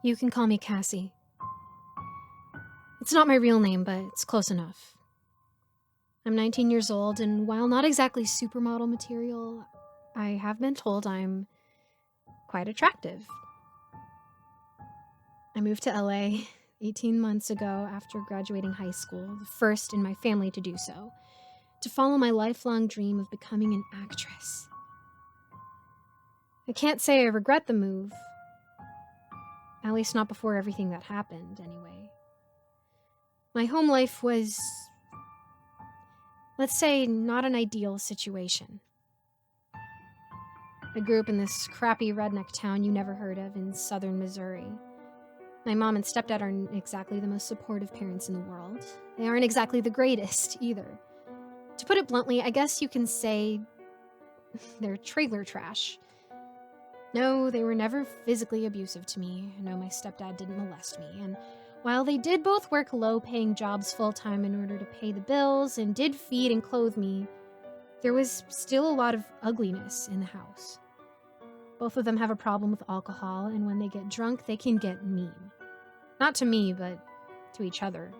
You can call me Cassie. It's not my real name, but it's close enough. I'm 19 years old, and while not exactly supermodel material, I have been told I'm quite attractive. I moved to LA 18 months ago after graduating high school, the first in my family to do so, to follow my lifelong dream of becoming an actress. I can't say I regret the move, at least not before everything that happened, anyway. My home life was, let's say, not an ideal situation. I grew up in this crappy redneck town you never heard of in southern Missouri. My mom and stepdad aren't exactly the most supportive parents in the world. They aren't exactly the greatest, either. To put it bluntly, I guess you can say they're trailer trash. No, they were never physically abusive to me. No, my stepdad didn't molest me. And while they did both work low-paying jobs full-time in order to pay the bills and did feed and clothe me, there was still a lot of ugliness in the house. Both of them have a problem with alcohol, and when they get drunk, they can get mean. Not to me, but to each other.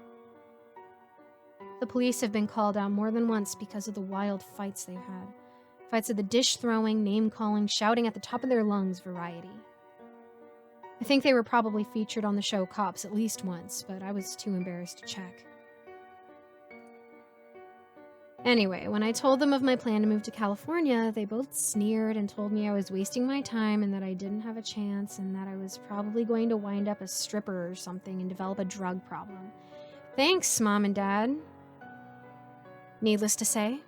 The police have been called out more than once because of the wild fights they've had. Fights of the dish-throwing, name-calling, shouting at the top of their lungs variety. I think they were probably featured on the show Cops at least once, but I was too embarrassed to check. Anyway, when I told them of my plan to move to California, they both sneered and told me I was wasting my time and that I didn't have a chance and that I was probably going to wind up a stripper or something and develop a drug problem. Thanks, Mom and Dad. Needless to say,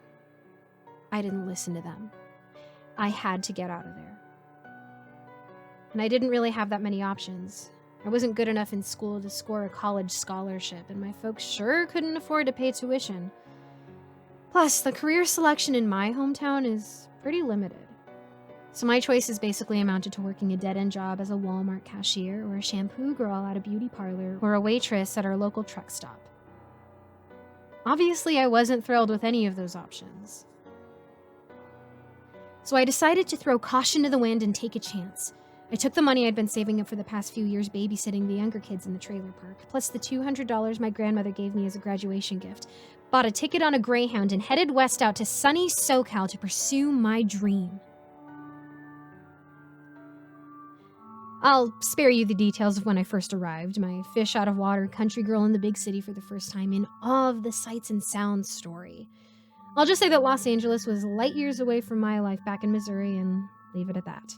I didn't listen to them. I had to get out of there. And I didn't really have that many options. I wasn't good enough in school to score a college scholarship, and my folks sure couldn't afford to pay tuition. Plus, the career selection in my hometown is pretty limited. So my choices basically amounted to working a dead-end job as a Walmart cashier or a shampoo girl at a beauty parlor or a waitress at our local truck stop. Obviously, I wasn't thrilled with any of those options. So I decided to throw caution to the wind and take a chance. I took the money I'd been saving up for the past few years babysitting the younger kids in the trailer park, plus the $200 my grandmother gave me as a graduation gift, bought a ticket on a Greyhound, and headed west out to sunny SoCal to pursue my dream. I'll spare you the details of when I first arrived, my fish-out-of-water country girl in the big city for the first time in awe of the sights and sounds story. I'll just say that Los Angeles was light years away from my life back in Missouri and leave it at that.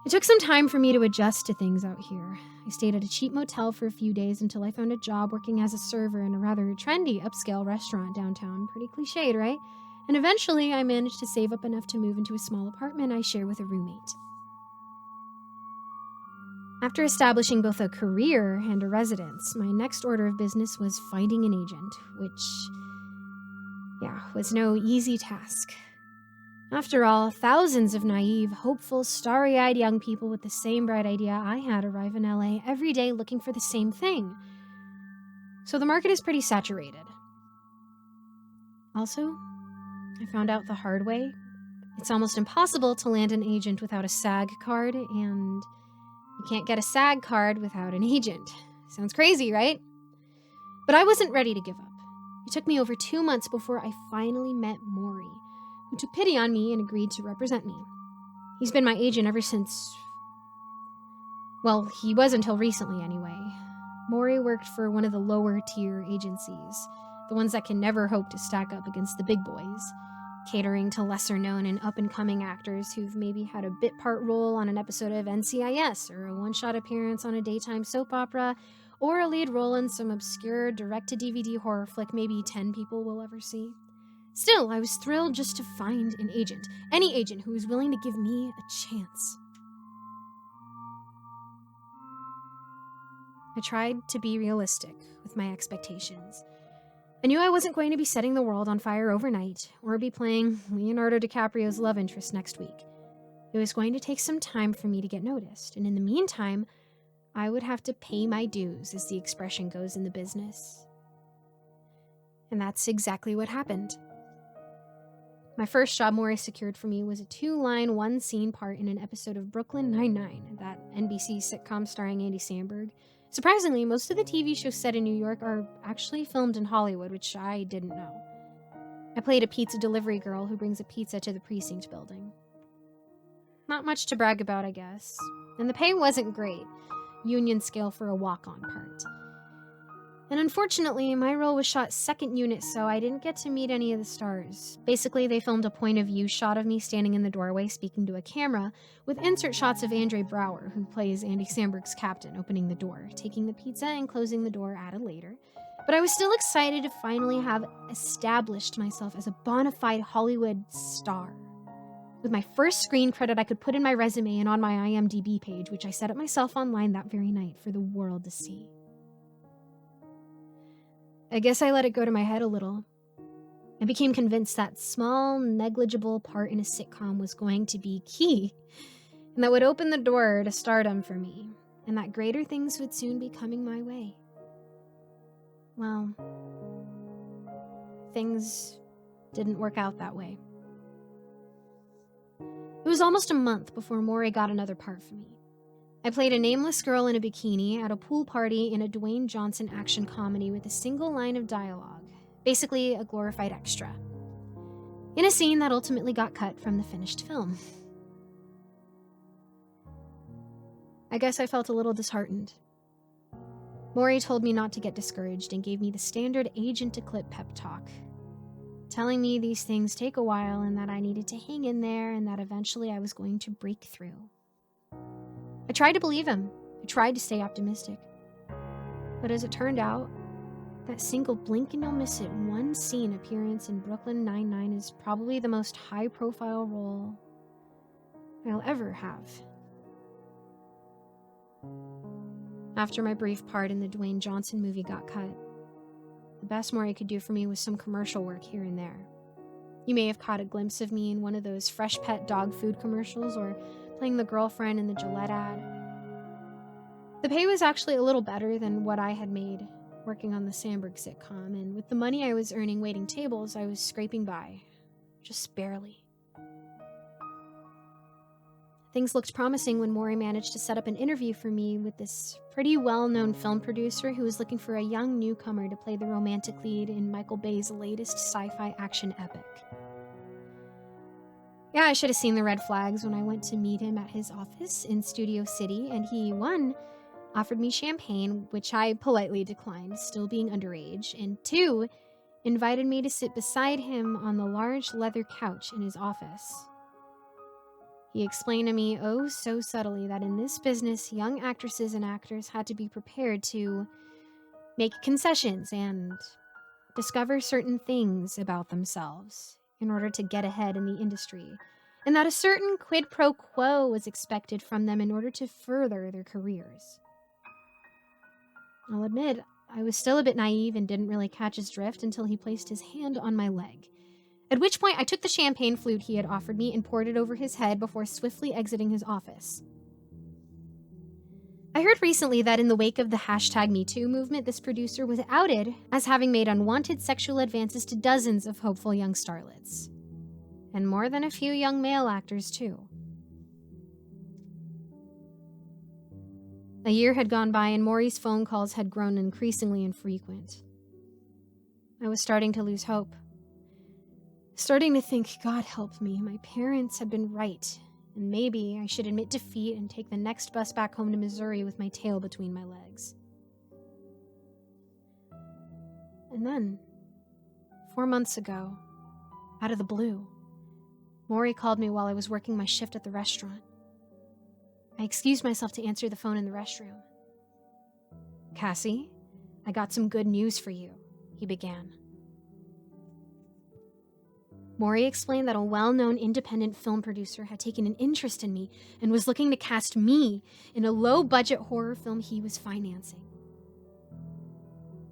It took some time for me to adjust to things out here. I stayed at a cheap motel for a few days until I found a job working as a server in a rather trendy upscale restaurant downtown. Pretty cliched, right? And eventually I managed to save up enough to move into a small apartment I share with a roommate. After establishing both a career and a residence, my next order of business was finding an agent, which, was no easy task. After all, thousands of naive, hopeful, starry-eyed young people with the same bright idea I had arrive in LA every day looking for the same thing. So the market is pretty saturated. Also, I found out the hard way, it's almost impossible to land an agent without a SAG card, and you can't get a SAG card without an agent. Sounds crazy, right? But I wasn't ready to give up. It took me over 2 months before I finally met Maury, who took pity on me and agreed to represent me. He's been my agent ever since... Well, he was until recently anyway. Maury worked for one of the lower-tier agencies, the ones that can never hope to stack up against the big boys, catering to lesser-known and up-and-coming actors who've maybe had a bit part role on an episode of NCIS, or a one-shot appearance on a daytime soap opera, or a lead role in some obscure direct-to-DVD horror flick maybe 10 people will ever see. Still, I was thrilled just to find an agent, any agent who was willing to give me a chance. I tried to be realistic with my expectations. I knew I wasn't going to be setting the world on fire overnight, or be playing Leonardo DiCaprio's love interest next week. It was going to take some time for me to get noticed, and in the meantime, I would have to pay my dues, as the expression goes in the business. And that's exactly what happened. My first job Maury secured for me was a 2-line, 1-scene part in an episode of Brooklyn Nine-Nine, that NBC sitcom starring Andy Samberg. Surprisingly, most of the TV shows set in New York are actually filmed in Hollywood, which I didn't know. I played a pizza delivery girl who brings a pizza to the precinct building. Not much to brag about, I guess. And the pay wasn't great. Union scale for a walk-on part. And unfortunately, my role was shot second unit, so I didn't get to meet any of the stars. Basically, they filmed a point-of-view shot of me standing in the doorway speaking to a camera, with insert shots of Andre Brower, who plays Andy Samberg's captain, opening the door, taking the pizza and closing the door added later. But I was still excited to finally have established myself as a bona fide Hollywood star. With my first screen credit I could put in my resume and on my IMDb page, which I set up myself online that very night for the world to see. I guess I let it go to my head a little. I became convinced that small, negligible part in a sitcom was going to be key, and that would open the door to stardom for me, and that greater things would soon be coming my way. Well, things didn't work out that way. It was almost a month before Maury got another part for me. I played a nameless girl in a bikini at a pool party in a Dwayne Johnson action comedy with a single line of dialogue, basically a glorified extra, in a scene that ultimately got cut from the finished film. I guess I felt a little disheartened. Maury told me not to get discouraged and gave me the standard agent-to-clip pep talk, telling me these things take a while and that I needed to hang in there and that eventually I was going to break through. I tried to believe him. I tried to stay optimistic. But as it turned out, that single blink and you'll miss it 1 scene appearance in Brooklyn Nine-Nine is probably the most high-profile role I'll ever have. After my brief part in the Dwayne Johnson movie got cut, the best Maury could do for me was some commercial work here and there. You may have caught a glimpse of me in one of those fresh pet dog food commercials or playing the girlfriend in the Gillette ad. The pay was actually a little better than what I had made working on the Samberg sitcom, and with the money I was earning waiting tables, I was scraping by. Just barely. Things looked promising when Maury managed to set up an interview for me with this pretty well-known film producer who was looking for a young newcomer to play the romantic lead in Michael Bay's latest sci-fi action epic. Yeah, I should have seen the red flags when I went to meet him at his office in Studio City, and he, 1, offered me champagne, which I politely declined, still being underage, and 2, invited me to sit beside him on the large leather couch in his office. He explained to me oh so subtly that in this business, young actresses and actors had to be prepared to make concessions and discover certain things about themselves in order to get ahead in the industry, and that a certain quid pro quo was expected from them in order to further their careers. I'll admit, I was still a bit naive and didn't really catch his drift until he placed his hand on my leg, at which point I took the champagne flute he had offered me and poured it over his head before swiftly exiting his office. I heard recently that in the wake of the #MeToo movement, this producer was outed as having made unwanted sexual advances to dozens of hopeful young starlets. And more than a few young male actors, too. A year had gone by and Maury's phone calls had grown increasingly infrequent. I was starting to lose hope. Starting to think, God help me, my parents had been right. And maybe I should admit defeat and take the next bus back home to Missouri with my tail between my legs. And then, 4 months ago, out of the blue, Maury called me while I was working my shift at the restaurant. I excused myself to answer the phone in the restroom. "Cassie, I got some good news for you," he began. Maury explained that a well-known independent film producer had taken an interest in me and was looking to cast me in a low-budget horror film he was financing.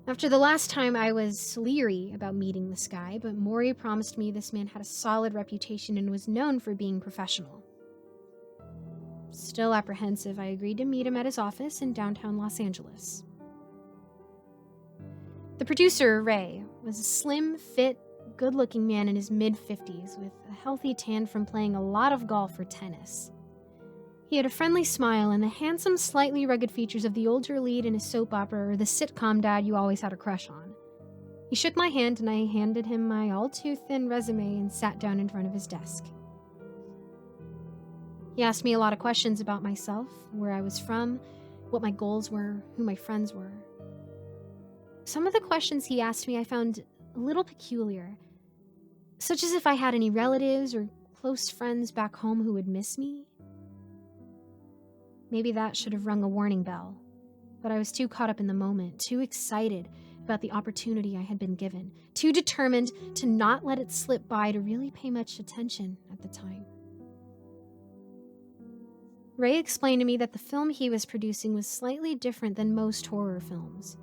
After the last time, I was leery about meeting this guy, but Maury promised me this man had a solid reputation and was known for being professional. Still apprehensive, I agreed to meet him at his office in downtown Los Angeles. The producer, Ray, was a slim, fit, good-looking man in his mid-50s with a healthy tan from playing a lot of golf or tennis. He had a friendly smile and the handsome, slightly rugged features of the older lead in a soap opera or the sitcom dad you always had a crush on. He shook my hand and I handed him my all-too-thin resume and sat down in front of his desk. He asked me a lot of questions about myself, where I was from, what my goals were, who my friends were. Some of the questions he asked me I found a little peculiar, such as if I had any relatives or close friends back home who would miss me. Maybe that should have rung a warning bell, but I was too caught up in the moment, too excited about the opportunity I had been given, too determined to not let it slip by to really pay much attention at the time. Ray explained to me that the film he was producing was slightly different than most horror films.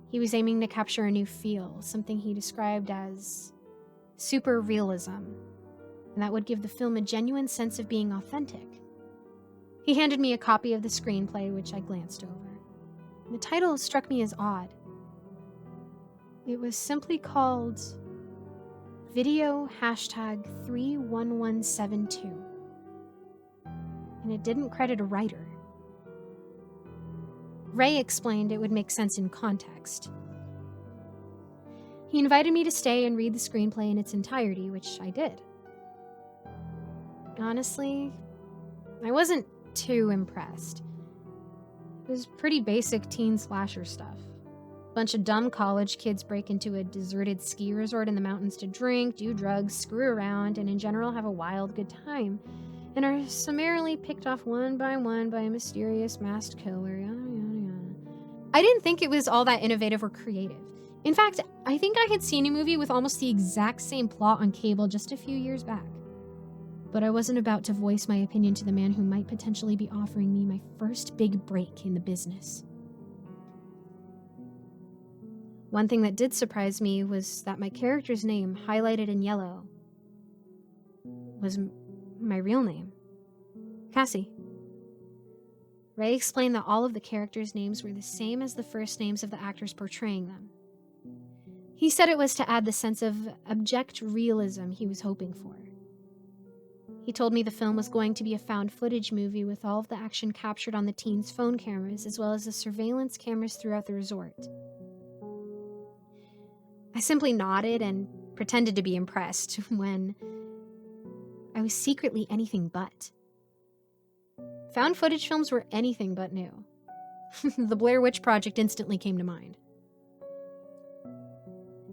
He was aiming to capture a new feel, something he described as super realism, and that would give the film a genuine sense of being authentic. He handed me a copy of the screenplay, which I glanced over. The title struck me as odd. It was simply called Video #31172, and it didn't credit a writer. Ray explained it would make sense in context. He invited me to stay and read the screenplay in its entirety, which I did. Honestly, I wasn't too impressed. It was pretty basic teen slasher stuff. A bunch of dumb college kids break into a deserted ski resort in the mountains to drink, do drugs, screw around, and in general have a wild good time, and are summarily picked off one by a mysterious masked killer. Yada, yada, yada. I didn't think it was all that innovative or creative. In fact, I think I had seen a movie with almost the exact same plot on cable just a few years back. But I wasn't about to voice my opinion to the man who might potentially be offering me my first big break in the business. One thing that did surprise me was that my character's name, highlighted in yellow, was my real name, Cassie. Ray explained that all of the characters' names were the same as the first names of the actors portraying them. He said it was to add the sense of abject realism he was hoping for. He told me the film was going to be a found footage movie with all of the action captured on the teens' phone cameras as well as the surveillance cameras throughout the resort. I simply nodded and pretended to be impressed when I was secretly anything but. Found footage films were anything but new. The Blair Witch Project instantly came to mind.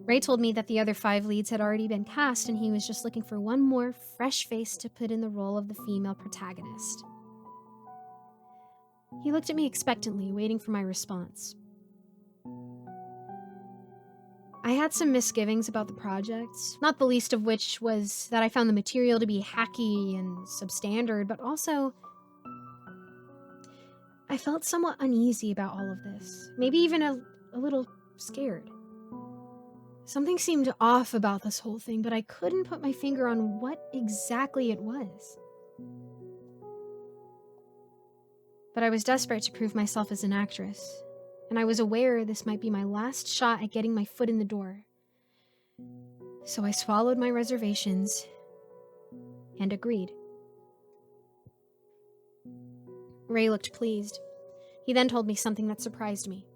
Ray told me that the other 5 leads had already been cast and he was just looking for one more fresh face to put in the role of the female protagonist. He looked at me expectantly, waiting for my response. I had some misgivings about the project, not the least of which was that I found the material to be hacky and substandard, but also I felt somewhat uneasy about all of this, maybe even a little scared. Something seemed off about this whole thing, but I couldn't put my finger on what exactly it was. But I was desperate to prove myself as an actress, and I was aware this might be my last shot at getting my foot in the door. So I swallowed my reservations and agreed. Ray looked pleased. He then told me something that surprised me.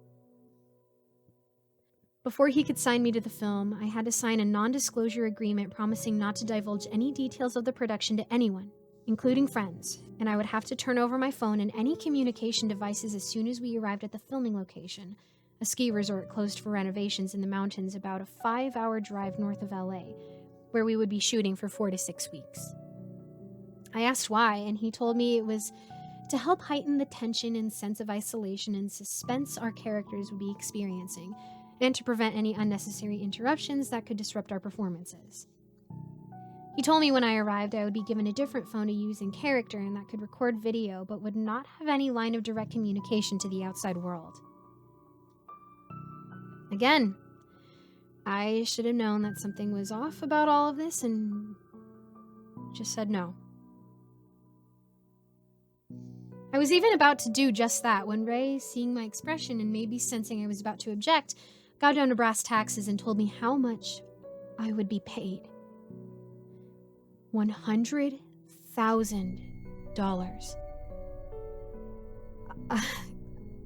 Before he could sign me to the film, I had to sign a non-disclosure agreement promising not to divulge any details of the production to anyone, including friends, and I would have to turn over my phone and any communication devices as soon as we arrived at the filming location, a ski resort closed for renovations in the mountains about a 5-hour drive north of LA, where we would be shooting for 4 to 6 weeks. I asked why, and he told me it was to help heighten the tension and sense of isolation and suspense our characters would be experiencing, and to prevent any unnecessary interruptions that could disrupt our performances. He told me when I arrived I would be given a different phone to use in character and that could record video but would not have any line of direct communication to the outside world. Again, I should have known that something was off about all of this and just said no. I was even about to do just that when Ray, seeing my expression and maybe sensing I was about to object, got down to brass taxes and told me how much I would be paid $100,000.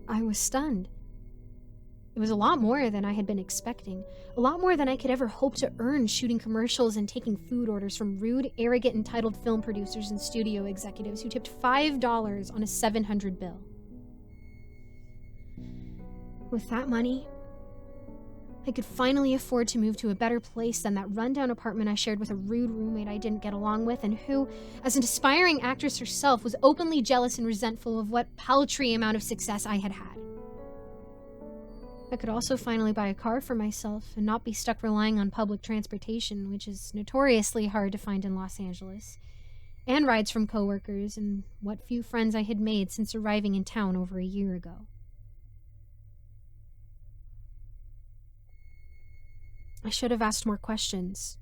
I was stunned. It was a lot more than I had been expecting, a lot more than I could ever hope to earn shooting commercials and taking food orders from rude, arrogant, entitled film producers and studio executives who tipped $5 on a $700 bill. With that money, I could finally afford to move to a better place than that rundown apartment I shared with a rude roommate I didn't get along with and who, as an aspiring actress herself, was openly jealous and resentful of what paltry amount of success I had had. I could also finally buy a car for myself and not be stuck relying on public transportation, which is notoriously hard to find in Los Angeles, and rides from coworkers and what few friends I had made since arriving in town over a year ago. I should have asked more questions.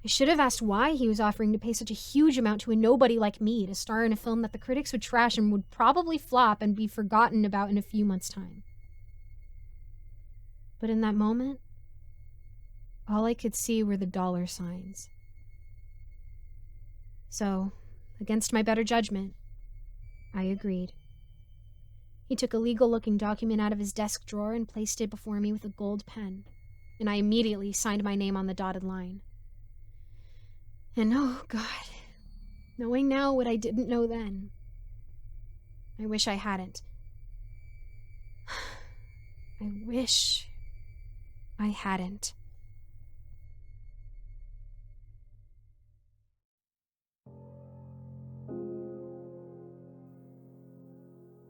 I should have asked why he was offering to pay such a huge amount to a nobody like me to star in a film that the critics would trash and would probably flop and be forgotten about in a few months' time. But in that moment, all I could see were the dollar signs. So, against my better judgment, I agreed. He took a legal-looking document out of his desk drawer and placed it before me with a gold pen, and I immediately signed my name on the dotted line. And oh God, knowing now what I didn't know then, I wish I hadn't. I wish I hadn't.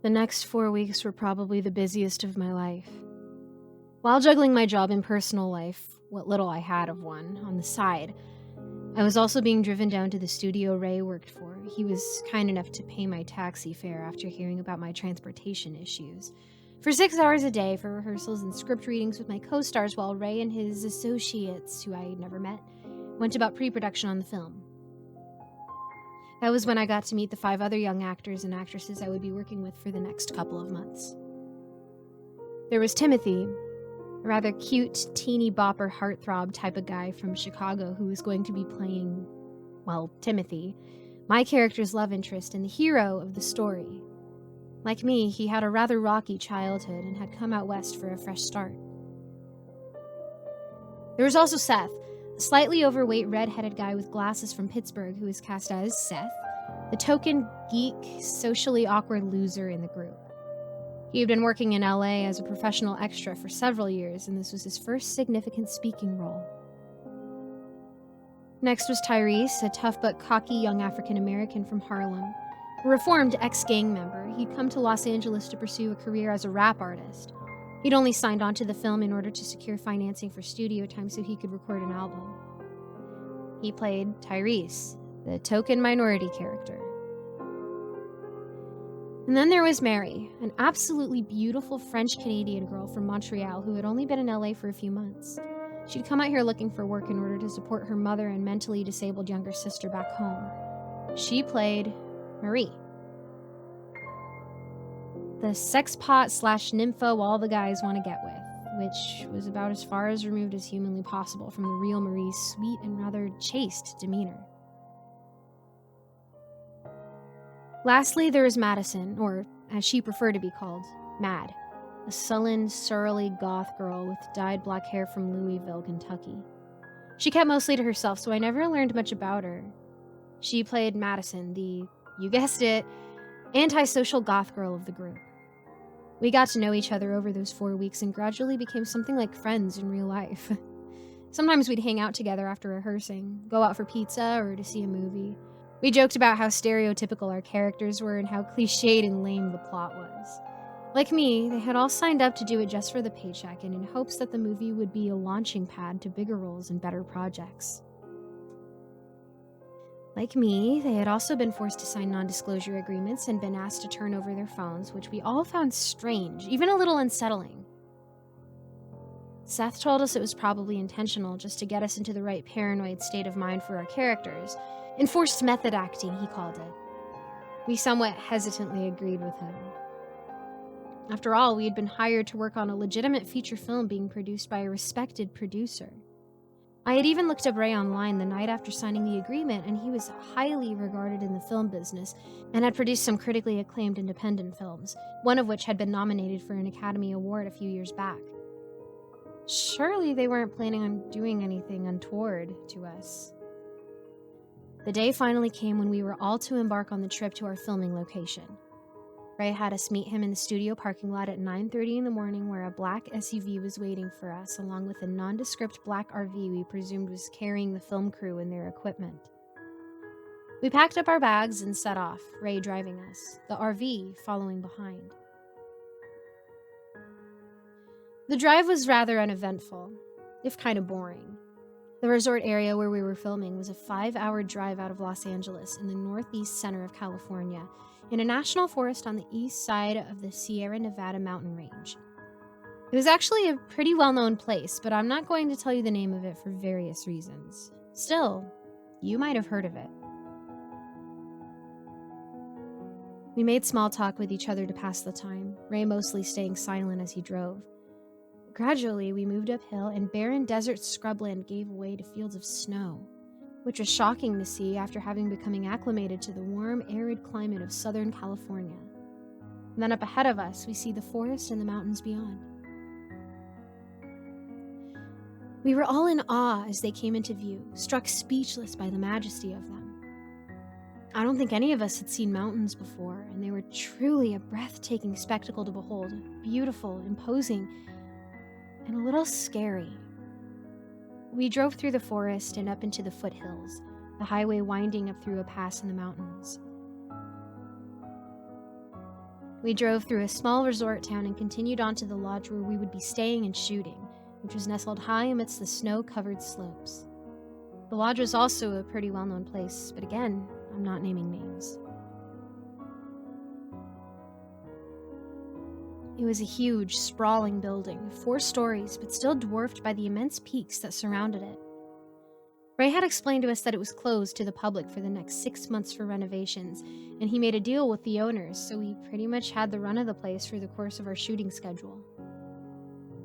The next 4 weeks were probably the busiest of my life. While juggling my job and personal life, what little I had of one, on the side, I was also being driven down to the studio Ray worked for. He was kind enough to pay my taxi fare after hearing about my transportation issues. For 6 hours a day for rehearsals and script readings with my co-stars while Ray and his associates, who I had never met, went about pre-production on the film. That was when I got to meet the 5 other young actors and actresses I would be working with for the next couple of months. There was Timothy, a rather cute, teeny bopper heartthrob type of guy from Chicago who was going to be playing, well, Timothy, my character's love interest and the hero of the story. Like me, he had a rather rocky childhood and had come out west for a fresh start. There was also Seth, a slightly overweight red-headed guy with glasses from Pittsburgh who was cast as Seth, the token geek, socially awkward loser in the group. He had been working in LA as a professional extra for several years, and this was his first significant speaking role. Next was Tyrese, a tough but cocky young African-American from Harlem. A reformed ex-gang member, he'd come to Los Angeles to pursue a career as a rap artist. He'd only signed on to the film in order to secure financing for studio time so he could record an album. He played Tyrese, the token minority character. And then there was Mary, an absolutely beautiful French-Canadian girl from Montreal who had only been in LA for a few months. She'd come out here looking for work in order to support her mother and mentally disabled younger sister back home. She played Marie, the sexpot/nympho all the guys want to get with, which was about as far as removed as humanly possible from the real Marie's sweet and rather chaste demeanor. Lastly, there was Madison, or as she preferred to be called, Mad, a sullen, surly goth girl with dyed black hair from Louisville, Kentucky. She kept mostly to herself, so I never learned much about her. She played Madison, the, you guessed it, antisocial goth girl of the group. We got to know each other over those 4 weeks and gradually became something like friends in real life. Sometimes we'd hang out together after rehearsing, go out for pizza or to see a movie. We joked about how stereotypical our characters were and how cliched and lame the plot was. Like me, they had all signed up to do it just for the paycheck and in hopes that the movie would be a launching pad to bigger roles and better projects. Like me, they had also been forced to sign non-disclosure agreements and been asked to turn over their phones, which we all found strange, even a little unsettling. Seth told us it was probably intentional just to get us into the right paranoid state of mind for our characters. Enforced method acting, he called it. We somewhat hesitantly agreed with him. After all, we had been hired to work on a legitimate feature film being produced by a respected producer. I had even looked up Ray online the night after signing the agreement, and he was highly regarded in the film business and had produced some critically acclaimed independent films, one of which had been nominated for an Academy Award a few years back. Surely they weren't planning on doing anything untoward to us. The day finally came when we were all to embark on the trip to our filming location. Ray had us meet him in the studio parking lot at 9:30 in the morning, where a black SUV was waiting for us, along with a nondescript black RV we presumed was carrying the film crew and their equipment. We packed up our bags and set off, Ray driving us, the RV following behind. The drive was rather uneventful, if kind of boring. The resort area where we were filming was a 5-hour drive out of Los Angeles in the northeast center of California, in a national forest on the east side of the Sierra Nevada mountain range. It was actually a pretty well-known place, but I'm not going to tell you the name of it for various reasons. Still, you might have heard of it. We made small talk with each other to pass the time, Ray mostly staying silent as he drove. Gradually, we moved uphill, and barren desert scrubland gave way to fields of snow, which was shocking to see after having become acclimated to the warm, arid climate of Southern California. And then up ahead of us, we see the forest and the mountains beyond. We were all in awe as they came into view, struck speechless by the majesty of them. I don't think any of us had seen mountains before, and they were truly a breathtaking spectacle to behold, beautiful, imposing, and a little scary. We drove through the forest and up into the foothills, the highway winding up through a pass in the mountains. We drove through a small resort town and continued on to the lodge where we would be staying and shooting, which was nestled high amidst the snow-covered slopes. The lodge was also a pretty well-known place, but again, I'm not naming names. It was a huge, sprawling building, 4 stories, but still dwarfed by the immense peaks that surrounded it. Ray had explained to us that it was closed to the public for the next 6 months for renovations, and he made a deal with the owners, so we pretty much had the run of the place for the course of our shooting schedule.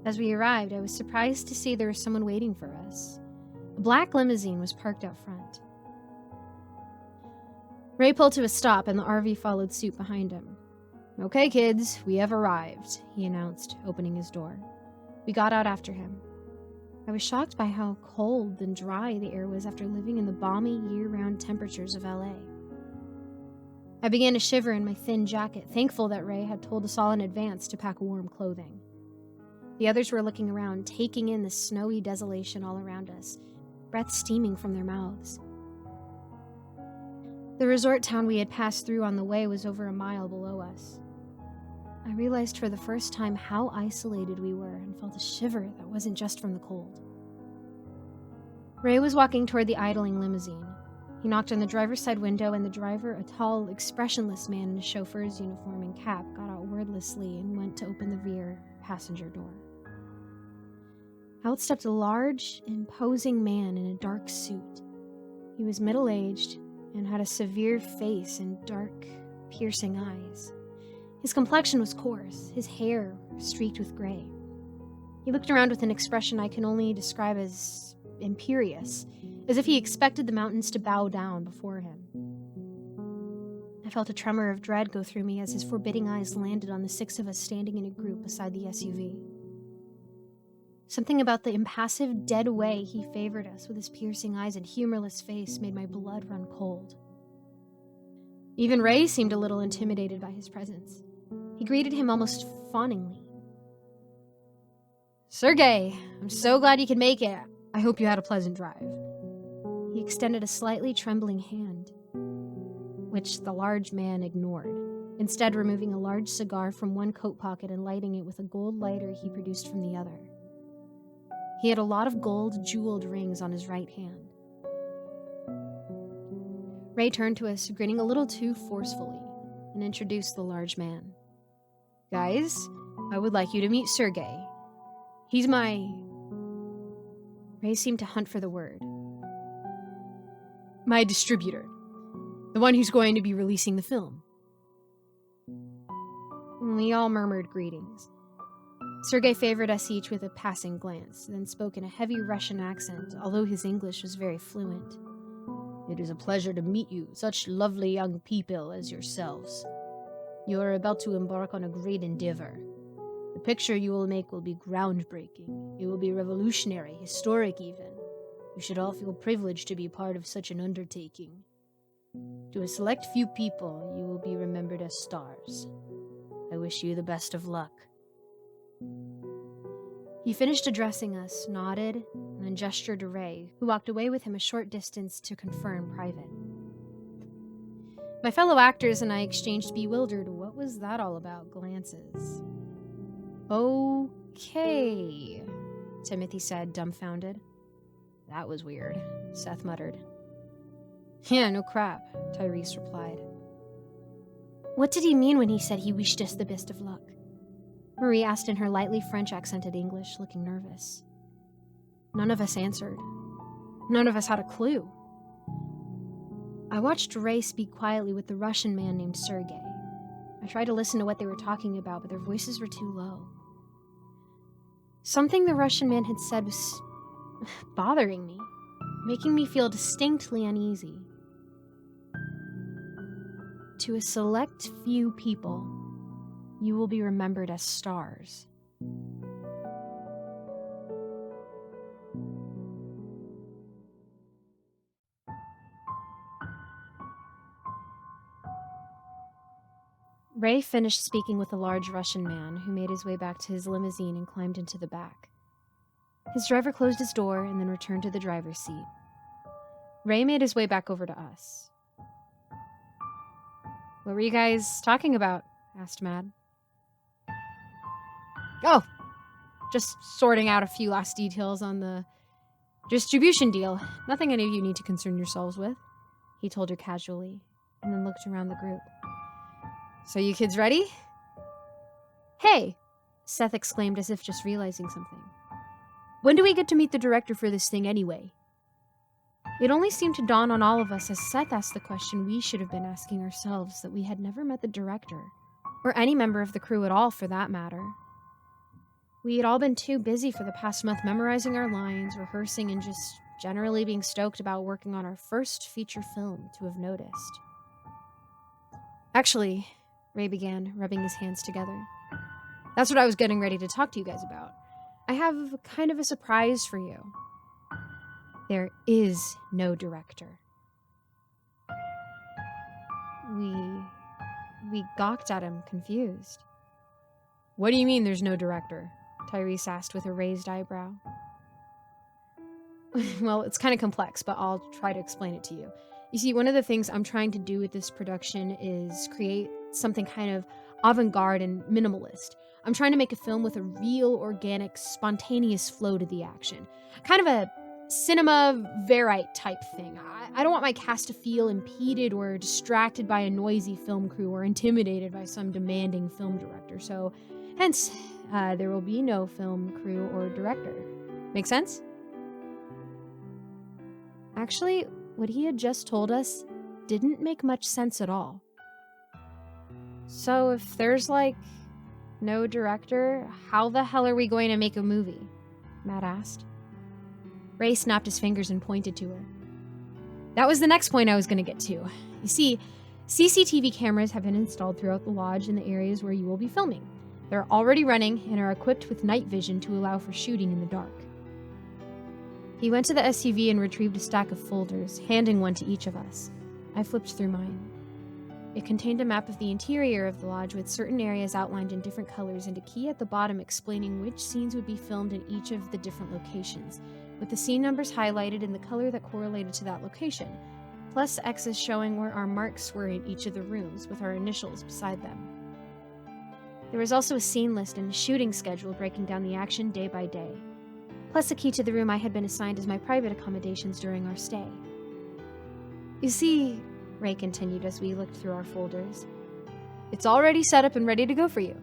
As we arrived, I was surprised to see there was someone waiting for us. A black limousine was parked out front. Ray pulled to a stop, and the RV followed suit behind him. "Okay, kids, we have arrived," he announced, opening his door. We got out after him. I was shocked by how cold and dry the air was after living in the balmy, year-round temperatures of LA. I began to shiver in my thin jacket, thankful that Ray had told us all in advance to pack warm clothing. The others were looking around, taking in the snowy desolation all around us, breath steaming from their mouths. The resort town we had passed through on the way was over a mile below us. I realized for the first time how isolated we were and felt a shiver that wasn't just from the cold. Ray was walking toward the idling limousine. He knocked on the driver's side window, and the driver, a tall, expressionless man in a chauffeur's uniform and cap, got out wordlessly and went to open the rear passenger door. Out stepped a large, imposing man in a dark suit. He was middle-aged and had a severe face and dark, piercing eyes. His complexion was coarse, his hair streaked with gray. He looked around with an expression I can only describe as imperious, as if he expected the mountains to bow down before him. I felt a tremor of dread go through me as his forbidding eyes landed on the 6 of us standing in a group beside the SUV. Something about the impassive, dead way he favored us with his piercing eyes and humorless face made my blood run cold. Even Ray seemed a little intimidated by his presence. He greeted him almost fawningly. "Sergey, I'm so glad you could make it. I hope you had a pleasant drive." He extended a slightly trembling hand, which the large man ignored, instead removing a large cigar from one coat pocket and lighting it with a gold lighter he produced from the other. He had a lot of gold jeweled rings on his right hand. Ray turned to us, grinning a little too forcefully, and introduced the large man. "Guys, I would like you to meet Sergey. He's my..." Ray seemed to hunt for the word. "My distributor. The one who's going to be releasing the film." We all murmured greetings. Sergei favored us each with a passing glance, then spoke in a heavy Russian accent, although his English was very fluent. It is a pleasure to meet you, such lovely young people as yourselves. You are about to embark on a great endeavor. The picture you will make will be groundbreaking. It will be revolutionary, historic even. You should all feel privileged to be part of such an undertaking. To a select few people, you will be remembered as stars. I wish you the best of luck. He finished addressing us, nodded, and then gestured to Ray, who walked away with him a short distance to confer in private. My fellow actors and I exchanged bewildered "what was that all about" glances. Okay, Timothy said, dumbfounded. That was weird, Seth muttered. Yeah, no crap, Tyrese replied. What did he mean when he said he wished us the best of luck? Marie asked in her lightly French-accented English, looking nervous. None of us answered. None of us had a clue. I watched Ray speak quietly with the Russian man named Sergei. I tried to listen to what they were talking about, but their voices were too low. Something the Russian man had said was bothering me, making me feel distinctly uneasy. To a select few people, you will be remembered as stars. Ray finished speaking with a large Russian man who made his way back to his limousine and climbed into the back. His driver closed his door and then returned to the driver's seat. Ray made his way back over to us. What were you guys talking about? Asked Mad. Oh, just sorting out a few last details on the distribution deal. Nothing any of you need to concern yourselves with, he told her casually, and then looked around the group. So you kids ready? Hey, Seth exclaimed as if just realizing something. When do we get to meet the director for this thing anyway? It only seemed to dawn on all of us as Seth asked the question we should have been asking ourselves, that we had never met the director, or any member of the crew at all for that matter. We had all been too busy for the past month memorizing our lines, rehearsing, and just generally being stoked about working on our first feature film to have noticed. Actually, Ray began, rubbing his hands together. That's what I was getting ready to talk to you guys about. I have kind of a surprise for you. There is no director. We gawked at him, confused. What do you mean there's no director? Tyrese asked with a raised eyebrow. Well, it's kind of complex, but I'll try to explain it to you. You see, one of the things I'm trying to do with this production is create something kind of avant-garde and minimalist. I'm trying to make a film with a real, organic, spontaneous flow to the action. Kind of a cinema verite type thing. I don't want my cast to feel impeded or distracted by a noisy film crew or intimidated by some demanding film director. So, hence, there will be no film crew or director. Make sense? Actually, what he had just told us didn't make much sense at all. So if there's, no director, how the hell are we going to make a movie? Matt asked. Ray snapped his fingers and pointed to her. That was the next point I was going to get to. You see, CCTV cameras have been installed throughout the lodge in the areas where you will be filming. They're already running and are equipped with night vision to allow for shooting in the dark. He went to the SUV and retrieved a stack of folders, handing one to each of us. I flipped through mine. It contained a map of the interior of the lodge with certain areas outlined in different colors and a key at the bottom explaining which scenes would be filmed in each of the different locations, with the scene numbers highlighted in the color that correlated to that location, plus X's showing where our marks were in each of the rooms, with our initials beside them. There was also a scene list and a shooting schedule breaking down the action day by day, plus a key to the room I had been assigned as my private accommodations during our stay. You see, Ray continued as we looked through our folders, it's already set up and ready to go for you.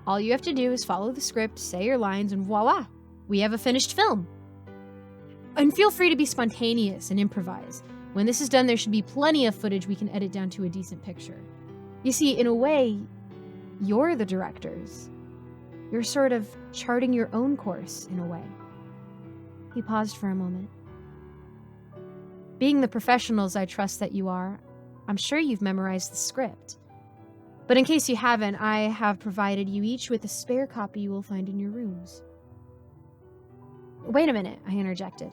All you have to do is follow the script, say your lines, and voila, we have a finished film. And feel free to be spontaneous and improvise. When this is done, there should be plenty of footage we can edit down to a decent picture. You see, in a way, you're the directors. You're sort of charting your own course, in a way. He paused for a moment. Being the professionals I trust that you are, I'm sure you've memorized the script. But in case you haven't, I have provided you each with a spare copy you will find in your rooms. Wait a minute, I interjected.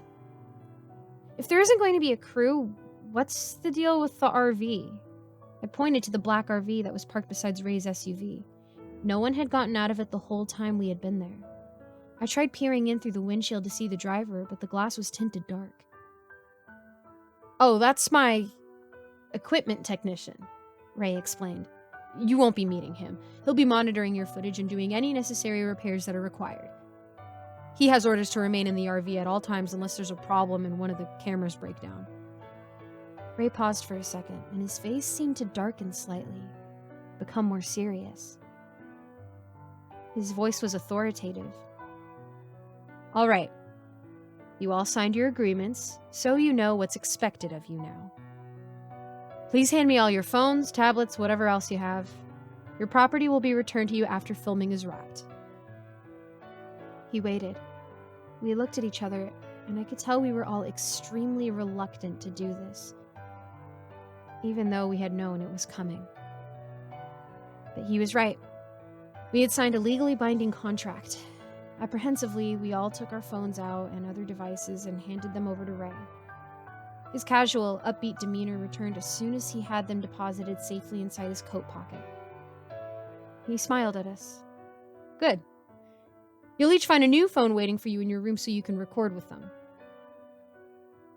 If there isn't going to be a crew, what's the deal with the RV? I pointed to the black RV that was parked beside Ray's SUV. No one had gotten out of it the whole time we had been there. I tried peering in through the windshield to see the driver, but the glass was tinted dark. Oh, that's my equipment technician, Ray explained. You won't be meeting him. He'll be monitoring your footage and doing any necessary repairs that are required. He has orders to remain in the RV at all times unless there's a problem and one of the cameras break down. Ray paused for a second, and his face seemed to darken slightly, become more serious. His voice was authoritative. All right. You all signed your agreements, so you know what's expected of you now. Please hand me all your phones, tablets, whatever else you have. Your property will be returned to you after filming is wrapped. He waited. We looked at each other, and I could tell we were all extremely reluctant to do this, even though we had known it was coming. But he was right. We had signed a legally binding contract. Apprehensively, we all took our phones out and other devices and handed them over to Ray. His casual, upbeat demeanor returned as soon as he had them deposited safely inside his coat pocket. He smiled at us. Good. You'll each find a new phone waiting for you in your room so you can record with them.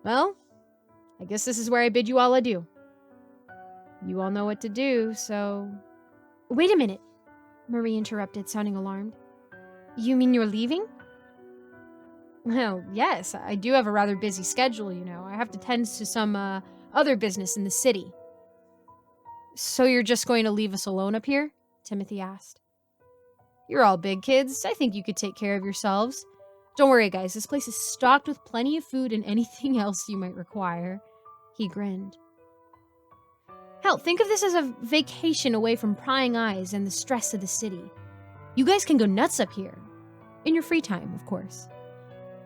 Well, I guess this is where I bid you all adieu. You all know what to do, so... Wait a minute, Marie interrupted, sounding alarmed. You mean you're leaving? Well, yes, I do have a rather busy schedule, you know. I have to tend to some other business in the city. So you're just going to leave us alone up here? Timothy asked. You're all big kids. I think you could take care of yourselves. Don't worry, guys. This place is stocked with plenty of food and anything else you might require. He grinned. Hell, think of this as a vacation away from prying eyes and the stress of the city. You guys can go nuts up here. In your free time, of course.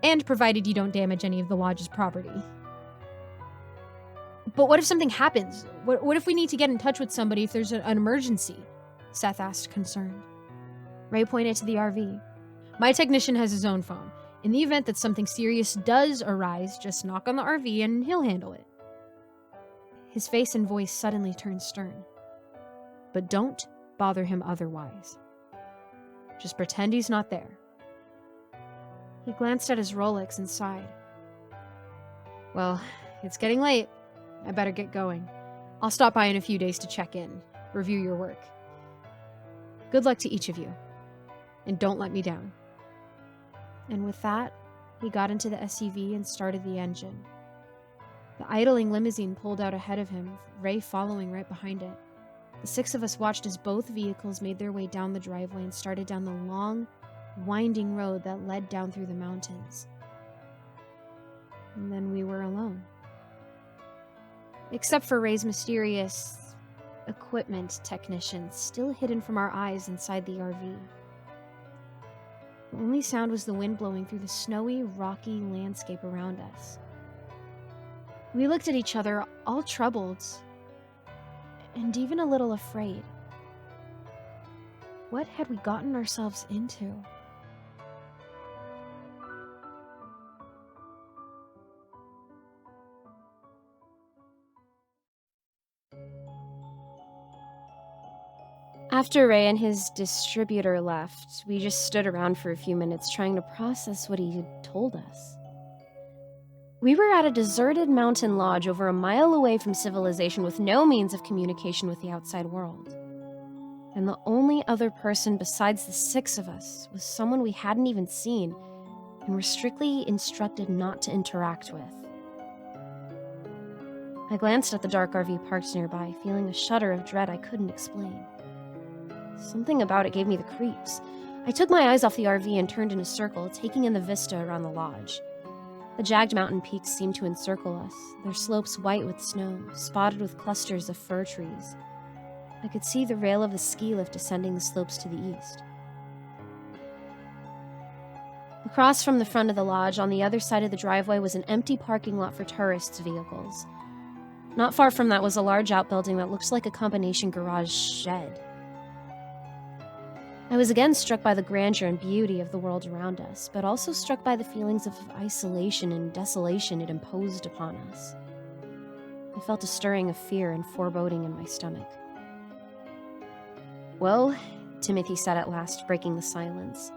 And provided you don't damage any of the lodge's property. But what if something happens? What if we need to get in touch with somebody if there's an emergency? Seth asked, concerned. Ray pointed to the RV. My technician has his own phone. In the event that something serious does arise, just knock on the RV and he'll handle it. His face and voice suddenly turned stern. But don't bother him otherwise. Just pretend he's not there. He glanced at his Rolex and sighed. Well, it's getting late. I better get going. I'll stop by in a few days to check in, review your work. Good luck to each of you. And don't let me down. And with that, he got into the SUV and started the engine. The idling limousine pulled out ahead of him, Ray following right behind it. The six of us watched as both vehicles made their way down the driveway and started down the long, winding road that led down through the mountains. And then we were alone. Except for Ray's mysterious equipment technician, still hidden from our eyes inside the RV. The only sound was the wind blowing through the snowy, rocky landscape around us. We looked at each other, all troubled, and even a little afraid. What had we gotten ourselves into? After Ray and his distributor left, we just stood around for a few minutes trying to process what he had told us. We were at a deserted mountain lodge over a mile away from civilization with no means of communication with the outside world. And the only other person besides the six of us was someone we hadn't even seen and were strictly instructed not to interact with. I glanced at the dark RV parked nearby, feeling a shudder of dread I couldn't explain. Something about it gave me the creeps. I took my eyes off the RV and turned in a circle, taking in the vista around the lodge. The jagged mountain peaks seemed to encircle us, their slopes white with snow, spotted with clusters of fir trees. I could see the rail of the ski lift descending the slopes to the east. Across from the front of the lodge, on the other side of the driveway, was an empty parking lot for tourists' vehicles. Not far from that was a large outbuilding that looked like a combination garage shed. I was again struck by the grandeur and beauty of the world around us, but also struck by the feelings of isolation and desolation it imposed upon us. I felt a stirring of fear and foreboding in my stomach. "Well," Timothy said at last, breaking the silence.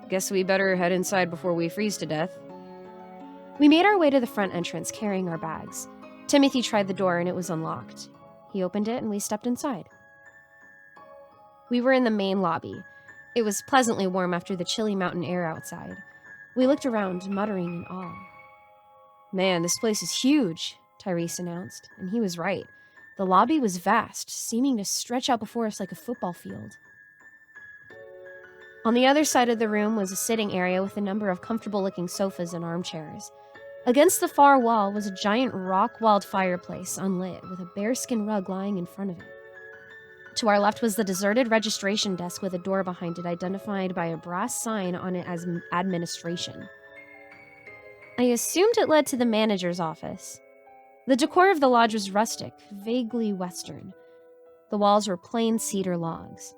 "Guess we better head inside before we freeze to death." We made our way to the front entrance, carrying our bags. Timothy tried the door and it was unlocked. He opened it and we stepped inside. We were in the main lobby. It was pleasantly warm after the chilly mountain air outside. We looked around, muttering in awe. "Man, this place is huge," Tyrese announced, and he was right. The lobby was vast, seeming to stretch out before us like a football field. On the other side of the room was a sitting area with a number of comfortable-looking sofas and armchairs. Against the far wall was a giant rock-walled fireplace, unlit, with a bearskin rug lying in front of it. To our left was the deserted registration desk with a door behind it identified by a brass sign on it as administration. I assumed it led to the manager's office. The decor of the lodge was rustic, vaguely Western. The walls were plain cedar logs.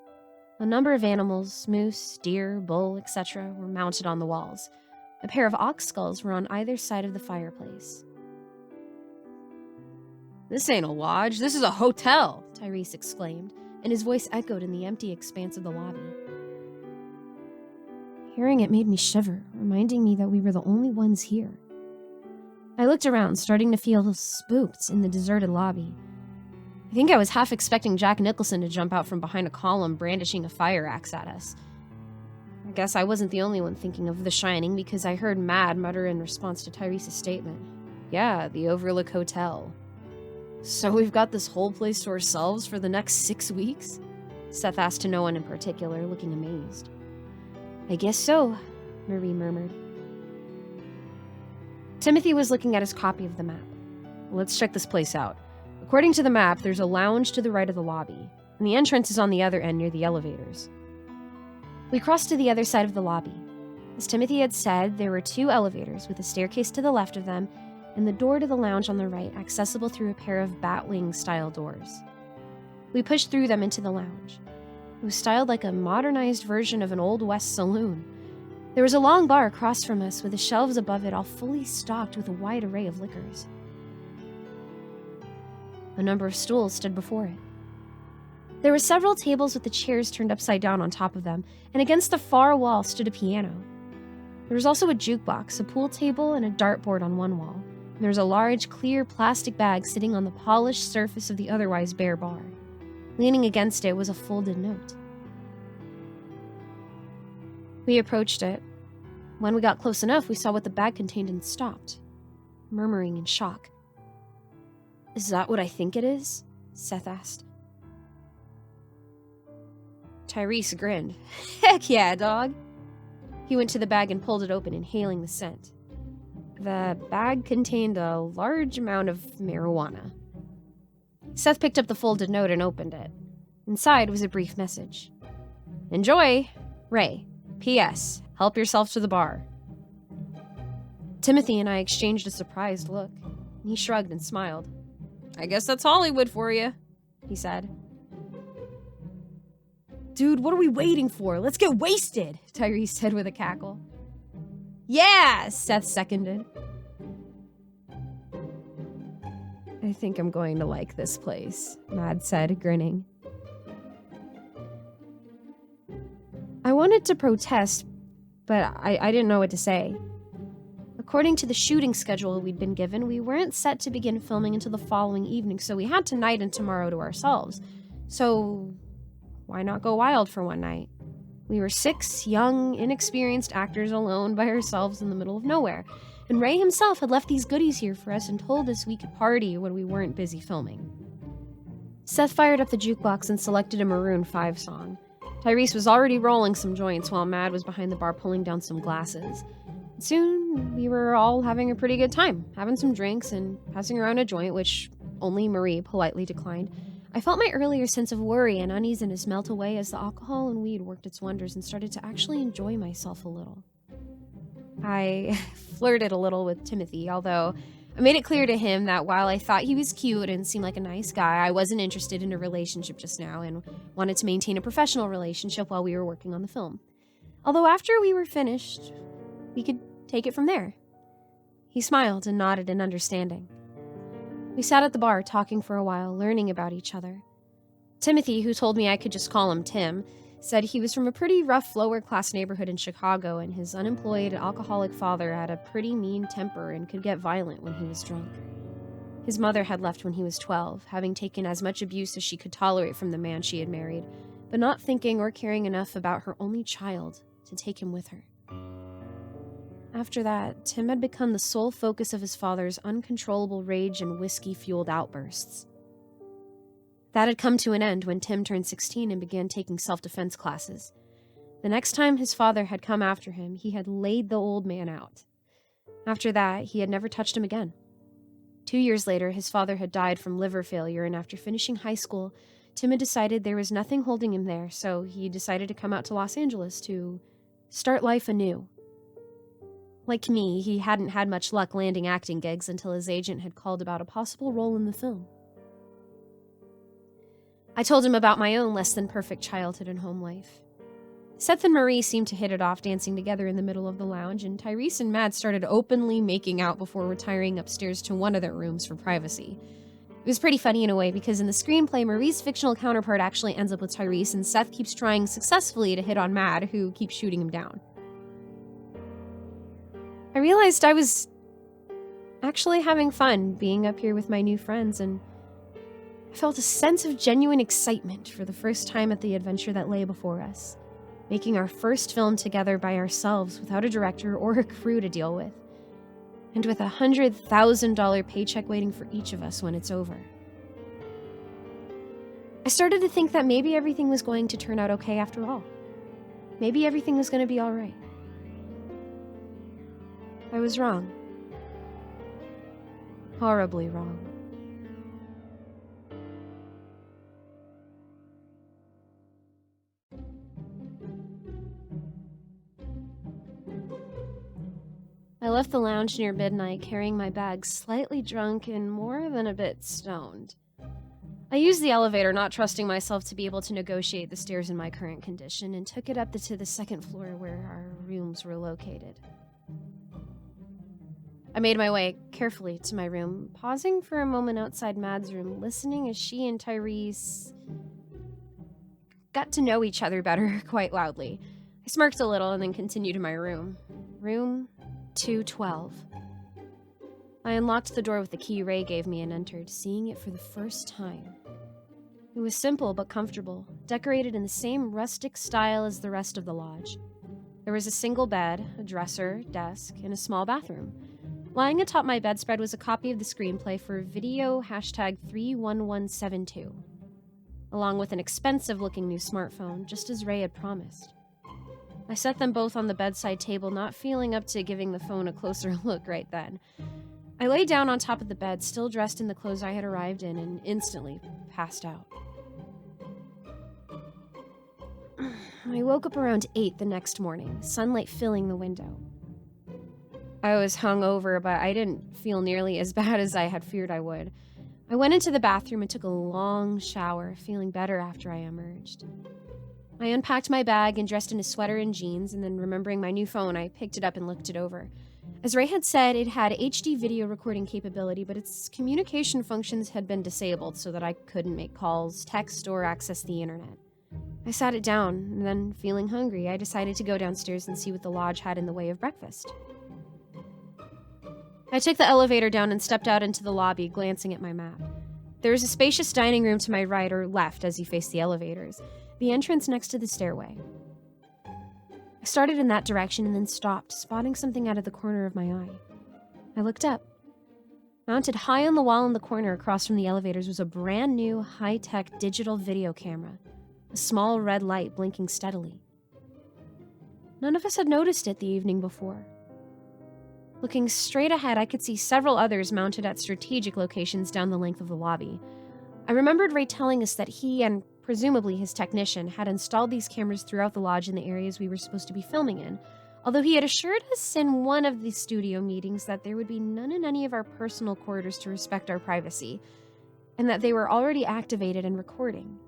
A number of animals, moose, deer, bull, etc., were mounted on the walls. A pair of ox skulls were on either side of the fireplace. "This ain't a lodge, this is a hotel," Tyrese exclaimed, and his voice echoed in the empty expanse of the lobby. Hearing it made me shiver, reminding me that we were the only ones here. I looked around, starting to feel spooked in the deserted lobby. I think I was half expecting Jack Nicholson to jump out from behind a column brandishing a fire axe at us. I guess I wasn't the only one thinking of The Shining because I heard Mad mutter in response to Tyrese's statement. "Yeah, the Overlook Hotel." "So we've got this whole place to ourselves for the next 6 weeks?" Seth asked to no one in particular, looking amazed. "I guess so," Marie murmured. Timothy was looking at his copy of the map. "Let's check this place out. According to the map, there's a lounge to the right of the lobby, and the entrance is on the other end near the elevators." We crossed to the other side of the lobby. As Timothy had said, there were 2 elevators with a staircase to the left of them and the door to the lounge on the right, accessible through a pair of Batwing-style doors. We pushed through them into the lounge. It was styled like a modernized version of an Old West saloon. There was a long bar across from us with the shelves above it all fully stocked with a wide array of liquors. A number of stools stood before it. There were several tables with the chairs turned upside down on top of them, and against the far wall stood a piano. There was also a jukebox, a pool table, and a dartboard on one wall. And there was a large, clear plastic bag sitting on the polished surface of the otherwise bare bar. Leaning against it was a folded note. We approached it. When we got close enough, we saw what the bag contained and stopped, murmuring in shock. "Is that what I think it is?" Seth asked. Tyrese grinned. "Heck yeah, dog." He went to the bag and pulled it open, inhaling the scent. The bag contained a large amount of marijuana. Seth picked up the folded note and opened it. Inside was a brief message. "Enjoy, Ray. P.S. Help yourself to the bar." Timothy and I exchanged a surprised look. He shrugged and smiled. "I guess that's Hollywood for you," he said. "Dude, what are we waiting for? Let's get wasted," Tyrese said with a cackle. "Yeah," Seth seconded. "I think I'm going to like this place," Mad said, grinning. I wanted to protest, but I didn't know what to say. According to the shooting schedule we'd been given, we weren't set to begin filming until the following evening, so we had tonight and tomorrow to ourselves. So why not go wild for one night? We were 6 young, inexperienced actors alone by ourselves in the middle of nowhere, and Ray himself had left these goodies here for us and told us we could party when we weren't busy filming. Seth fired up the jukebox and selected a Maroon 5 song. Tyrese was already rolling some joints while Mad was behind the bar pulling down some glasses. Soon, we were all having a pretty good time, having some drinks and passing around a joint, which only Marie politely declined. I felt my earlier sense of worry and uneasiness melt away as the alcohol and weed worked its wonders and started to actually enjoy myself a little. I flirted a little with Timothy, although I made it clear to him that while I thought he was cute and seemed like a nice guy, I wasn't interested in a relationship just now and wanted to maintain a professional relationship while we were working on the film. Although after we were finished, we could take it from there. He smiled and nodded in understanding. We sat at the bar talking for a while, learning about each other. Timothy, who told me I could just call him Tim, said he was from a pretty rough lower-class neighborhood in Chicago, and his unemployed, alcoholic father had a pretty mean temper and could get violent when he was drunk. His mother had left when he was 12, having taken as much abuse as she could tolerate from the man she had married, but not thinking or caring enough about her only child to take him with her. After that, Tim had become the sole focus of his father's uncontrollable rage and whiskey-fueled outbursts. That had come to an end when Tim turned 16 and began taking self-defense classes. The next time his father had come after him, he had laid the old man out. After that, he had never touched him again. 2 years later, his father had died from liver failure, and after finishing high school, Tim had decided there was nothing holding him there, so he decided to come out to Los Angeles to start life anew. Like me, he hadn't had much luck landing acting gigs until his agent had called about a possible role in the film. I told him about my own less-than-perfect childhood and home life. Seth and Marie seemed to hit it off dancing together in the middle of the lounge, and Tyrese and Matt started openly making out before retiring upstairs to one of their rooms for privacy. It was pretty funny in a way because in the screenplay, Marie's fictional counterpart actually ends up with Tyrese, and Seth keeps trying successfully to hit on Matt, who keeps shooting him down. I realized I was actually having fun being up here with my new friends, and I felt a sense of genuine excitement for the first time at the adventure that lay before us, making our first film together by ourselves without a director or a crew to deal with, and with a $100,000 paycheck waiting for each of us when it's over. I started to think that maybe everything was going to turn out okay after all. Maybe everything was going to be all right. I was wrong. Horribly wrong. I left the lounge near midnight, carrying my bag, slightly drunk and more than a bit stoned. I used the elevator, not trusting myself to be able to negotiate the stairs in my current condition, and took it up to the second floor where our rooms were located. I made my way carefully to my room, pausing for a moment outside Mad's room, listening as she and Tyrese got to know each other better quite loudly. I smirked a little and then continued to my room. Room 212. I unlocked the door with the key Ray gave me and entered, seeing it for the first time. It was simple but comfortable, decorated in the same rustic style as the rest of the lodge. There was a single bed, a dresser, desk, and a small bathroom. Lying atop my bedspread was a copy of the screenplay for Videvo #31172, along with an expensive-looking new smartphone, just as Ray had promised. I set them both on the bedside table, not feeling up to giving the phone a closer look right then. I lay down on top of the bed, still dressed in the clothes I had arrived in, and instantly passed out. I woke up around 8 the next morning, sunlight filling the window. I was hungover, but I didn't feel nearly as bad as I had feared I would. I went into the bathroom and took a long shower, feeling better after I emerged. I unpacked my bag and dressed in a sweater and jeans, and then remembering my new phone, I picked it up and looked it over. As Ray had said, it had HD video recording capability, but its communication functions had been disabled so that I couldn't make calls, text, or access the internet. I sat it down, and then, feeling hungry, I decided to go downstairs and see what the lodge had in the way of breakfast. I took the elevator down and stepped out into the lobby, glancing at my map. There was a spacious dining room to my right or left as you face the elevators, the entrance next to the stairway. I started in that direction and then stopped, spotting something out of the corner of my eye. I looked up. Mounted high on the wall in the corner across from the elevators was a brand new, high-tech digital video camera, a small red light blinking steadily. None of us had noticed it the evening before. Looking straight ahead, I could see several others mounted at strategic locations down the length of the lobby. I remembered Ray telling us that he and presumably his technician had installed these cameras throughout the lodge in the areas we were supposed to be filming in, although he had assured us in one of the studio meetings that there would be none in any of our personal quarters to respect our privacy, and that they were already activated and recording.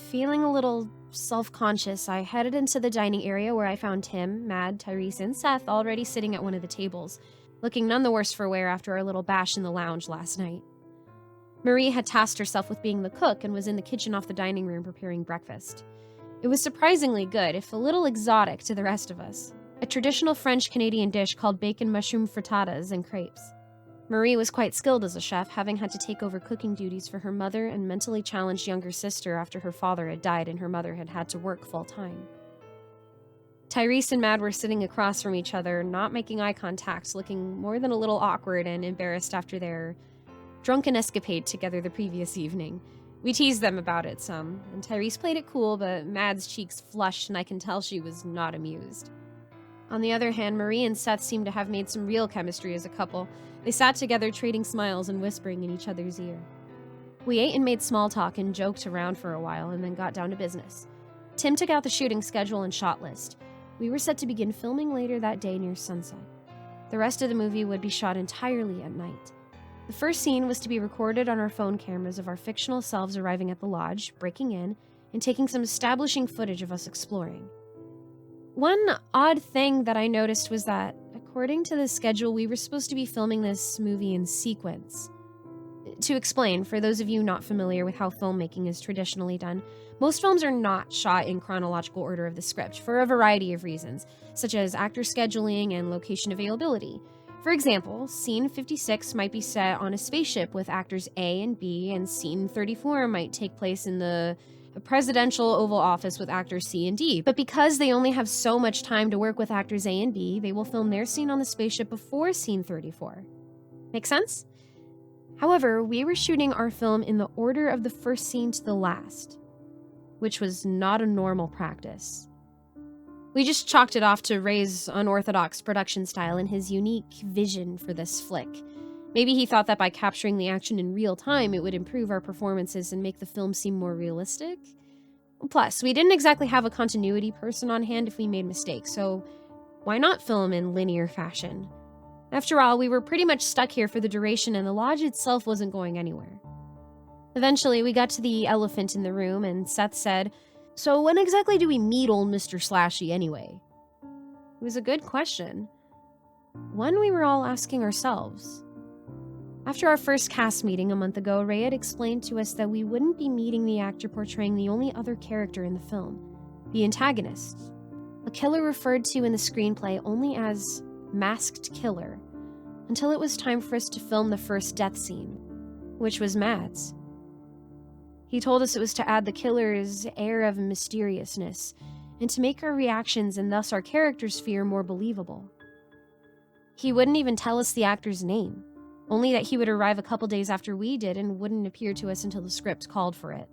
Feeling a little self-conscious, I headed into the dining area where I found Tim, Mad, Tyrese, and Seth already sitting at one of the tables, looking none the worse for wear after our little bash in the lounge last night. Marie had tasked herself with being the cook and was in the kitchen off the dining room preparing breakfast. It was surprisingly good, if a little exotic to the rest of us. A traditional French-Canadian dish called bacon mushroom frittatas and crepes. Marie was quite skilled as a chef, having had to take over cooking duties for her mother and mentally challenged younger sister after her father had died and her mother had had to work full-time. Tyrese and Mad were sitting across from each other, not making eye contact, looking more than a little awkward and embarrassed after their drunken escapade together the previous evening. We teased them about it some, and Tyrese played it cool, but Mad's cheeks flushed and I can tell she was not amused. On the other hand, Marie and Seth seemed to have made some real chemistry as a couple. They sat together trading smiles and whispering in each other's ear. We ate and made small talk and joked around for a while and then got down to business. Tim took out the shooting schedule and shot list. We were set to begin filming later that day near sunset. The rest of the movie would be shot entirely at night. The first scene was to be recorded on our phone cameras of our fictional selves arriving at the lodge, breaking in, and taking some establishing footage of us exploring. One odd thing that I noticed was that, according to the schedule, we were supposed to be filming this movie in sequence. To explain, for those of you not familiar with how filmmaking is traditionally done, most films are not shot in chronological order of the script for a variety of reasons, such as actor scheduling and location availability. For example, scene 56 might be set on a spaceship with actors A and B, and scene 34 might take place in the presidential Oval Office with actors C and D. But because they only have so much time to work with actors A and B, they will film their scene on the spaceship before scene 34. Make sense? However, we were shooting our film in the order of the first scene to the last, which was not a normal practice. We just chalked it off to Ray's unorthodox production style and his unique vision for this flick. Maybe he thought that by capturing the action in real time, it would improve our performances and make the film seem more realistic. Plus, we didn't exactly have a continuity person on hand if we made mistakes, so why not film in linear fashion? After all, we were pretty much stuck here for the duration and the lodge itself wasn't going anywhere. Eventually, we got to the elephant in the room and Seth said, "So when exactly do we meet old Mr. Slashy anyway?" It was a good question. One we were all asking ourselves. After our first cast meeting a month ago, Ray had explained to us that we wouldn't be meeting the actor portraying the only other character in the film, the antagonist, a killer referred to in the screenplay only as Masked Killer, until it was time for us to film the first death scene, which was Matt's. He told us it was to add the killer's air of mysteriousness, and to make our reactions and thus our character's fear more believable. He wouldn't even tell us the actor's name, only that he would arrive a couple days after we did and wouldn't appear to us until the script called for it.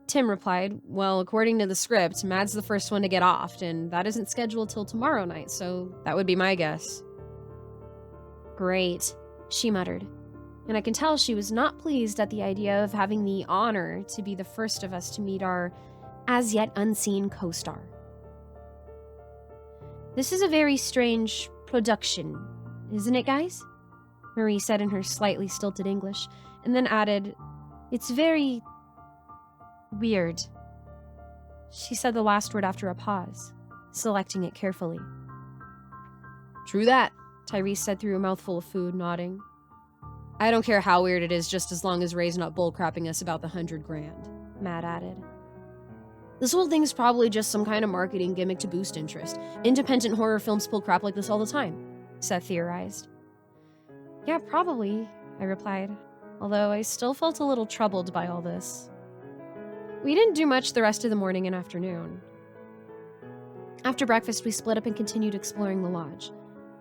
Tim replied, "Well, according to the script, Mad's the first one to get offed, and that isn't scheduled till tomorrow night, so that would be my guess." "Great," she muttered, and I can tell she was not pleased at the idea of having the honor to be the first of us to meet our as-yet unseen co-star. "This is a very strange production, isn't it, guys?" Marie said in her slightly stilted English, and then added, "It's very weird." She said the last word after a pause, selecting it carefully. "True that," Tyrese said through a mouthful of food, nodding. "I don't care how weird it is, just as long as Ray's not bullcrapping us about the $100,000, Matt added. "This whole thing's probably just some kind of marketing gimmick to boost interest. Independent horror films pull crap like this all the time," Seth theorized. "Yeah, probably," I replied, although I still felt a little troubled by all this. We didn't do much the rest of the morning and afternoon. After breakfast, we split up and continued exploring the lodge.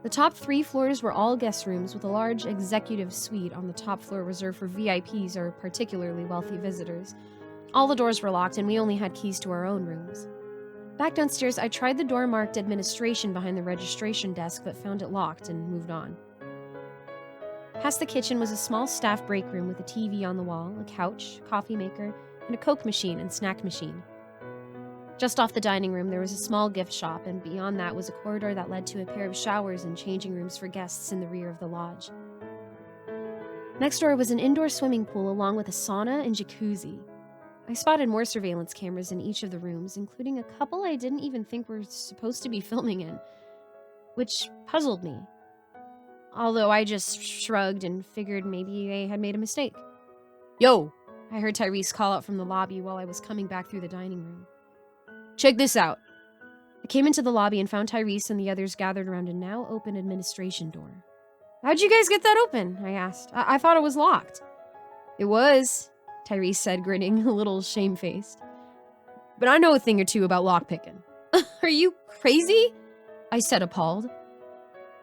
The top 3 floors were all guest rooms with a large executive suite on the top floor reserved for VIPs or particularly wealthy visitors. All the doors were locked and we only had keys to our own rooms. Back downstairs, I tried the door marked administration behind the registration desk but found it locked and moved on. Past the kitchen was a small staff break room with a TV on the wall, a couch, coffee maker, and a Coke machine and snack machine. Just off the dining room, there was a small gift shop, and beyond that was a corridor that led to a pair of showers and changing rooms for guests in the rear of the lodge. Next door was an indoor swimming pool along with a sauna and jacuzzi. I spotted more surveillance cameras in each of the rooms, including a couple I didn't even think were supposed to be filming in, which puzzled me. Although I just shrugged and figured maybe they had made a mistake. "Yo!" I heard Tyrese call out from the lobby while I was coming back through the dining room. "Check this out." I came into the lobby and found Tyrese and the others gathered around a now open administration door. "How'd you guys get that open?" I asked. I thought it was locked. "It was," Tyrese said, grinning, a little shamefaced. "But I know a thing or two about lockpicking." "Are you crazy?" I said, appalled.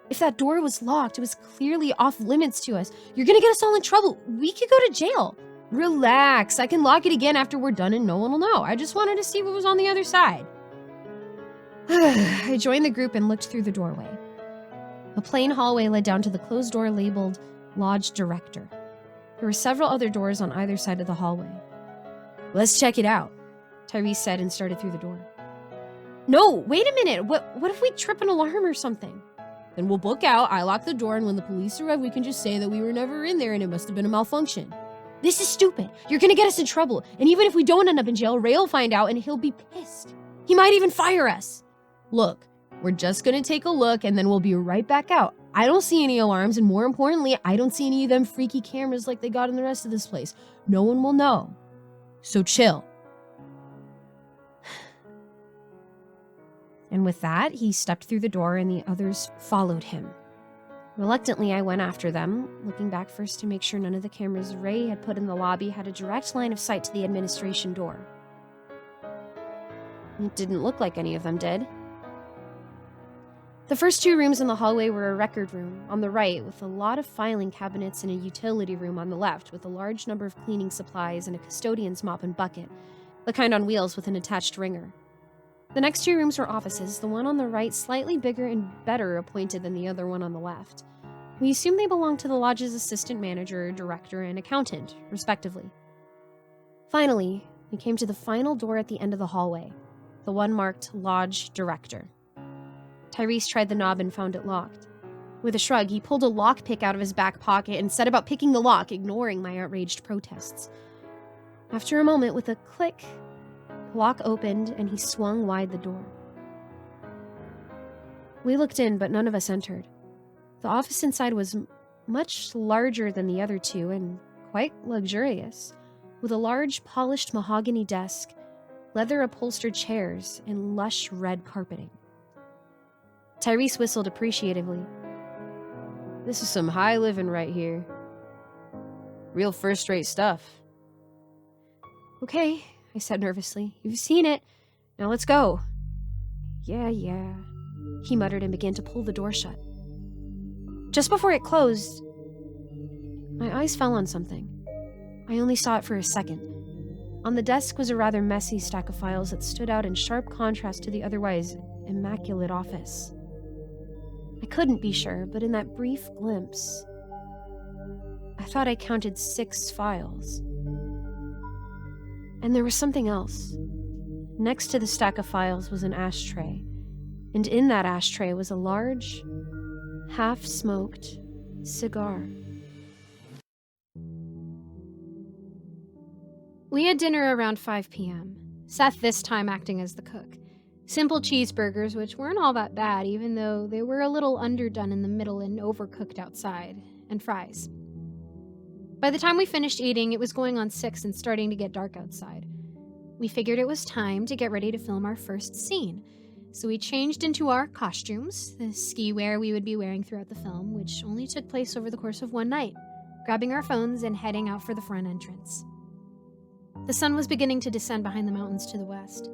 "If that door was locked, it was clearly off limits to us. You're gonna get us all in trouble. We could go to jail." "Relax. I can lock it again after we're done and no one will know. I just wanted to see what was on the other side." I joined the group and looked through the doorway. A plain hallway led down to the closed door labeled Lodge Director. There were several other doors on either side of the hallway. "Let's check it out," Tyrese said and started through the door. "No, wait a minute. What if we trip an alarm or something?" "Then we'll book out, I lock the door, and when the police arrive, we can just say that we were never in there and it must have been a malfunction." "This is stupid. You're gonna get us in trouble. And even if we don't end up in jail, Ray will find out and he'll be pissed. He might even fire us." "Look, we're just gonna take a look and then we'll be right back out. I don't see any alarms, and more importantly, I don't see any of them freaky cameras like they got in the rest of this place. No one will know. So chill." And with that, he stepped through the door and the others followed him. Reluctantly, I went after them, looking back first to make sure none of the cameras Ray had put in the lobby had a direct line of sight to the administration door. It didn't look like any of them did. The first two rooms in the hallway were a record room on the right with a lot of filing cabinets and a utility room on the left with a large number of cleaning supplies and a custodian's mop and bucket, the kind on wheels with an attached wringer. The next two rooms were offices, the one on the right slightly bigger and better appointed than the other one on the left. We assumed they belonged to the lodge's assistant manager, director, and accountant, respectively. Finally, we came to the final door at the end of the hallway, the one marked Lodge Director. Tyrese tried the knob and found it locked. With a shrug, he pulled a lockpick out of his back pocket and set about picking the lock, ignoring my outraged protests. After a moment, with a click, the lock opened and he swung wide the door. We looked in, but none of us entered. The office inside was much larger than the other two and quite luxurious, with a large polished mahogany desk, leather upholstered chairs, and lush red carpeting. Tyrese whistled appreciatively. "This is some high living right here. Real first-rate stuff." "Okay," I said nervously. "You've seen it. Now let's go." Yeah, he muttered and began to pull the door shut. Just before it closed, my eyes fell on something. I only saw it for a second. On the desk was a rather messy stack of files that stood out in sharp contrast to the otherwise immaculate office. I couldn't be sure, but in that brief glimpse, I thought I counted 6 files. And there was something else. Next to the stack of files was an ashtray, and in that ashtray was a large, half-smoked cigar. We had dinner around 5 p.m., Seth this time acting as the cook. Simple cheeseburgers, which weren't all that bad, even though they were a little underdone in the middle and overcooked outside, and fries. By the time we finished eating, it was going on 6 and starting to get dark outside. We figured it was time to get ready to film our first scene, so we changed into our costumes, the ski wear we would be wearing throughout the film, which only took place over the course of one night, grabbing our phones and heading out for the front entrance. The sun was beginning to descend behind the mountains to the west.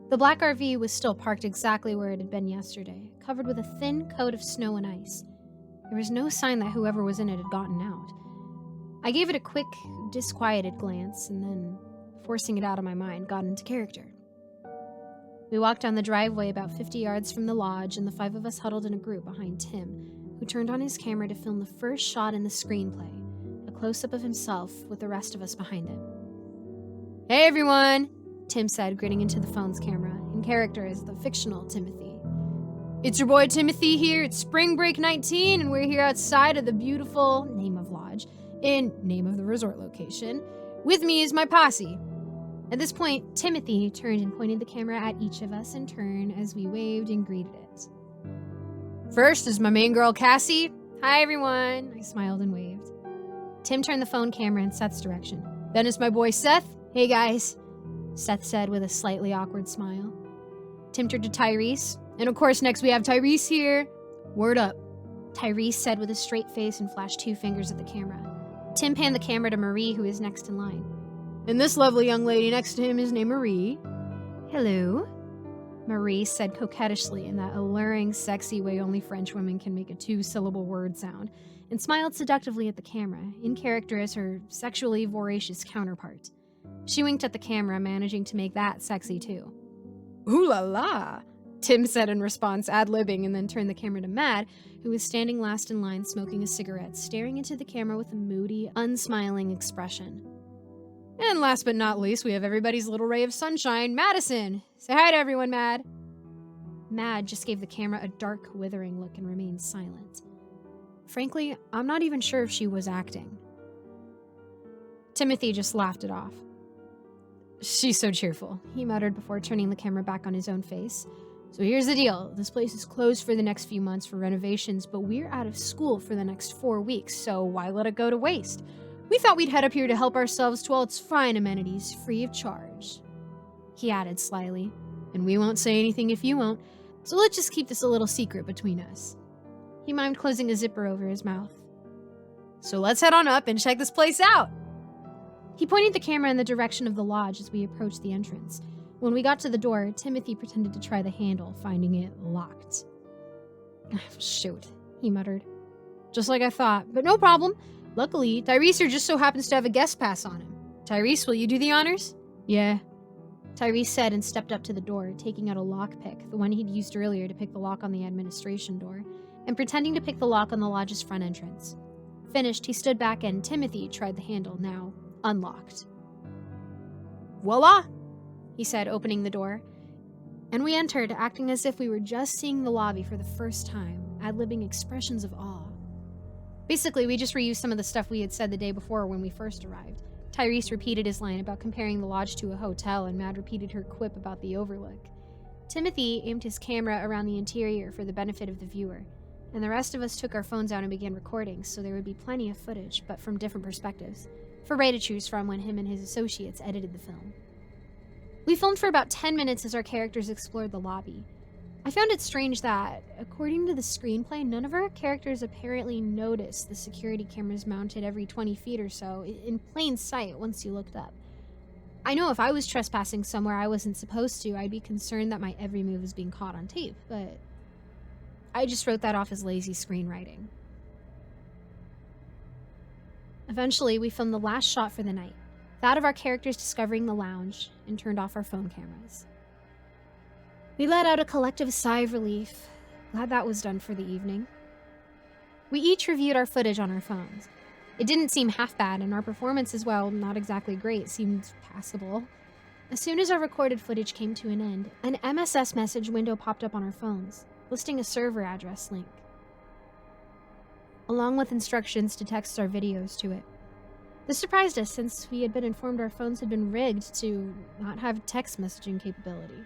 The black RV was still parked exactly where it had been yesterday, covered with a thin coat of snow and ice. There was no sign that whoever was in it had gotten out. I gave it a quick, disquieted glance, and then, forcing it out of my mind, got into character. We walked down the driveway about 50 yards from the lodge, and the 5 of us huddled in a group behind Tim, who turned on his camera to film the first shot in the screenplay, a close-up of himself with the rest of us behind him. "Hey, everyone!" Tim said, grinning into the phone's camera, and character as the fictional Timothy. It's your boy Timothy here. It's Spring Break 19, and we're here outside of the beautiful name of lodge in name of the resort location. With me is my posse. At this point, Timothy turned and pointed the camera at each of us in turn as we waved and greeted it. First is my main girl, Cassie. Hi, everyone. I smiled and waved. Tim turned the phone camera in Seth's direction. Then is my boy, Seth. Hey, guys, Seth said with a slightly awkward smile. Tim turned to Tyrese. And of course, next we have Tyrese here. Word up, Tyrese said with a straight face and flashed 2 fingers at the camera. Tim panned the camera to Marie, who is next in line. And this lovely young lady next to him is named Marie. Hello, Marie said coquettishly in that alluring, sexy way only French women can make a 2-syllable word sound, and smiled seductively at the camera, in character as her sexually voracious counterpart. She winked at the camera, managing to make that sexy too. Ooh la la, Tim said in response, ad-libbing, and then turned the camera to Mad, who was standing last in line smoking a cigarette, staring into the camera with a moody, unsmiling expression. And last but not least, we have everybody's little ray of sunshine, Madison. Say hi to everyone, Mad. Mad just gave the camera a dark, withering look and remained silent. Frankly, I'm not even sure if she was acting. Timothy just laughed it off. She's so cheerful, he muttered before turning the camera back on his own face. So here's the deal. This place is closed for the next few months for renovations, but we're out of school for the next 4 weeks, so why let it go to waste? We thought we'd head up here to help ourselves to all its fine amenities, free of charge. He added slyly, and we won't say anything if you won't, so let's just keep this a little secret between us. He mimed closing a zipper over his mouth. So let's head on up and check this place out. He pointed the camera in the direction of the lodge as we approached the entrance. When we got to the door, Timothy pretended to try the handle, finding it locked. Shoot, he muttered. Just like I thought, but no problem. Luckily, Tyrese here just so happens to have a guest pass on him. Tyrese, will you do the honors? Yeah, Tyrese said and stepped up to the door, taking out a lockpick, the one he'd used earlier to pick the lock on the administration door, and pretending to pick the lock on the lodge's front entrance. Finished, he stood back and Timothy tried the handle, now unlocked. Voila, he said, opening the door. And we entered, acting as if we were just seeing the lobby for the first time, ad-libbing expressions of awe. Basically, we just reused some of the stuff we had said the day before when we first arrived. Tyrese repeated his line about comparing the lodge to a hotel, and Mad repeated her quip about the overlook. Timothy aimed his camera around the interior for the benefit of the viewer, and the rest of us took our phones out and began recording, so there would be plenty of footage, but from different perspectives, for Ray to choose from when him and his associates edited the film. We filmed for about 10 minutes as our characters explored the lobby. I found it strange that, according to the screenplay, none of our characters apparently noticed the security cameras mounted every 20 feet or so, in plain sight once you looked up. I know if I was trespassing somewhere I wasn't supposed to, I'd be concerned that my every move was being caught on tape, but I just wrote that off as lazy screenwriting. Eventually, we filmed the last shot for the night, that of our characters discovering the lounge, and turned off our phone cameras. We let out a collective sigh of relief, glad that was done for the evening. We each reviewed our footage on our phones. It didn't seem half bad, and our performance as well, not exactly great, seemed passable. As soon as our recorded footage came to an end, an MSS message window popped up on our phones, listing a server address link, along with instructions to text our videos to it. This surprised us since we had been informed our phones had been rigged to not have text messaging capability.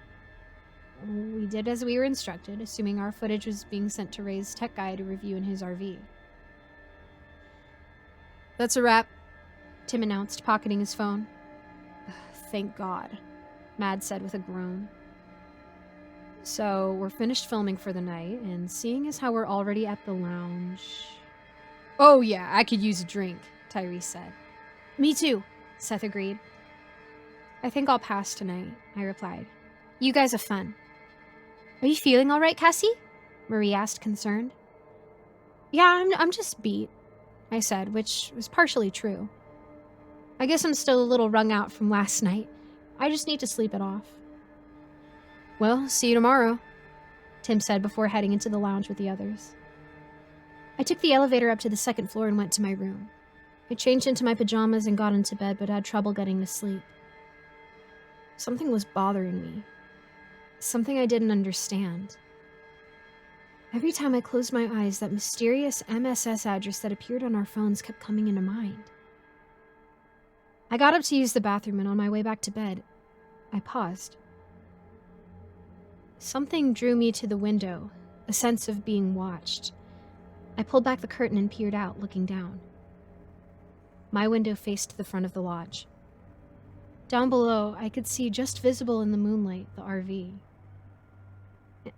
We did as we were instructed, assuming our footage was being sent to Ray's tech guy to review in his RV. That's a wrap, Tim announced, pocketing his phone. Thank God, Mad said with a groan. So, we're finished filming for the night, and seeing as how we're already at the lounge... Oh yeah, I could use a drink, Tyrese said. Me too, Seth agreed. I think I'll pass tonight, I replied. You guys have fun. Are you feeling all right, Cassie? Marie asked, concerned. Yeah, I'm just beat, I said, which was partially true. I guess I'm still a little wrung out from last night. I just need to sleep it off. Well, see you tomorrow, Tim said before heading into the lounge with the others. I took the elevator up to the 2nd floor and went to my room. I changed into my pajamas and got into bed, but had trouble getting to sleep. Something was bothering me. Something I didn't understand. Every time I closed my eyes, that mysterious MSS address that appeared on our phones kept coming into mind. I got up to use the bathroom, and on my way back to bed, I paused. Something drew me to the window, a sense of being watched. I pulled back the curtain and peered out, looking down. My window faced the front of the lodge. Down below, I could see, just visible in the moonlight, the RV.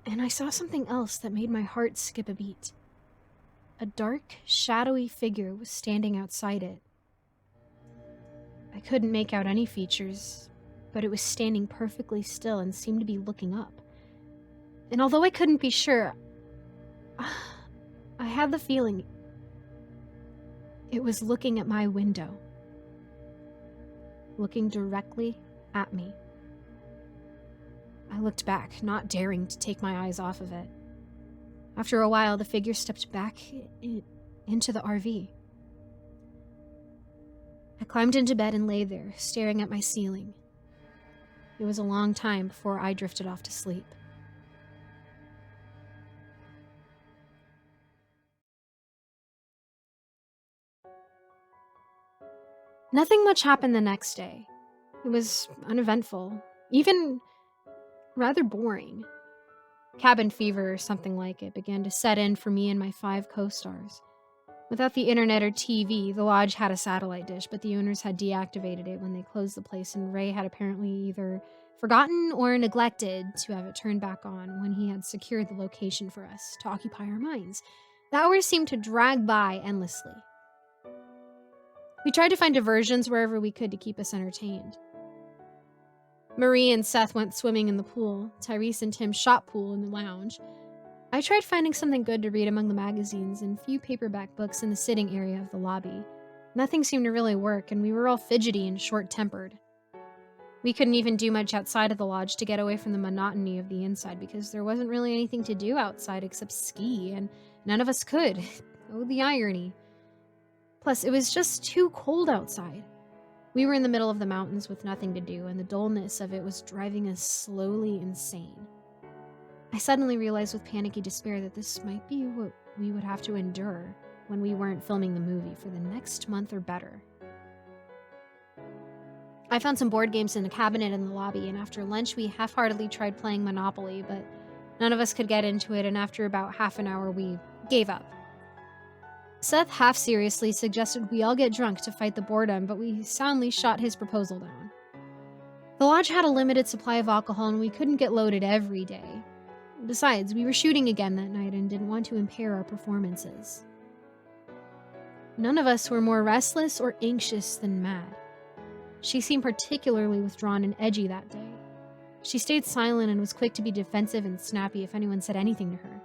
And I saw something else that made my heart skip a beat. A dark, shadowy figure was standing outside it. I couldn't make out any features, but it was standing perfectly still and seemed to be looking up. And although I couldn't be sure, I had the feeling it was looking at my window. Looking directly at me. I looked back, not daring to take my eyes off of it. After a while, the figure stepped back into the RV. I climbed into bed and lay there, staring at my ceiling. It was a long time before I drifted off to sleep. Nothing much happened the next day. It was uneventful, even rather boring. Cabin fever or something like it began to set in for me and my 5 co-stars. Without the internet or TV, the lodge had a satellite dish, but the owners had deactivated it when they closed the place, and Ray had apparently either forgotten or neglected to have it turned back on when he had secured the location for us to occupy our minds. The hours seemed to drag by endlessly. We tried to find diversions wherever we could to keep us entertained. Marie and Seth went swimming in the pool. Tyrese and Tim shot pool in the lounge. I tried finding something good to read among the magazines and few paperback books in the sitting area of the lobby. Nothing seemed to really work, and we were all fidgety and short-tempered. We couldn't even do much outside of the lodge to get away from the monotony of the inside because there wasn't really anything to do outside except ski, and none of us could. Oh, the irony. Plus, it was just too cold outside. We were in the middle of the mountains with nothing to do, and the dullness of it was driving us slowly insane. I suddenly realized with panicky despair that this might be what we would have to endure when we weren't filming the movie for the next month or better. I found some board games in a cabinet in the lobby, and after lunch we half-heartedly tried playing Monopoly, but none of us could get into it, and after about half an hour we gave up. Seth half-seriously suggested we all get drunk to fight the boredom, but we soundly shot his proposal down. The lodge had a limited supply of alcohol, and we couldn't get loaded every day. Besides, we were shooting again that night and didn't want to impair our performances. None of us were more restless or anxious than Mad. She seemed particularly withdrawn and edgy that day. She stayed silent and was quick to be defensive and snappy if anyone said anything to her.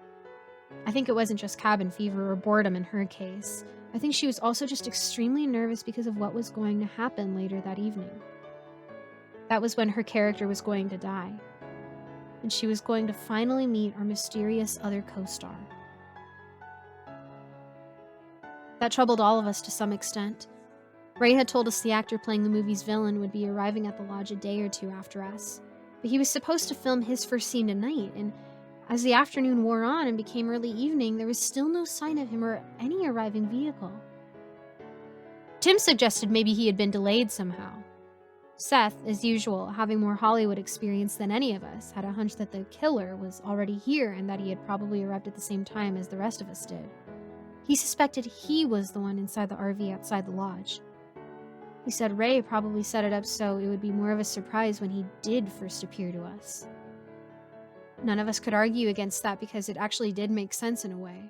I think it wasn't just cabin fever or boredom in her case. I think she was also just extremely nervous because of what was going to happen later that evening. That was when her character was going to die. And she was going to finally meet our mysterious other co-star. That troubled all of us to some extent. Ray had told us the actor playing the movie's villain would be arriving at the lodge a day or two after us, but he was supposed to film his first scene tonight, and as the afternoon wore on and became early evening, there was still no sign of him or any arriving vehicle. Tim suggested maybe he had been delayed somehow. Seth, as usual, having more Hollywood experience than any of us, had a hunch that the killer was already here and that he had probably arrived at the same time as the rest of us did. He suspected he was the one inside the RV outside the lodge. He said Ray probably set it up so it would be more of a surprise when he did first appear to us. None of us could argue against that because it actually did make sense in a way.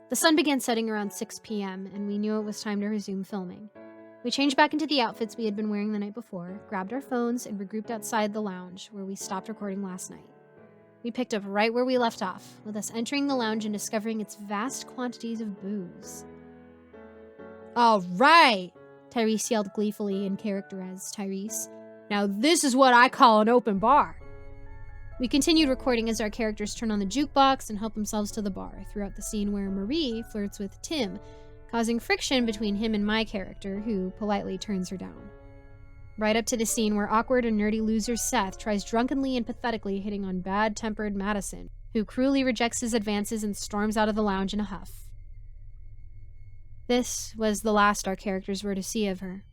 The sun began setting around 6 p.m., and we knew it was time to resume filming. We changed back into the outfits we had been wearing the night before, grabbed our phones, and regrouped outside the lounge, where we stopped recording last night. We picked up right where we left off, with us entering the lounge and discovering its vast quantities of booze. "All right!" Tyrese yelled gleefully in character as Tyrese. "Now this is what I call an open bar." We continued recording as our characters turn on the jukebox and help themselves to the bar throughout the scene where Marie flirts with Tim, causing friction between him and my character, who politely turns her down. right up to the scene where awkward and nerdy loser Seth tries drunkenly and pathetically hitting on bad-tempered Madison, who cruelly rejects his advances and storms out of the lounge in a huff. This was the last our characters were to see of her.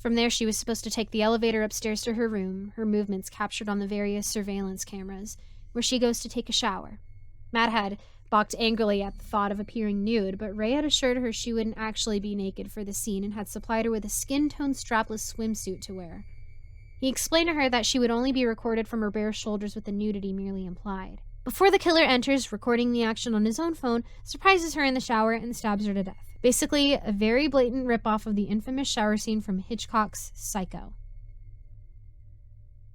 From there, she was supposed to take the elevator upstairs to her room, her movements captured on the various surveillance cameras, where she goes to take a shower. Matt had balked angrily at the thought of appearing nude, but Ray had assured her she wouldn't actually be naked for the scene and had supplied her with a skin-tone strapless swimsuit to wear. He explained to her that she would only be recorded from her bare shoulders with the nudity merely implied. Before the killer enters, recording the action on his own phone, surprises her in the shower and stabs her to death. Basically, a very blatant ripoff of the infamous shower scene from Hitchcock's Psycho.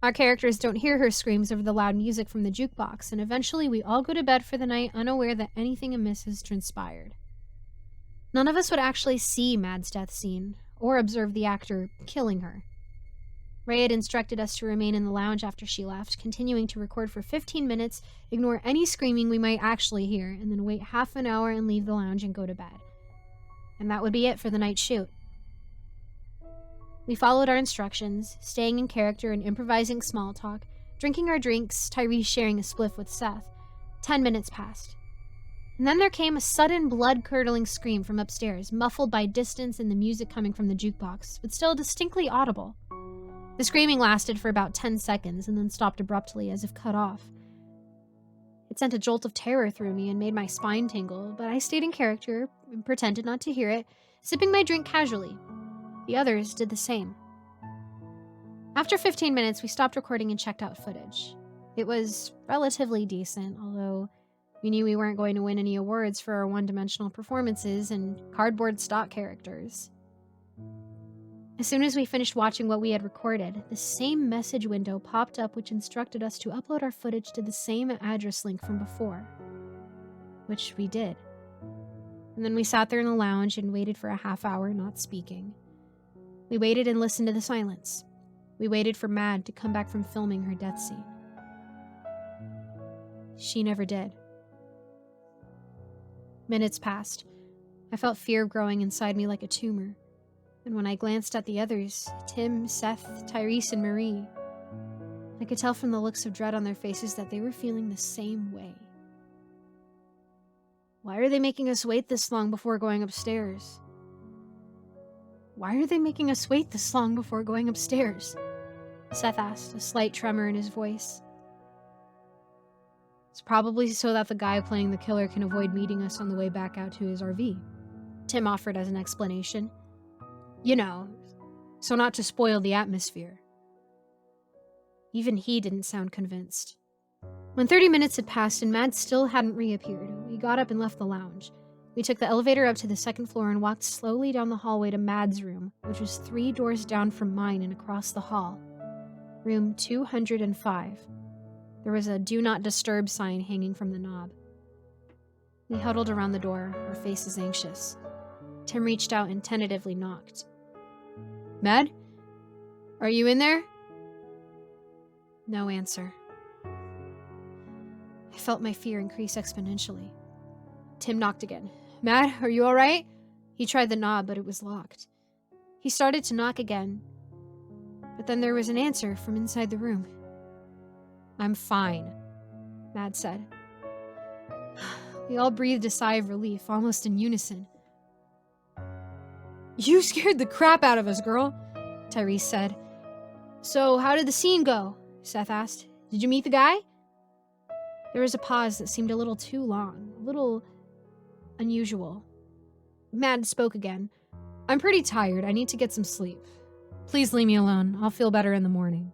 Our characters don't hear her screams over the loud music from the jukebox, and eventually we all go to bed for the night unaware that anything amiss has transpired. None of us would actually see Mad's death scene, or observe the actor killing her. Ray had instructed us to remain in the lounge after she left, continuing to record for 15 minutes, ignore any screaming we might actually hear, and then wait half an hour and leave the lounge and go to bed. And that would be it for the night shoot. We followed our instructions, staying in character and improvising small talk, drinking our drinks, Tyrese sharing a spliff with Seth. 10 minutes passed. And then there came a sudden blood-curdling scream from upstairs, muffled by distance and the music coming from the jukebox, but still distinctly audible. The screaming lasted for about 10 seconds and then stopped abruptly as if cut off. It sent a jolt of terror through me and made my spine tingle, but I stayed in character and pretended not to hear it, sipping my drink casually. The others did the same. After 15 minutes, we stopped recording and checked out footage. It was relatively decent, although we knew we weren't going to win any awards for our one-dimensional performances and cardboard stock characters. As soon as we finished watching what we had recorded, the same message window popped up which instructed us to upload our footage to the same address link from before. Which we did. And then we sat there in the lounge and waited for a half hour, not speaking. We waited and listened to the silence. We waited for Mad to come back from filming her death scene. She never did. Minutes passed. I felt fear growing inside me like a tumor. And when I glanced at the others, Tim, Seth, Tyrese, and Marie, I could tell from the looks of dread on their faces that they were feeling the same way. Why are they making us wait this long before going upstairs? Why are they making us wait this long before going upstairs? Seth asked, a slight tremor in his voice. It's probably so that the guy playing the killer can avoid meeting us on the way back out to his RV, Tim offered as an explanation. You know, so not to spoil the atmosphere. Even he didn't sound convinced. When 30 minutes had passed and Mad still hadn't reappeared, we got up and left the lounge. We took the elevator up to the second floor and walked slowly down the hallway to Mad's room, which was 3 doors down from mine and across the hall. Room 205. There was a Do Not Disturb sign hanging from the knob. We huddled around the door, our faces anxious. Tim reached out and tentatively knocked. Mad? Are you in there? No answer. I felt my fear increase exponentially. Tim knocked again. Mad, are you alright? He tried the knob, but it was locked. He started to knock again, but then there was an answer from inside the room. I'm fine, Mad said. We all breathed a sigh of relief, almost in unison. You scared the crap out of us, girl, Tyrese said. So, how did the scene go? Seth asked. Did you meet the guy? There was a pause that seemed a little too long, a little unusual. Mad spoke again. I'm pretty tired. I need to get some sleep. Please leave me alone. I'll feel better in the morning.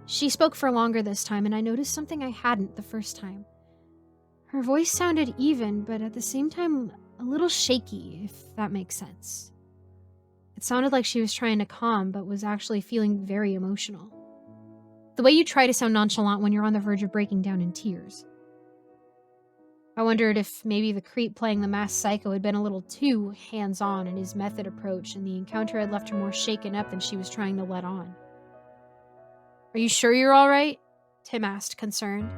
She spoke for longer this time, and I noticed something I hadn't the first time. Her voice sounded even, but at the same time, a little shaky, if that makes sense. It sounded like she was trying to calm, but was actually feeling very emotional. The way you try to sound nonchalant when you're on the verge of breaking down in tears. I wondered if maybe the creep playing the masked psycho had been a little too hands-on in his method approach, and the encounter had left her more shaken up than she was trying to let on. Are you sure you're all right? Tim asked, concerned.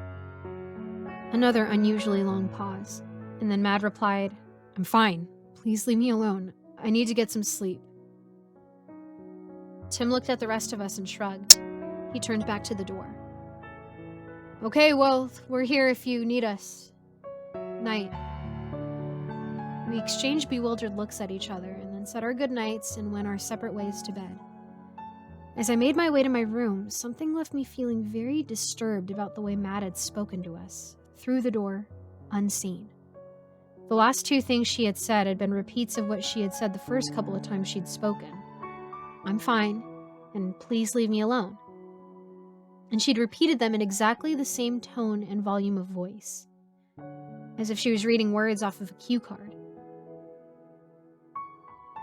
Another unusually long pause, and then Mad replied, I'm fine. Please leave me alone. I need to get some sleep. Tim looked at the rest of us and shrugged. He turned back to the door. Okay, well, we're here if you need us. Night. We exchanged bewildered looks at each other and then said our good nights and went our separate ways to bed. As I made my way to my room, something left me feeling very disturbed about the way Matt had spoken to us, through the door, unseen. The last two things she had said had been repeats of what she had said the first couple of times she'd spoken. I'm fine, and please leave me alone. And she'd repeated them in exactly the same tone and volume of voice, as if she was reading words off of a cue card.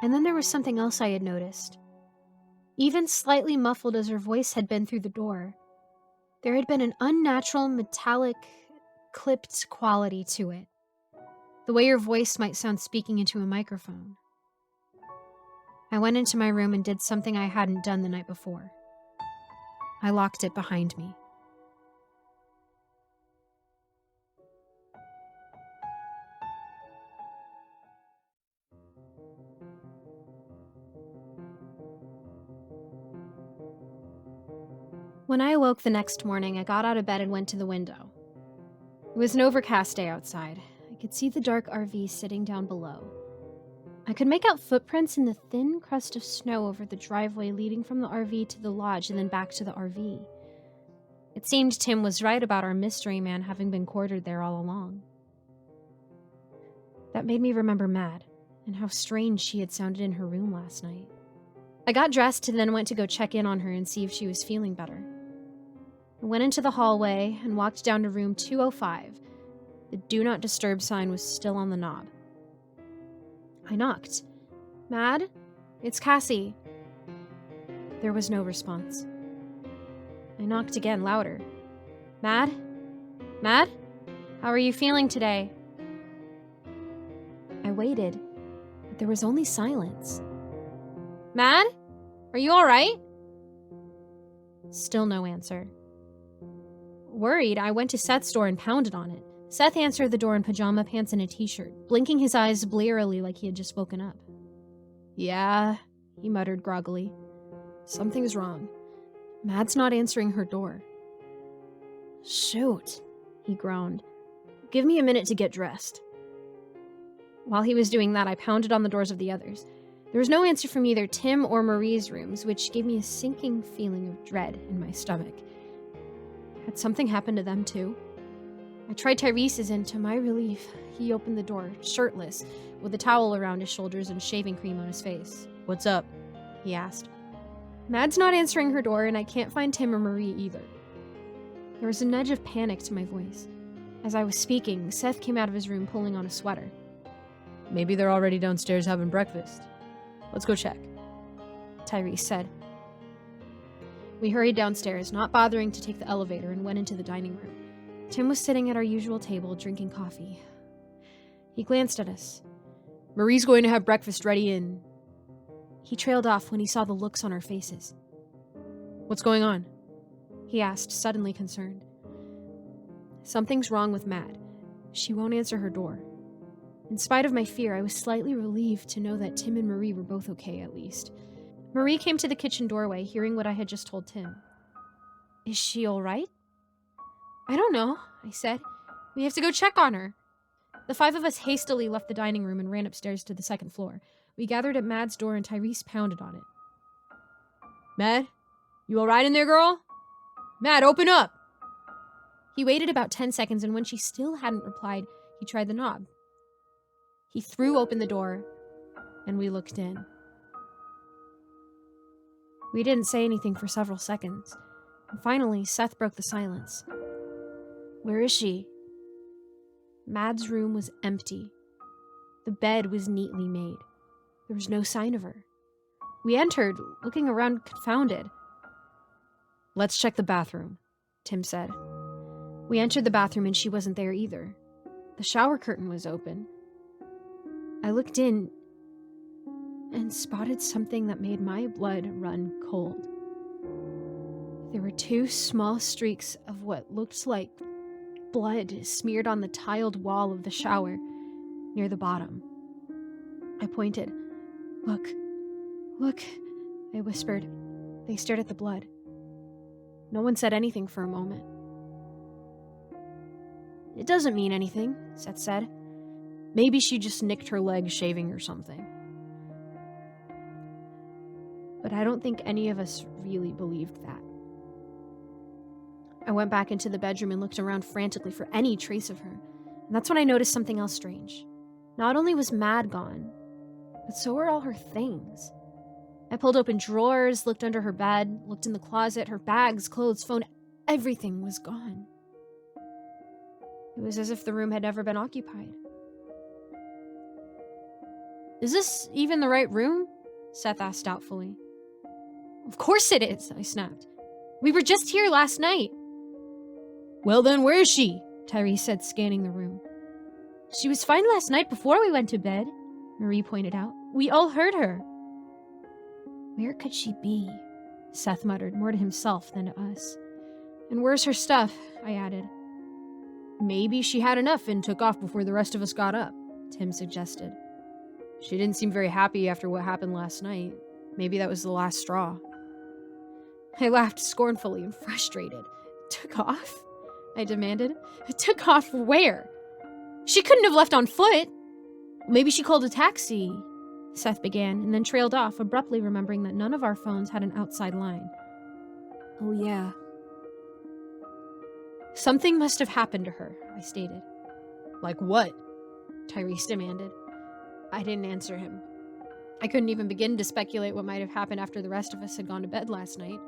And then there was something else I had noticed. Even slightly muffled as her voice had been through the door, there had been an unnatural, metallic, clipped quality to it. The way your voice might sound speaking into a microphone. I went into my room and did something I hadn't done the night before. I locked it behind me. When I awoke the next morning, I got out of bed and went to the window. It was an overcast day outside. I could see the dark RV sitting down below. I could make out footprints in the thin crust of snow over the driveway leading from the RV to the lodge and then back to the RV. It seemed Tim was right about our mystery man having been quartered there all along. That made me remember Mad and how strange she had sounded in her room last night. I got dressed and then went to go check in on her and see if she was feeling better. I went into the hallway and walked down to room 205. The Do Not Disturb sign was still on the knob. I knocked. Mad? It's Cassie. There was no response. I knocked again, louder. Mad? Mad? How are you feeling today? I waited, but there was only silence. Mad? Are you alright? Still no answer. Worried, I went to Seth's door and pounded on it. Seth answered the door in pajama pants and a t-shirt, blinking his eyes blearily like he had just woken up. Yeah, he muttered groggily. Something's wrong. Mad's not answering her door. Shoot, he groaned. Give me a minute to get dressed. While he was doing that, I pounded on the doors of the others. There was no answer from either Tim or Marie's rooms, which gave me a sinking feeling of dread in my stomach. Had something happened to them too? I tried Tyrese's, and to my relief, he opened the door, shirtless, with a towel around his shoulders and shaving cream on his face. What's up? He asked. Mad's not answering her door, and I can't find Tim or Marie either. There was a nudge of panic to my voice. As I was speaking, Seth came out of his room pulling on a sweater. Maybe they're already downstairs having breakfast. Let's go check, Tyrese said. We hurried downstairs, not bothering to take the elevator, and went into the dining room. Tim was sitting at our usual table, drinking coffee. He glanced at us. Marie's going to have breakfast ready in... He trailed off when he saw the looks on our faces. What's going on? He asked, suddenly concerned. Something's wrong with Mad. She won't answer her door. In spite of my fear, I was slightly relieved to know that Tim and Marie were both okay, at least. Marie came to the kitchen doorway, hearing what I had just told Tim. Is she all right? I don't know, I said. We have to go check on her. The five of us hastily left the dining room and ran upstairs to the second floor. We gathered at Mad's door and Tyrese pounded on it. Mad? You all right in there, girl? Mad, open up! He waited about 10 seconds, and when she still hadn't replied, he tried the knob. He threw open the door, and we looked in. We didn't say anything for several seconds, and finally, Seth broke the silence. Where is she? Mad's room was empty. The bed was neatly made. There was no sign of her. We entered, looking around confounded. Let's check the bathroom, Tim said. We entered the bathroom and she wasn't there either. The shower curtain was open. I looked in and spotted something that made my blood run cold. There were two small streaks of what looked like blood smeared on the tiled wall of the shower near the bottom. I pointed. Look, I whispered. They stared at the blood. No one said anything for a moment. "It doesn't mean anything," Seth said. "Maybe she just nicked her leg shaving or something." But I don't think any of us really believed that. I went back into the bedroom and looked around frantically for any trace of her. And that's when I noticed something else strange. Not only was Mad gone, but so were all her things. I pulled open drawers, looked under her bed, looked in the closet, her bags, clothes, phone, everything was gone. It was as if the room had never been occupied. "Is this even the right room?" Seth asked doubtfully. "Of course it is," I snapped. "We were just here last night." "Well then, where is she?" Tyrese said, scanning the room. "She was fine last night before we went to bed," Marie pointed out. "We all heard her." "Where could she be?" Seth muttered, more to himself than to us. "And where's her stuff?" I added. "Maybe she had enough and took off before the rest of us got up," Tim suggested. "She didn't seem very happy after what happened last night. Maybe that was the last straw." I laughed scornfully and frustrated. "Took off?" I demanded. "Took off where? She couldn't have left on foot." "Maybe she called a taxi," Seth began, and then trailed off, abruptly remembering that none of our phones had an outside line. "Oh yeah." "Something must have happened to her," I stated. "Like what?" Tyrese demanded. I didn't answer him. I couldn't even begin to speculate what might have happened after the rest of us had gone to bed last night.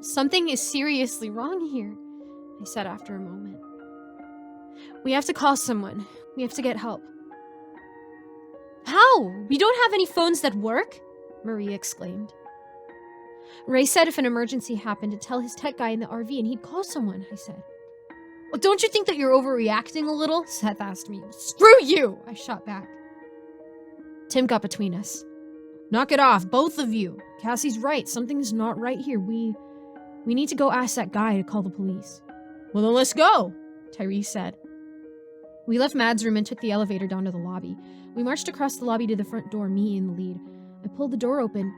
"Something is seriously wrong here," I said after a moment. "We have to call someone. We have to get help." "How? We don't have any phones that work?" Marie exclaimed. "Ray said if an emergency happened to tell his tech guy in the RV and he'd call someone," I said. "Well, don't you think that you're overreacting a little?" Seth asked me. "Screw you!" I shot back. Tim got between us. "Knock it off, both of you. Cassie's right. Something's not right here. We need to go ask that guy to call the police." "Well, then let's go," Tyrese said. We left Mad's room and took the elevator down to the lobby. We marched across the lobby to the front door, me in the lead. I pulled the door open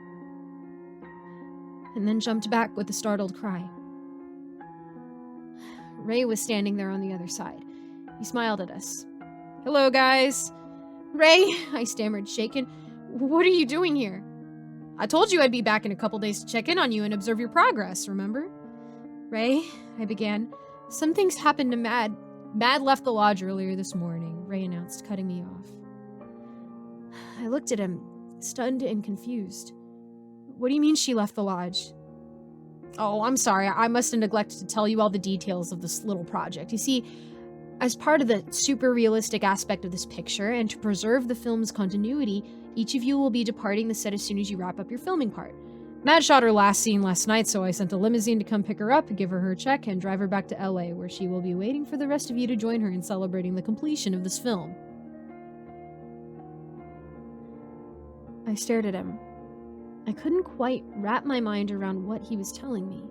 and then jumped back with a startled cry. Ray was standing there on the other side. He smiled at us. "Hello, guys." "Ray," I stammered, shaken. "What are you doing here?" "I told you I'd be back in a couple days to check in on you and observe your progress, remember?" "Ray," I began, "something's happened to Mad." "Mad left the lodge earlier this morning," Ray announced, cutting me off. I looked at him, stunned and confused. "What do you mean she left the lodge?" "Oh, I'm sorry. I must have neglected to tell you all the details of this little project. You see, as part of the super realistic aspect of this picture, and to preserve the film's continuity, each of you will be departing the set as soon as you wrap up your filming part. Mad shot her last scene last night, so I sent a limousine to come pick her up, give her check, and drive her back to LA, where she will be waiting for the rest of you to join her in celebrating the completion of this film." I stared at him. I couldn't quite wrap my mind around what he was telling me.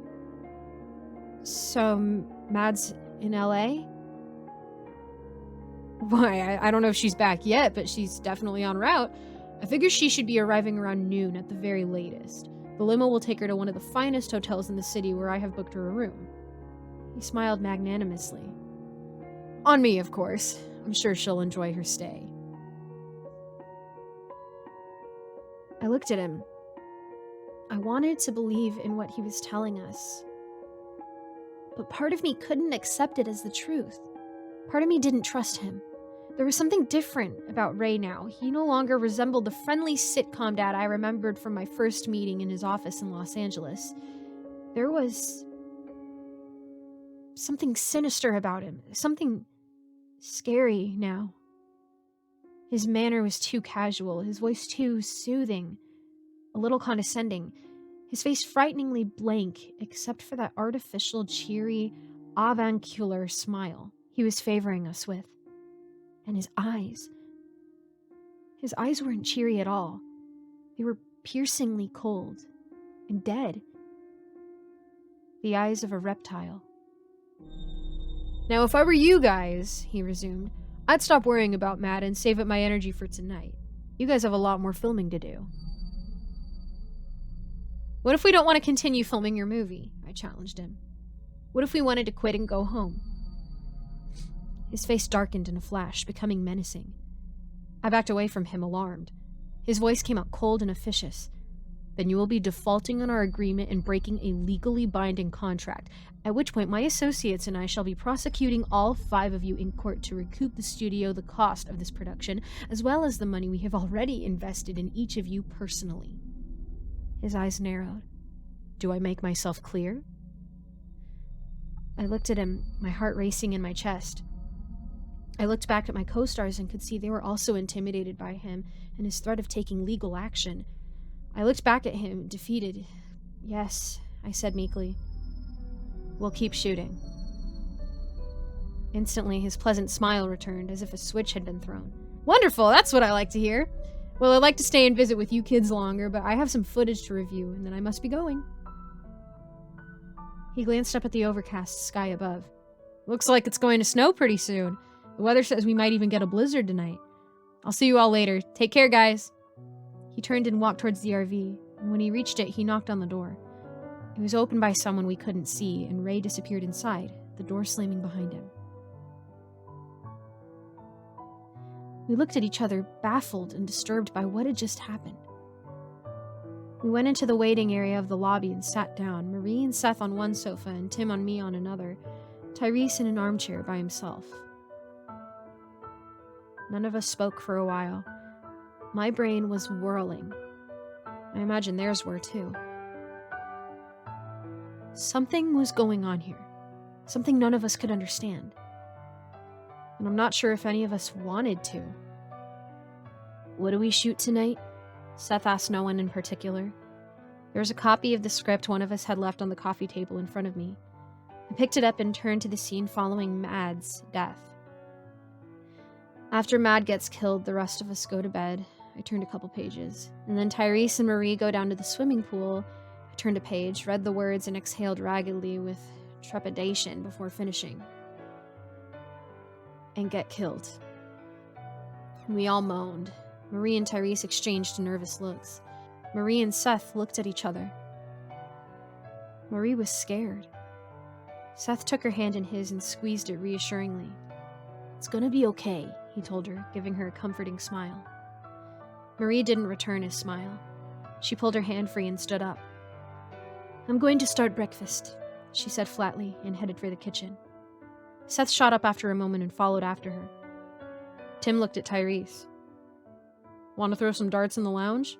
"So, Mad's in LA?" "Why, I don't know if she's back yet, but she's definitely en route. I figure she should be arriving around noon at the very latest. The limo will take her to one of the finest hotels in the city where I have booked her a room." He smiled magnanimously. "On me, of course. I'm sure she'll enjoy her stay." I looked at him. I wanted to believe in what he was telling us. But part of me couldn't accept it as the truth. Part of me didn't trust him. There was something different about Ray now. He no longer resembled the friendly sitcom dad I remembered from my first meeting in his office in Los Angeles. There was something sinister about him, something scary now. His manner was too casual, his voice too soothing, a little condescending, his face frighteningly blank except for that artificial, cheery, avuncular smile he was favoring us with. And his eyes weren't cheery at all. They were piercingly cold and dead. The eyes of a reptile. "Now, if I were you guys," he resumed, "I'd stop worrying about Matt and save up my energy for tonight. You guys have a lot more filming to do." What if we don't want to continue filming your movie? I challenged him. What if we wanted to quit and go home? His face darkened in a flash, becoming menacing. I backed away from him, alarmed. His voice came out cold and officious. Then you will be defaulting on our agreement and breaking a legally binding contract, at which point my associates and I shall be prosecuting all 5 of you in court to recoup the studio the cost of this production, as well as the money we have already invested in each of you personally. His eyes narrowed. Do I make myself clear? I looked at him, my heart racing in my chest. I looked back at my co-stars and could see they were also intimidated by him and his threat of taking legal action. I looked back at him, defeated. Yes, I said meekly. We'll keep shooting. Instantly, his pleasant smile returned, as if a switch had been thrown. Wonderful, that's what I like to hear. Well, I'd like to stay and visit with you kids longer, but I have some footage to review, and then I must be going. He glanced up at the overcast sky above. Looks like it's going to snow pretty soon. The weather says we might even get a blizzard tonight. I'll see you all later. Take care, guys. He turned and walked towards the RV, and when he reached it, he knocked on the door. It was opened by someone we couldn't see, and Ray disappeared inside, the door slamming behind him. We looked at each other, baffled and disturbed by what had just happened. We went into the waiting area of the lobby and sat down, Marie and Seth on one sofa and Tim and me on another, Tyrese in an armchair by himself. None of us spoke for a while. My brain was whirling. I imagine theirs were too. Something was going on here. Something none of us could understand. And I'm not sure if any of us wanted to. What do we shoot tonight? Seth asked no one in particular. There was a copy of the script one of us had left on the coffee table in front of me. I picked it up and turned to the scene following Mad's death. After Mad gets killed, the rest of us go to bed. I turned a couple pages. And then Tyrese and Marie go down to the swimming pool. I turned a page, read the words, and exhaled raggedly with trepidation before finishing. And get killed. We all moaned. Marie and Tyrese exchanged nervous looks. Marie and Seth looked at each other. Marie was scared. Seth took her hand in his and squeezed it reassuringly. It's gonna be okay, he told her, giving her a comforting smile. Marie didn't return his smile. She pulled her hand free and stood up. I'm going to start breakfast, she said flatly and headed for the kitchen. Seth shot up after a moment and followed after her. Tim looked at Tyrese. Want to throw some darts in the lounge?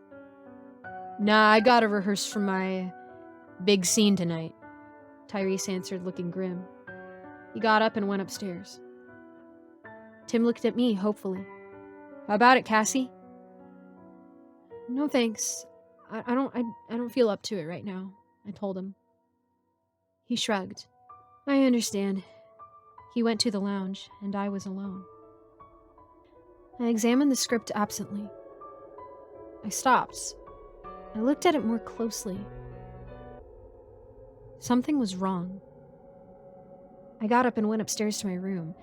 Nah, I gotta rehearse for my big scene tonight, Tyrese answered, looking grim. He got up and went upstairs. Tim looked at me, hopefully. How about it, Cassie? No thanks. I don't feel up to it right now, I told him. He shrugged. I understand. He went to the lounge, and I was alone. I examined the script absently. I stopped. I looked at it more closely. Something was wrong. I got up and went upstairs to my room.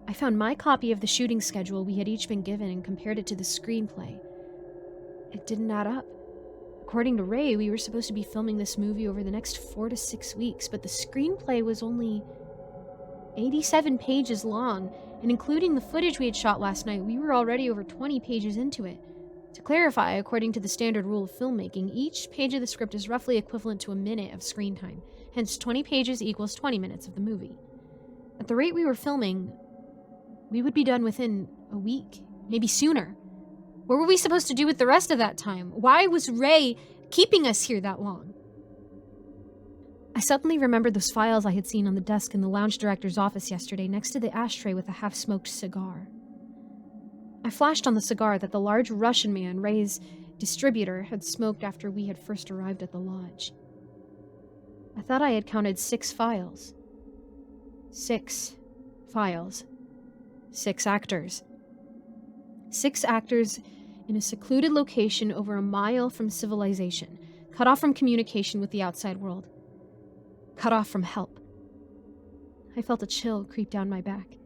I found my copy of the shooting schedule we had each been given and compared it to the screenplay. It didn't add up. According to Ray, we were supposed to be filming this movie over the next 4 to 6 weeks, but the screenplay was only 87 pages long, and including the footage we had shot last night, we were already over 20 pages into it. To clarify, according to the standard rule of filmmaking, each page of the script is roughly equivalent to a minute of screen time, hence 20 pages equals 20 minutes of the movie. At the rate we were filming, we would be done within a week, maybe sooner. What were we supposed to do with the rest of that time? Why was Ray keeping us here that long? I suddenly remembered those files I had seen on the desk in the lounge director's office yesterday next to the ashtray with a half-smoked cigar. I flashed on the cigar that the large Russian man, Ray's distributor, had smoked after we had first arrived at the lodge. I thought I had counted 6 files. 6 files. 6 actors. 6 actors in a secluded location over a mile from civilization, cut off from communication with the outside world. Cut off from help. I felt a chill creep down my back.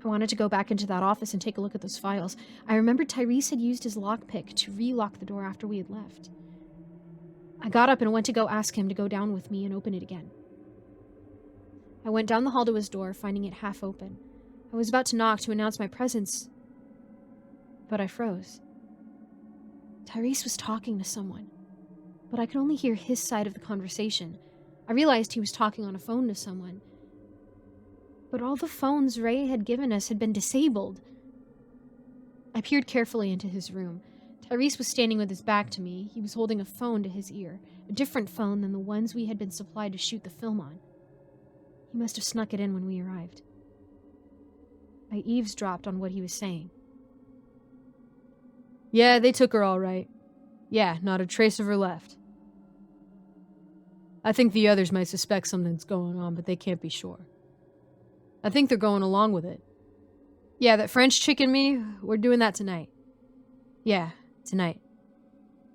I wanted to go back into that office and take a look at those files. I remembered Tyrese had used his lockpick to relock the door after we had left. I got up and went to go ask him to go down with me and open it again. I went down the hall to his door, finding it half open. I was about to knock to announce my presence, but I froze. Tyrese was talking to someone, but I could only hear his side of the conversation. I realized he was talking on a phone to someone, but all the phones Ray had given us had been disabled. I peered carefully into his room. Tyrese was standing with his back to me. He was holding a phone to his ear, a different phone than the ones we had been supplied to shoot the film on. He must have snuck it in when we arrived. I eavesdropped on what he was saying. Yeah, they took her all right. Yeah, not a trace of her left. I think the others might suspect something's going on, but they can't be sure. I think they're going along with it. Yeah, that French chick and me, we're doing that tonight. Yeah, tonight.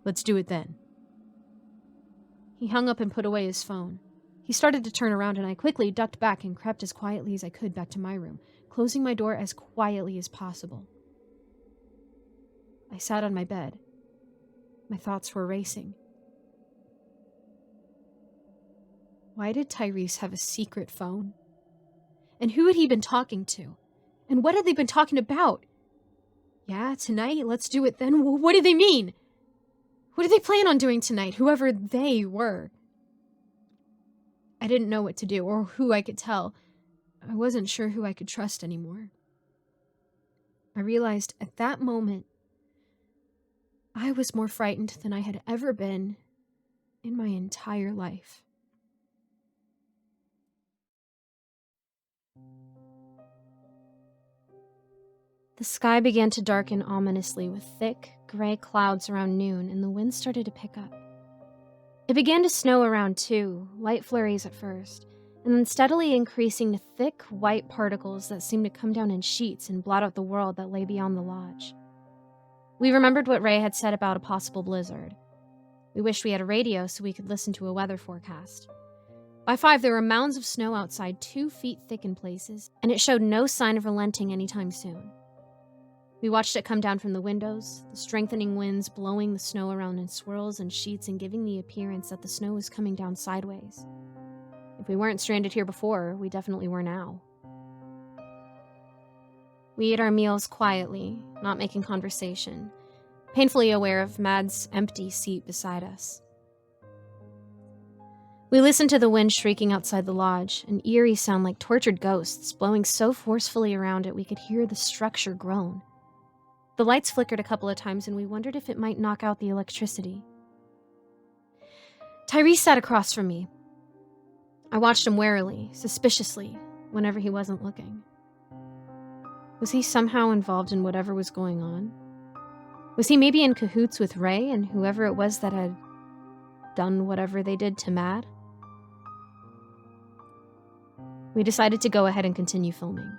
Let's do it then. He hung up and put away his phone. He started to turn around and I quickly ducked back and crept as quietly as I could back to my room, closing my door as quietly as possible. I sat on my bed. My thoughts were racing. Why did Tyrese have a secret phone? And who had he been talking to? And what had they been talking about? Yeah, tonight, let's do it then. What do they mean? What did they plan on doing tonight, whoever they were? I didn't know what to do or who I could tell. I wasn't sure who I could trust anymore. I realized at that moment I was more frightened than I had ever been in my entire life. The sky began to darken ominously with thick, gray clouds around noon, and the wind started to pick up. It began to snow around too, light flurries at first, and then steadily increasing to thick, white particles that seemed to come down in sheets and blot out the world that lay beyond the lodge. We remembered what Ray had said about a possible blizzard. We wished we had a radio so we could listen to a weather forecast. By 5, there were mounds of snow outside 2 feet thick in places, and it showed no sign of relenting anytime soon. We watched it come down from the windows, the strengthening winds blowing the snow around in swirls and sheets and giving the appearance that the snow was coming down sideways. If we weren't stranded here before, we definitely were now. We ate our meals quietly, not making conversation, painfully aware of Mad's empty seat beside us. We listened to the wind shrieking outside the lodge, an eerie sound like tortured ghosts blowing so forcefully around it we could hear the structure groan. The lights flickered a couple of times and we wondered if it might knock out the electricity. Tyrese sat across from me. I watched him warily, suspiciously, whenever he wasn't looking. Was he somehow involved in whatever was going on? Was he maybe in cahoots with Ray and whoever it was that had done whatever they did to Mad? We decided to go ahead and continue filming.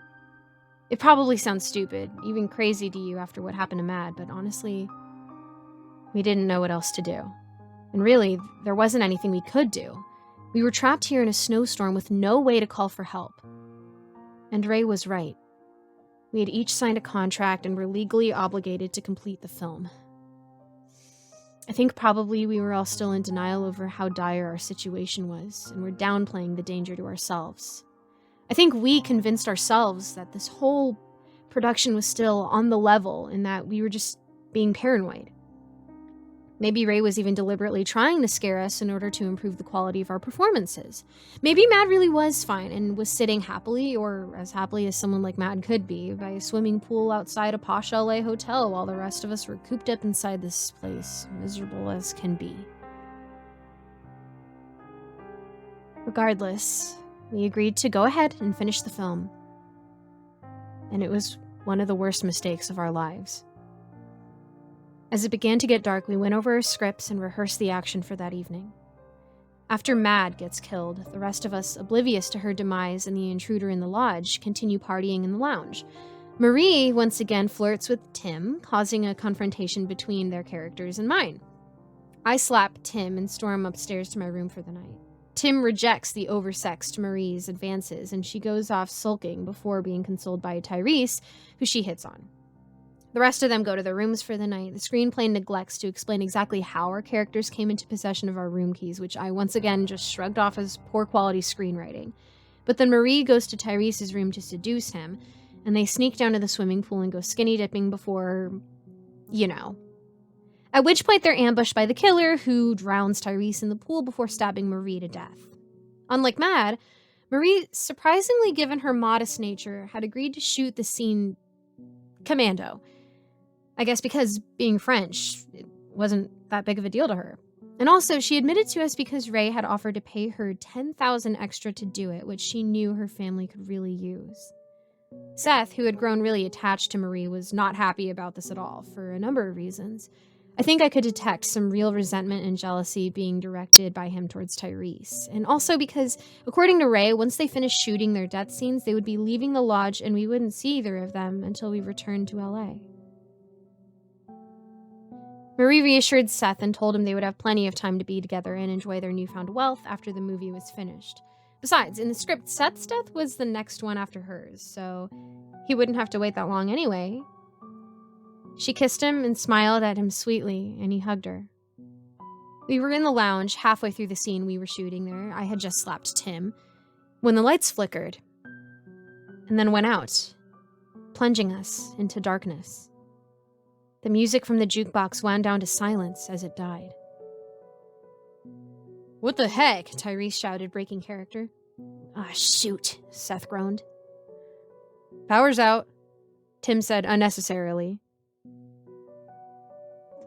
It probably sounds stupid, even crazy to you after what happened to Mad, but honestly, we didn't know what else to do. And really, there wasn't anything we could do. We were trapped here in a snowstorm with no way to call for help. And Ray was right. We had each signed a contract and were legally obligated to complete the film. I think probably we were all still in denial over how dire our situation was, and were downplaying the danger to ourselves. I think we convinced ourselves that this whole production was still on the level and that we were just being paranoid. Maybe Ray was even deliberately trying to scare us in order to improve the quality of our performances. Maybe Mad really was fine and was sitting happily, or as happily as someone like Mad could be, by a swimming pool outside a posh LA hotel while the rest of us were cooped up inside this place, miserable as can be. Regardless, we agreed to go ahead and finish the film. And it was one of the worst mistakes of our lives. As it began to get dark, we went over our scripts and rehearsed the action for that evening. After Mad gets killed, the rest of us, oblivious to her demise and the intruder in the lodge, continue partying in the lounge. Marie once again flirts with Tim, causing a confrontation between their characters and mine. I slap Tim and storm upstairs to my room for the night. Tim rejects the oversexed Marie's advances, and she goes off sulking before being consoled by Tyrese, who she hits on. The rest of them go to their rooms for the night. The screenplay neglects to explain exactly how our characters came into possession of our room keys, which I once again just shrugged off as poor quality screenwriting. But then Marie goes to Tyrese's room to seduce him, and they sneak down to the swimming pool and go skinny dipping before, you know. At which point they're ambushed by the killer, who drowns Tyrese in the pool before stabbing Marie to death. Unlike Mad, Marie, surprisingly given her modest nature, had agreed to shoot the scene commando. I guess because being French, it wasn't that big of a deal to her. And also, she admitted to us because Ray had offered to pay her $10,000 extra to do it, which she knew her family could really use. Seth, who had grown really attached to Marie, was not happy about this at all, for a number of reasons. I think I could detect some real resentment and jealousy being directed by him towards Tyrese. And also because, according to Ray, once they finished shooting their death scenes, they would be leaving the lodge and we wouldn't see either of them until we returned to LA. Marie reassured Seth and told him they would have plenty of time to be together and enjoy their newfound wealth after the movie was finished. Besides, in the script, Seth's death was the next one after hers, so he wouldn't have to wait that long anyway. She kissed him and smiled at him sweetly, and he hugged her. We were in the lounge halfway through the scene we were shooting there. I had just slapped Tim, when the lights flickered, and then went out, plunging us into darkness. The music from the jukebox wound down to silence as it died. What the heck? Tyrese shouted, breaking character. Ah, shoot, Seth groaned. Power's out, Tim said unnecessarily.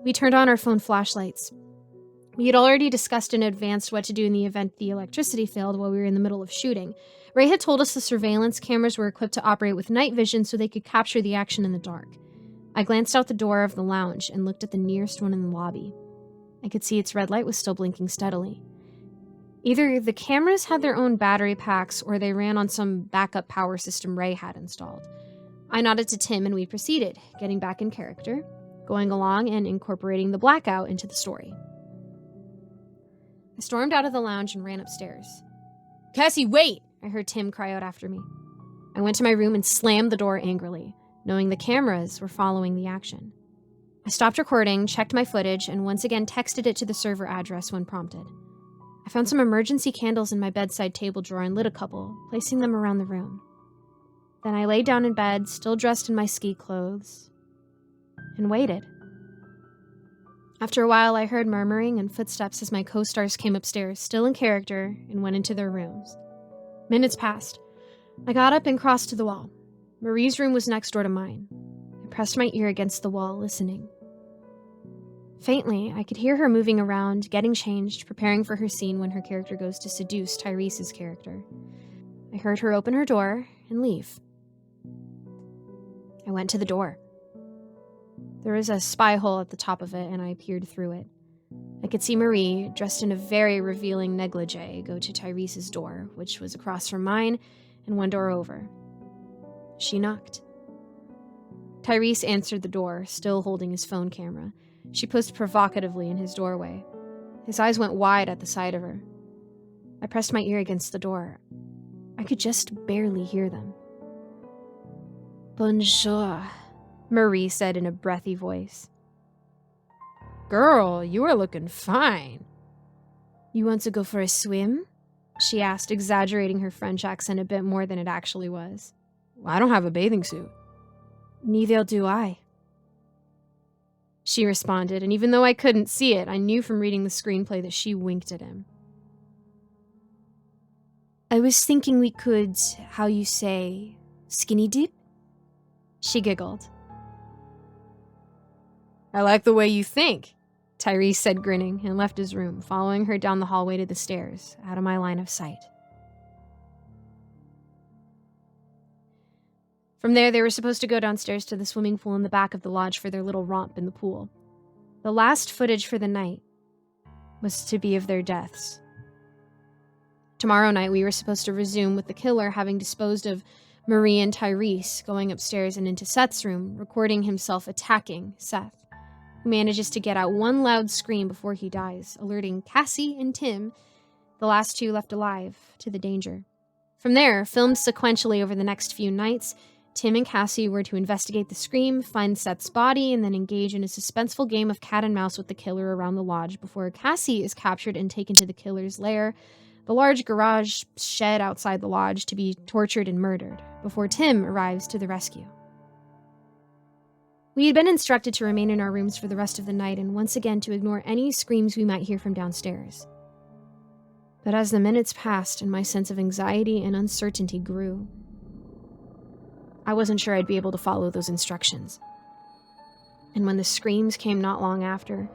We turned on our phone flashlights. We had already discussed in advance what to do in the event the electricity failed while we were in the middle of shooting. Ray had told us the surveillance cameras were equipped to operate with night vision so they could capture the action in the dark. I glanced out the door of the lounge and looked at the nearest one in the lobby. I could see its red light was still blinking steadily. Either the cameras had their own battery packs or they ran on some backup power system Ray had installed. I nodded to Tim and we proceeded, getting back in character, going along and incorporating the blackout into the story. I stormed out of the lounge and ran upstairs. Cassie, wait! I heard Tim cry out after me. I went to my room and slammed the door angrily, knowing the cameras were following the action. I stopped recording, checked my footage, and once again texted it to the server address when prompted. I found some emergency candles in my bedside table drawer and lit a couple, placing them around the room. Then I lay down in bed, still dressed in my ski clothes, and waited. After a while, I heard murmuring and footsteps as my co-stars came upstairs, still in character, and went into their rooms. Minutes passed. I got up and crossed to the wall. Marie's room was next door to mine. I pressed my ear against the wall, listening. Faintly, I could hear her moving around, getting changed, preparing for her scene when her character goes to seduce Tyrese's character. I heard her open her door and leave. I went to the door. There was a spy hole at the top of it, and I peered through it. I could see Marie, dressed in a very revealing negligee, go to Tyrese's door, which was across from mine, and one door over. She knocked. Tyrese answered the door, still holding his phone camera. She posed provocatively in his doorway. His eyes went wide at the sight of her. I pressed my ear against the door. I could just barely hear them. Bonjour, Marie said in a breathy voice. Girl, you are looking fine. You want to go for a swim? She asked, exaggerating her French accent a bit more than it actually was. I don't have a bathing suit. Neither do I, she responded, and even though I couldn't see it, I knew from reading the screenplay that she winked at him. I was thinking we could, how you say, skinny dip? She giggled. I like the way you think, Tyrese said, grinning, and left his room, following her down the hallway to the stairs, out of my line of sight. From there, they were supposed to go downstairs to the swimming pool in the back of the lodge for their little romp in the pool. The last footage for the night was to be of their deaths. Tomorrow night, we were supposed to resume with the killer having disposed of Marie and Tyrese, going upstairs and into Seth's room, recording himself attacking Seth, who manages to get out one loud scream before he dies, alerting Cassie and Tim, the last two left alive, to the danger. From there, filmed sequentially over the next few nights, Tim and Cassie were to investigate the scream, find Seth's body, and then engage in a suspenseful game of cat and mouse with the killer around the lodge before Cassie is captured and taken to the killer's lair, the large garage shed outside the lodge, to be tortured and murdered, before Tim arrives to the rescue. We had been instructed to remain in our rooms for the rest of the night and once again to ignore any screams we might hear from downstairs. But as the minutes passed and my sense of anxiety and uncertainty grew, I wasn't sure I'd be able to follow those instructions. And when the screams came not long after,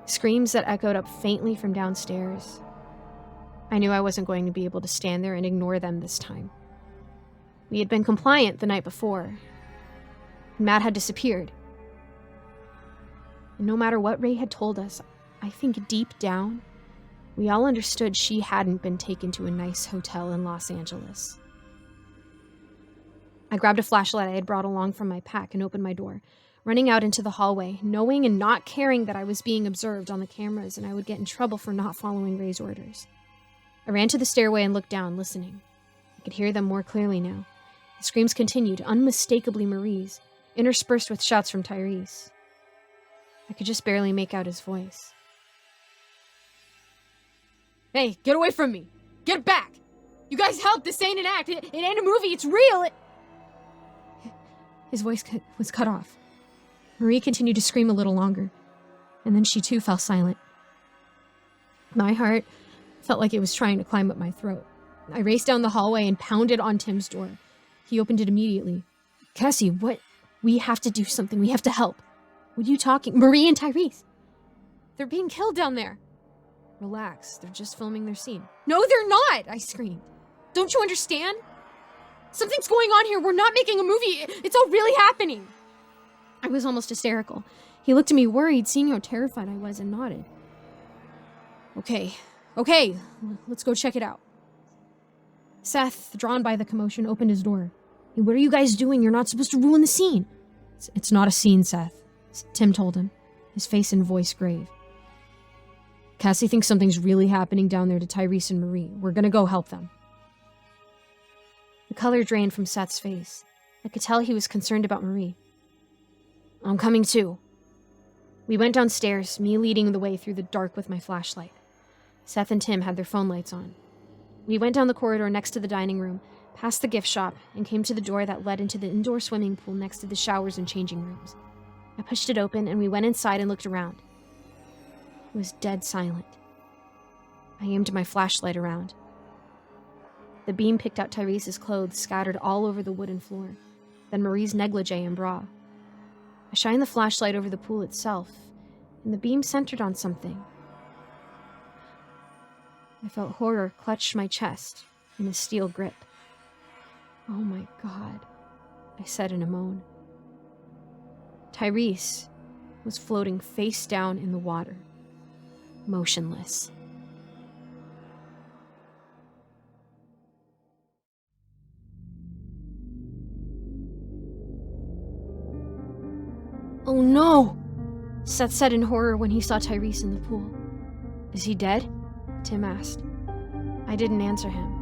screams that echoed up faintly from downstairs, I knew I wasn't going to be able to stand there and ignore them this time. We had been compliant the night before. Matt had disappeared. And no matter what Ray had told us, I think deep down, we all understood she hadn't been taken to a nice hotel in Los Angeles. I grabbed a flashlight I had brought along from my pack and opened my door, running out into the hallway, knowing and not caring that I was being observed on the cameras and I would get in trouble for not following Ray's orders. I ran to the stairway and looked down, listening. I could hear them more clearly now. The screams continued, unmistakably Marie's, interspersed with shouts from Tyrese. I could just barely make out his voice. Hey, get away from me! Get back! You guys help! This ain't an act! It ain't a movie! It's real! His voice was cut off. Marie continued to scream a little longer, and then she too fell silent. My heart felt like it was trying to climb up my throat. I raced down the hallway and pounded on Tim's door. He opened it immediately. Cassie, what? We have to do something. We have to help. What are you talking? Marie and Tyrese. They're being killed down there. Relax. They're just filming their scene. No, they're not, I screamed. Don't you understand? Something's going on here. We're not making a movie. It's all really happening. I was almost hysterical. He looked at me worried, seeing how terrified I was, and nodded. Okay, let's go check it out. Seth, drawn by the commotion, opened his door. Hey, what are you guys doing? You're not supposed to ruin the scene. It's not a scene, Seth, Tim told him, his face and voice grave. Cassie thinks something's really happening down there to Tyrese and Marie. We're gonna go help them. The color drained from Seth's face. I could tell he was concerned about Marie. I'm coming too. We went downstairs, me leading the way through the dark with my flashlight. Seth and Tim had their phone lights on. We went down the corridor next to the dining room, past the gift shop, and came to the door that led into the indoor swimming pool next to the showers and changing rooms. I pushed it open, and we went inside and looked around. It was dead silent. I aimed my flashlight around. The beam picked out Tyrese's clothes scattered all over the wooden floor, then Marie's negligee and bra. I shined the flashlight over the pool itself, and the beam centered on something. I felt horror clutch my chest in a steel grip. Oh my God, I said in a moan. Tyrese was floating face down in the water, motionless. Oh no! Seth said in horror when he saw Tyrese in the pool. Is he dead? Tim asked. I didn't answer him.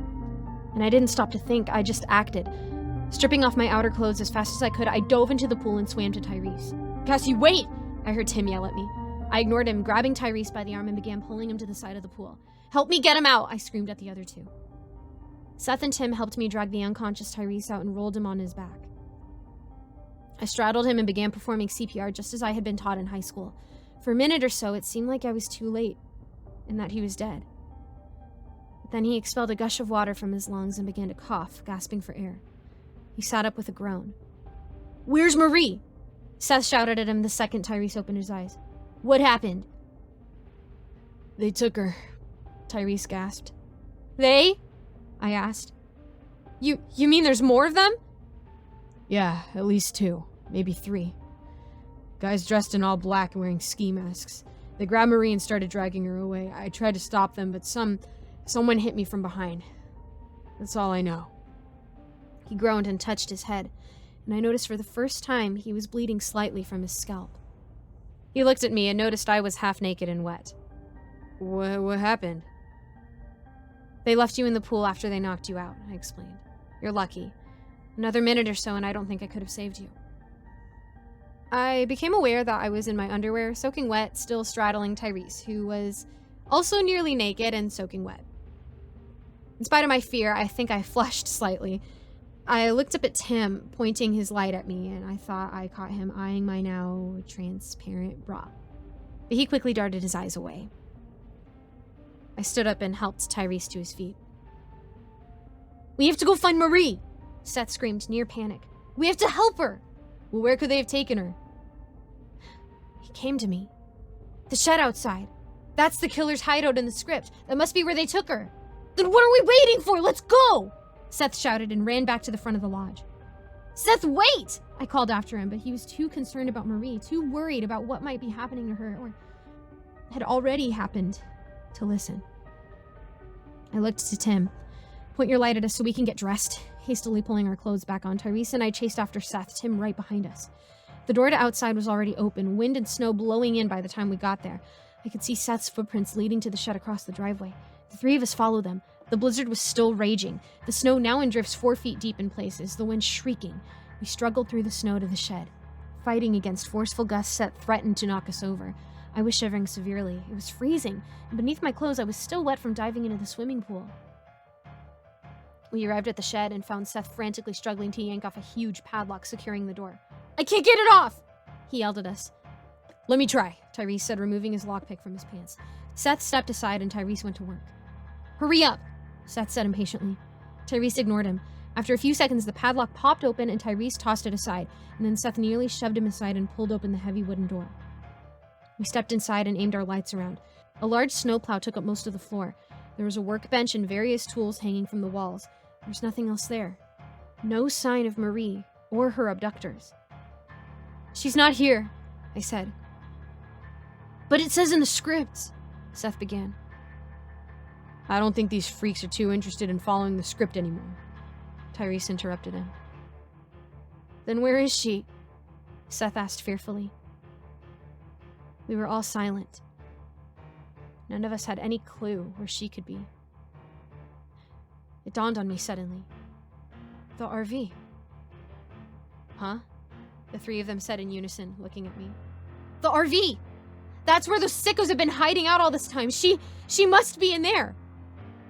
And I didn't stop to think, I just acted. Stripping off my outer clothes as fast as I could, I dove into the pool and swam to Tyrese. Cassie, wait! I heard Tim yell at me. I ignored him, grabbing Tyrese by the arm and began pulling him to the side of the pool. Help me get him out! I screamed at the other two. Seth and Tim helped me drag the unconscious Tyrese out and rolled him on his back. I straddled him and began performing CPR just as I had been taught in high school. For a minute or so, it seemed like I was too late, and that he was dead. But then he expelled a gush of water from his lungs and began to cough, gasping for air. He sat up with a groan. Where's Marie? Seth shouted at him the second Tyrese opened his eyes. What happened? They took her, Tyrese gasped. They? I asked. You mean there's more of them? Yeah, at least 2, maybe 3. Guys dressed in all black and wearing ski masks. They grabbed Marie and started dragging her away. I tried to stop them, but someone hit me from behind. That's all I know. He groaned and touched his head, and I noticed for the first time he was bleeding slightly from his scalp. He looked at me and noticed I was half naked and wet. What happened? They left you in the pool after they knocked you out, I explained. You're lucky. Another minute or so, and I don't think I could have saved you. I became aware that I was in my underwear, soaking wet, still straddling Tyrese, who was also nearly naked and soaking wet. In spite of my fear, I think I flushed slightly. I looked up at Tim, pointing his light at me, and I thought I caught him eyeing my now transparent bra. But he quickly darted his eyes away. I stood up and helped Tyrese to his feet. "We have to go find Marie!" Seth screamed, near panic. "We have to help her!" "Well, where could they have taken her?" He came to me. "The shed outside. That's the killer's hideout in the script. That must be where they took her." "Then what are we waiting for? Let's go!" Seth shouted and ran back to the front of the lodge. "Seth, wait!" I called after him, but he was too concerned about Marie, too worried about what might be happening to her, or had already happened, to listen. I looked to Tim. "Point your light at us so we can get dressed." Hastily pulling our clothes back on, Tyrese and I chased after Seth, Tim right behind us. The door to outside was already open, wind and snow blowing in by the time we got there. I could see Seth's footprints leading to the shed across the driveway. The three of us followed them. The blizzard was still raging, the snow now in drifts 4 feet deep in places, the wind shrieking. We struggled through the snow to the shed, fighting against forceful gusts that threatened to knock us over. I was shivering severely. It was freezing, and beneath my clothes I was still wet from diving into the swimming pool. We arrived at the shed and found Seth frantically struggling to yank off a huge padlock securing the door. "I can't get it off!" he yelled at us. "Let me try," Tyrese said, removing his lockpick from his pants. Seth stepped aside and Tyrese went to work. "Hurry up," Seth said impatiently. Tyrese ignored him. After a few seconds, the padlock popped open and Tyrese tossed it aside, and then Seth nearly shoved him aside and pulled open the heavy wooden door. We stepped inside and aimed our lights around. A large snowplow took up most of the floor. There was a workbench and various tools hanging from the walls. There was nothing else there. No sign of Marie or her abductors. "She's not here," I said. "But it says in the script," Seth began. "I don't think these freaks are too interested in following the script anymore," Tyrese interrupted him. "Then where is she?" Seth asked fearfully. We were all silent. None of us had any clue where she could be. It dawned on me suddenly. The RV. "Huh?" the three of them said in unison, looking at me. "The RV! That's where those sickos have been hiding out all this time. She must be in there!"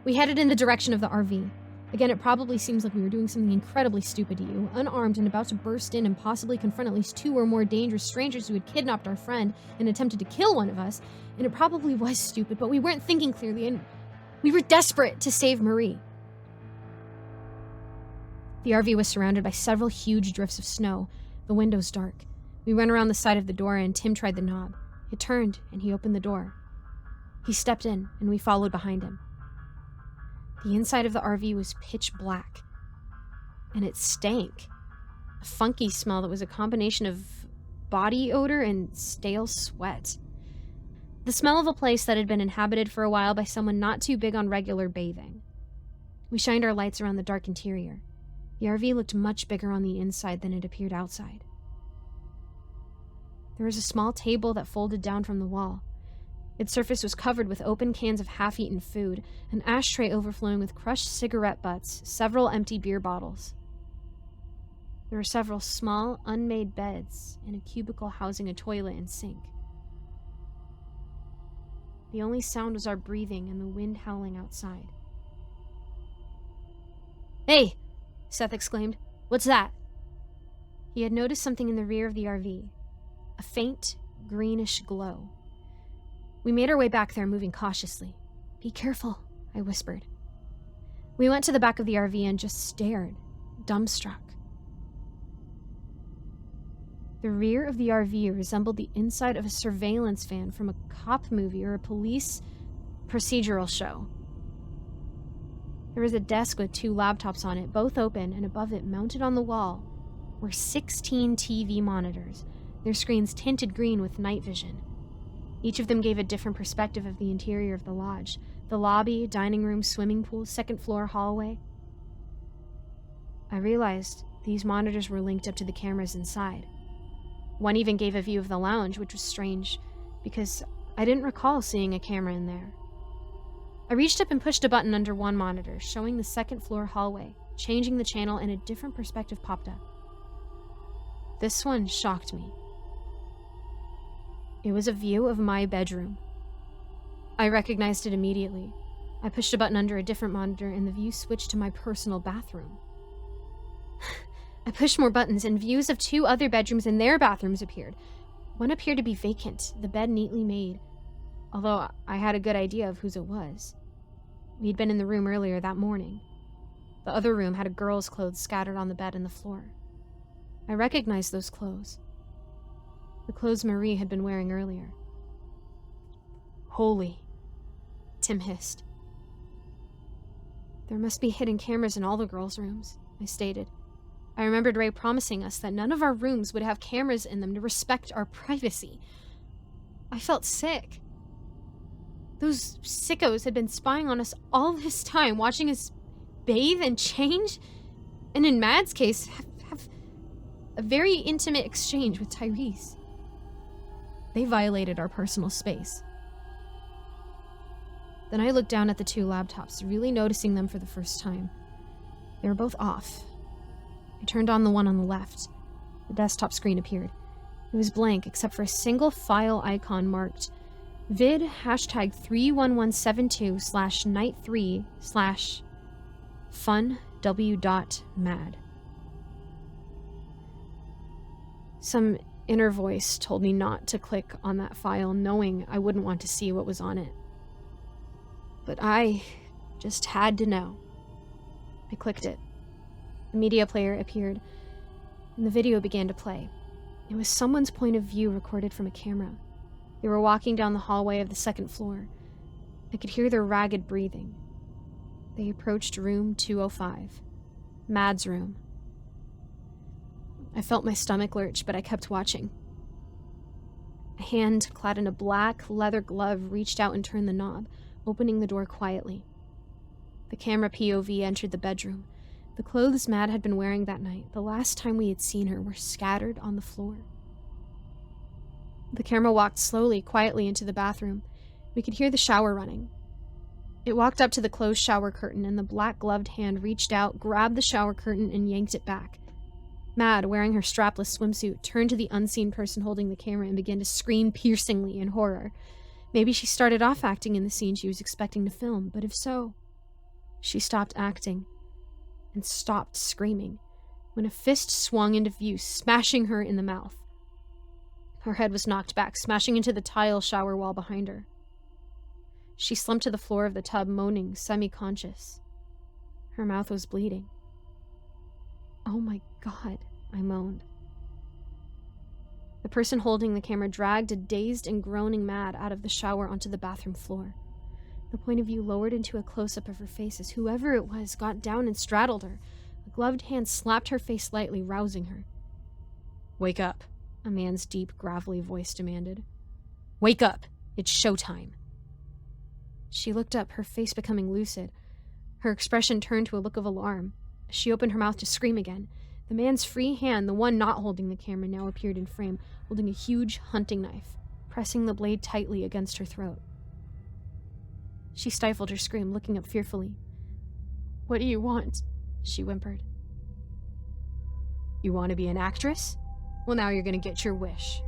We headed in the direction of the RV. Again, it probably seems like we were doing something incredibly stupid to you, unarmed and about to burst in and possibly confront at least 2 or more dangerous strangers who had kidnapped our friend and attempted to kill one of us, and it probably was stupid, but we weren't thinking clearly, and we were desperate to save Marie. The RV was surrounded by several huge drifts of snow, the windows dark. We went around the side of the door and Tim tried the knob. It turned and he opened the door. He stepped in and we followed behind him. The inside of the RV was pitch black, and it stank. A funky smell that was a combination of body odor and stale sweat. The smell of a place that had been inhabited for a while by someone not too big on regular bathing. We shined our lights around the dark interior. The RV looked much bigger on the inside than it appeared outside. There was a small table that folded down from the wall. Its surface was covered with open cans of half-eaten food, an ashtray overflowing with crushed cigarette butts, several empty beer bottles. There were several small, unmade beds and a cubicle housing a toilet and sink. The only sound was our breathing and the wind howling outside. "Hey!" Seth exclaimed. "What's that?" He had noticed something in the rear of the RV, a faint, greenish glow. We made our way back there, moving cautiously. "Be careful," I whispered. We went to the back of the RV and just stared, dumbstruck. The rear of the RV resembled the inside of a surveillance van from a cop movie or a police procedural show. There was a desk with 2 laptops on it, both open, and above it, mounted on the wall, were 16 TV monitors, their screens tinted green with night vision. Each of them gave a different perspective of the interior of the lodge, the lobby, dining room, swimming pool, second-floor hallway. I realized these monitors were linked up to the cameras inside. One even gave a view of the lounge, which was strange, because I didn't recall seeing a camera in there. I reached up and pushed a button under one monitor, showing the second-floor hallway, changing the channel, and a different perspective popped up. This one shocked me. It was a view of my bedroom. I recognized it immediately. I pushed a button under a different monitor and the view switched to my personal bathroom. I pushed more buttons and views of 2 other bedrooms and their bathrooms appeared. One appeared to be vacant, the bed neatly made, although I had a good idea of whose it was. We'd been in the room earlier that morning. The other room had a girl's clothes scattered on the bed and the floor. I recognized those clothes. The clothes Marie had been wearing earlier. Holy, Tim hissed. There must be hidden cameras in all the girls' rooms, I stated. I remembered Ray promising us that none of our rooms would have cameras in them to respect our privacy. I felt sick. Those sickos had been spying on us all this time, watching us bathe and change, and in Mad's case, have a very intimate exchange with Tyrese. They violated our personal space. Then I looked down at the 2 laptops, really noticing them for the first time. They were both off. I turned on the one on the left. The desktop screen appeared. It was blank except for a single file icon marked vid #31172/night3/funw.mad. Some inner voice told me not to click on that file, knowing I wouldn't want to see what was on it. But I just had to know. I clicked it. The media player appeared, and the video began to play. It was someone's point of view recorded from a camera. They were walking down the hallway of the 2nd floor. I could hear their ragged breathing. They approached room 205, Mad's room. I felt my stomach lurch, but I kept watching. A hand clad in a black leather glove reached out and turned the knob, opening the door quietly. The camera POV entered the bedroom. The clothes Mad had been wearing that night, the last time we had seen her, were scattered on the floor. The camera walked slowly, quietly into the bathroom. We could hear the shower running. It walked up to the closed shower curtain, and the black-gloved hand reached out, grabbed the shower curtain, and yanked it back. Mad, wearing her strapless swimsuit, turned to the unseen person holding the camera and began to scream piercingly in horror. Maybe she started off acting in the scene she was expecting to film, but if so, she stopped acting and stopped screaming when a fist swung into view, smashing her in the mouth. Her head was knocked back, smashing into the tile shower wall behind her. She slumped to the floor of the tub, moaning, semi-conscious. Her mouth was bleeding. "Oh my God," I moaned. The person holding the camera dragged a dazed and groaning Mad out of the shower onto the bathroom floor. The point of view lowered into a close-up of her face as whoever it was got down and straddled her. A gloved hand slapped her face lightly, rousing her. "Wake up," a man's deep, gravelly voice demanded. "Wake up! It's showtime." She looked up, her face becoming lucid. Her expression turned to a look of alarm. She opened her mouth to scream again. The man's free hand, the one not holding the camera, now appeared in frame, holding a huge hunting knife, pressing the blade tightly against her throat. She stifled her scream, looking up fearfully. "What do you want?" she whimpered. "You want to be an actress? Well, now you're going to get your wish.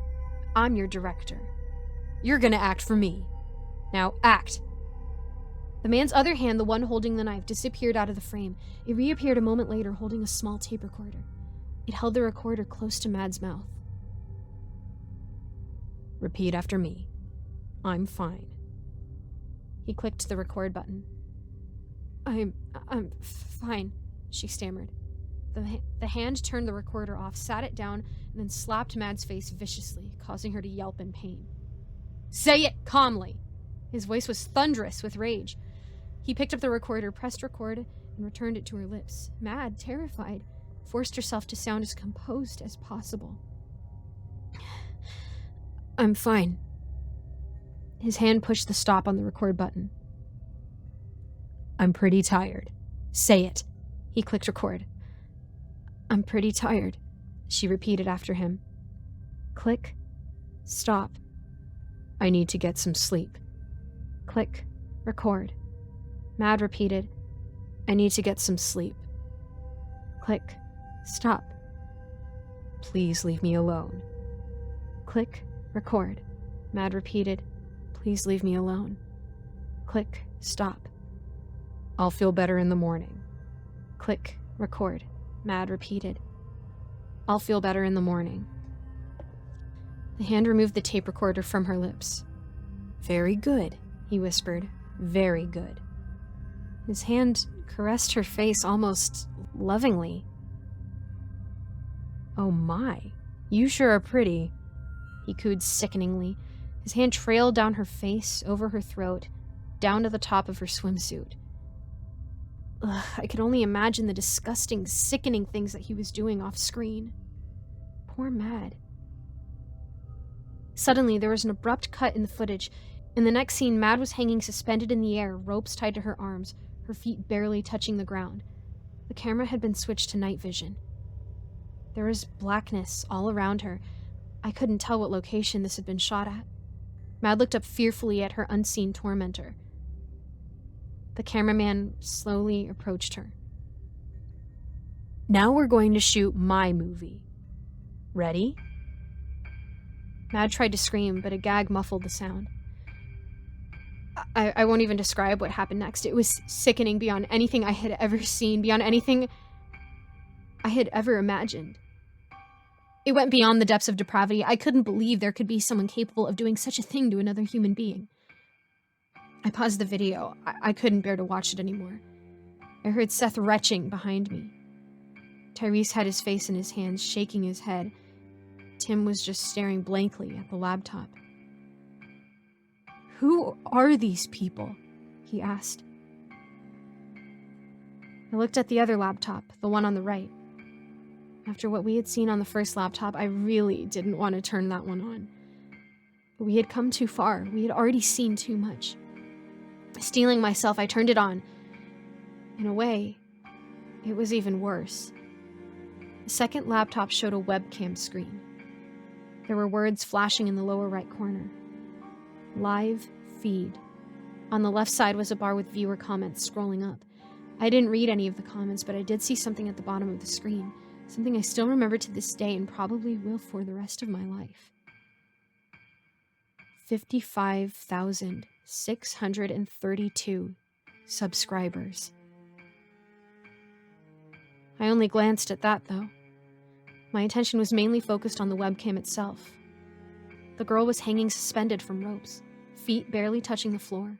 I'm your director. You're going to act for me. Now act." The man's other hand, the one holding the knife, disappeared out of the frame. It reappeared a moment later, holding a small tape recorder. It held the recorder close to Mad's mouth. "Repeat after me. I'm fine." He clicked the record button. I'm fine," she stammered. The hand turned the recorder off, sat it down, and then slapped Mad's face viciously, causing her to yelp in pain. "Say it calmly!" His voice was thunderous with rage. He picked up the recorder, pressed record, and returned it to her lips. Mad, terrified, forced herself to sound as composed as possible. "I'm fine." His hand pushed the stop on the record button. "I'm pretty tired. Say it." He clicked record. "I'm pretty tired," she repeated after him. Click. Stop. "I need to get some sleep." Click. Record. Mad repeated, "I need to get some sleep." Click. Stop. Please leave me alone. Click. Record. Mad repeated. Please leave me alone. Click. Stop. I'll feel better in the morning. Click. Record. Mad repeated. I'll feel better in the morning. The hand removed the tape recorder from her lips. Very good, he whispered. Very good. His hand caressed her face almost lovingly. Oh my, you sure are pretty, he cooed sickeningly. His hand trailed down her face, over her throat, down to the top of her swimsuit. Ugh, I could only imagine the disgusting, sickening things that he was doing off screen. Poor Mad. Suddenly, there was an abrupt cut in the footage. In the next scene, Mad was hanging suspended in the air, ropes tied to her arms, her feet barely touching the ground. The camera had been switched to night vision. There was blackness all around her. I couldn't tell what location this had been shot at. Mad looked up fearfully at her unseen tormentor. The cameraman slowly approached her. Now we're going to shoot my movie. Ready? Mad tried to scream, but a gag muffled the sound. I won't even describe what happened next. It was sickening beyond anything I had ever seen, beyond anything I had ever imagined. It went beyond the depths of depravity. I couldn't believe there could be someone capable of doing such a thing to another human being. I paused the video. I couldn't bear to watch it anymore. I heard Seth retching behind me. Tyrese had his face in his hands, shaking his head. Tim was just staring blankly at the laptop. Who are these people? He asked. I looked at the other laptop, the one on the right. After what we had seen on the first laptop, I really didn't want to turn that one on. But we had come too far. We had already seen too much. Steeling myself, I turned it on. In a way, it was even worse. The second laptop showed a webcam screen. There were words flashing in the lower right corner. Live feed. On the left side was a bar with viewer comments scrolling up. I didn't read any of the comments, but I did see something at the bottom of the screen. Something I still remember to this day and probably will for the rest of my life. 55,632 subscribers. I only glanced at that, though. My attention was mainly focused on the webcam itself. The girl was hanging suspended from ropes, feet barely touching the floor,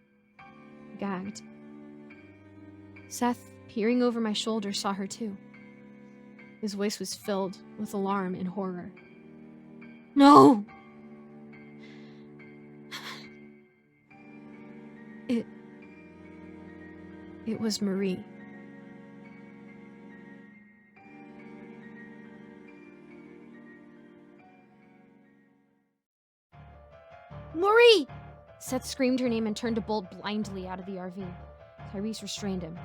gagged. Seth, peering over my shoulder, saw her too. His voice was filled with alarm and horror. No! It was Marie. Marie! Seth screamed her name and turned to bolt blindly out of the RV. Tyrese restrained him.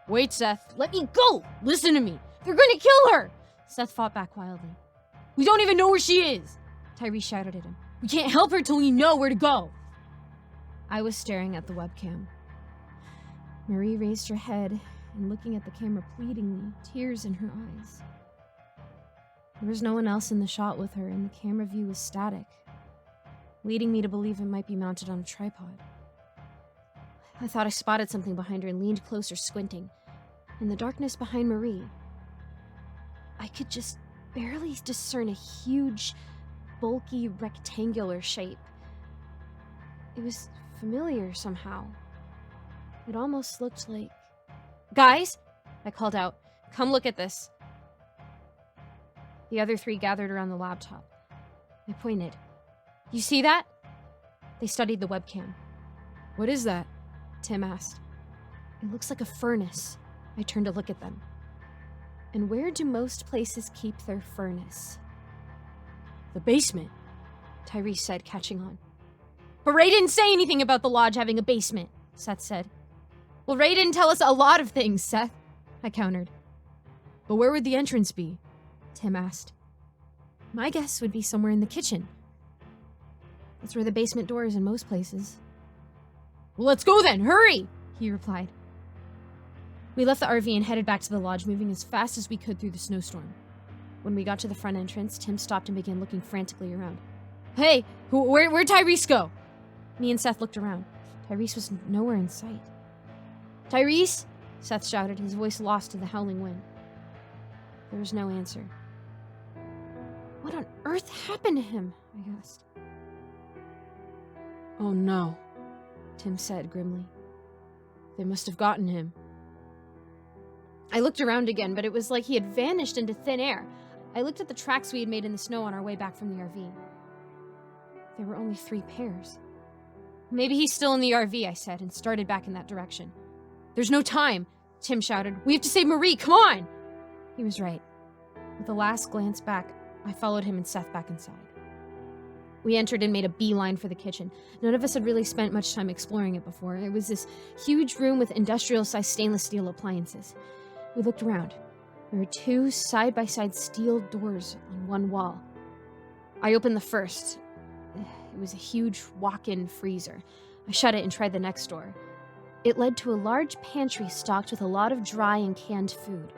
Wait, Seth. Let me go! Listen to me. They're gonna kill her! Seth fought back wildly. We don't even know where she is! Tyrese shouted at him. We can't help her till we know where to go! I was staring at the webcam. Marie raised her head and looking at the camera pleadingly, tears in her eyes. There was no one else in the shot with her, and the camera view was static, leading me to believe it might be mounted on a tripod. I thought I spotted something behind her and leaned closer, squinting. In the darkness behind Marie, I could just barely discern a huge, bulky, rectangular shape. It was familiar somehow. It almost looked like... Guys! I called out. Come look at this. The other three gathered around the laptop. I pointed. You see that? They studied the webcam. What is that? Tim asked. It looks like a furnace. I turned to look at them. And where do most places keep their furnace? The basement, Tyrese said, catching on. But Ray didn't say anything about the lodge having a basement, Seth said. Well, Ray didn't tell us a lot of things, Seth, I countered. But where would the entrance be? Tim asked. My guess would be somewhere in the kitchen. That's where the basement door is in most places. Well, let's go then, hurry, he replied. We left the RV and headed back to the lodge, moving as fast as we could through the snowstorm. When we got to the front entrance, Tim stopped and began looking frantically around. Hey, where'd Tyrese go? Me and Seth looked around. Tyrese was nowhere in sight. Tyrese? Seth shouted, his voice lost in the howling wind. There was no answer. What on earth happened to him? I asked. Oh no, Tim said grimly. they must have gotten him. I looked around again, but it was like he had vanished into thin air. I looked at the tracks we had made in the snow on our way back from the RV. There were only 3 pairs. Maybe he's still in the RV, I said, and started back in that direction. There's no time, Tim shouted. We have to save Marie, come on! He was right. With a last glance back, I followed him and Seth back inside. We entered and made a beeline for the kitchen. None of us had really spent much time exploring it before. It was this huge room with industrial-sized stainless steel appliances. We looked around. There were 2 side-by-side steel doors on one wall. I opened the first. It was a huge walk-in freezer. I shut it and tried the next door. It led to a large pantry stocked with a lot of dry and canned food.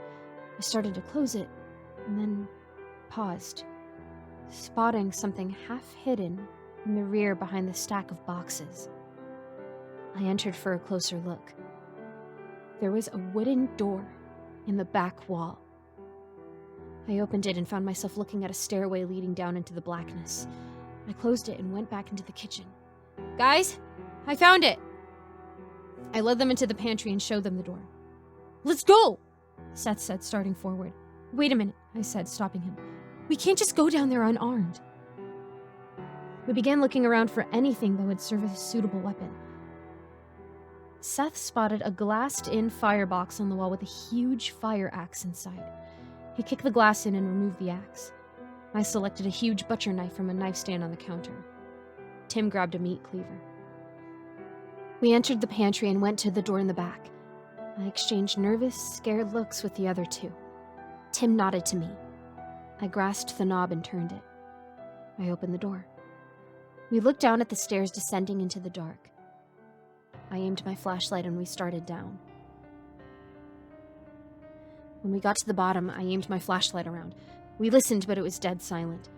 I started to close it, and then paused, spotting something half hidden in the rear behind the stack of boxes. I entered for a closer look. There was a wooden door in the back wall. I opened it and found myself looking at a stairway leading down into the blackness. I closed it and went back into the kitchen. Guys, I found it! I led them into the pantry and showed them the door. Let's go! Seth said, starting forward. Wait a minute, I said, stopping him. We can't just go down there unarmed. We began looking around for anything that would serve as a suitable weapon. Seth spotted a glassed-in firebox on the wall with a huge fire axe inside. He kicked the glass in and removed the axe. I selected a huge butcher knife from a knife stand on the counter. Tim grabbed a meat cleaver. We entered the pantry and went to the door in the back. I exchanged nervous, scared looks with the other 2. Tim nodded to me. I grasped the knob and turned it. I opened the door. We looked down at the stairs descending into the dark. I aimed my flashlight and we started down. When we got to the bottom, I aimed my flashlight around. We listened, but it was dead silent.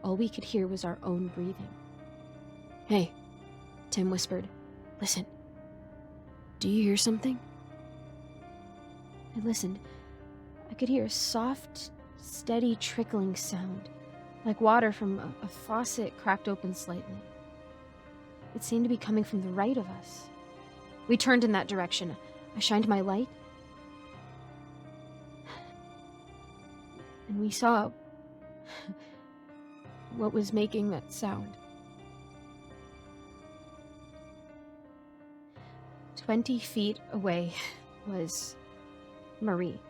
All we could hear was our own breathing. Hey, Tim whispered. Listen. Do you hear something? I listened. I could hear a soft, steady trickling sound, like water from a faucet cracked open slightly. It seemed to be coming from the right of us. We turned in that direction. I shined my light, and we saw what was making that sound. 20 feet away was Marie.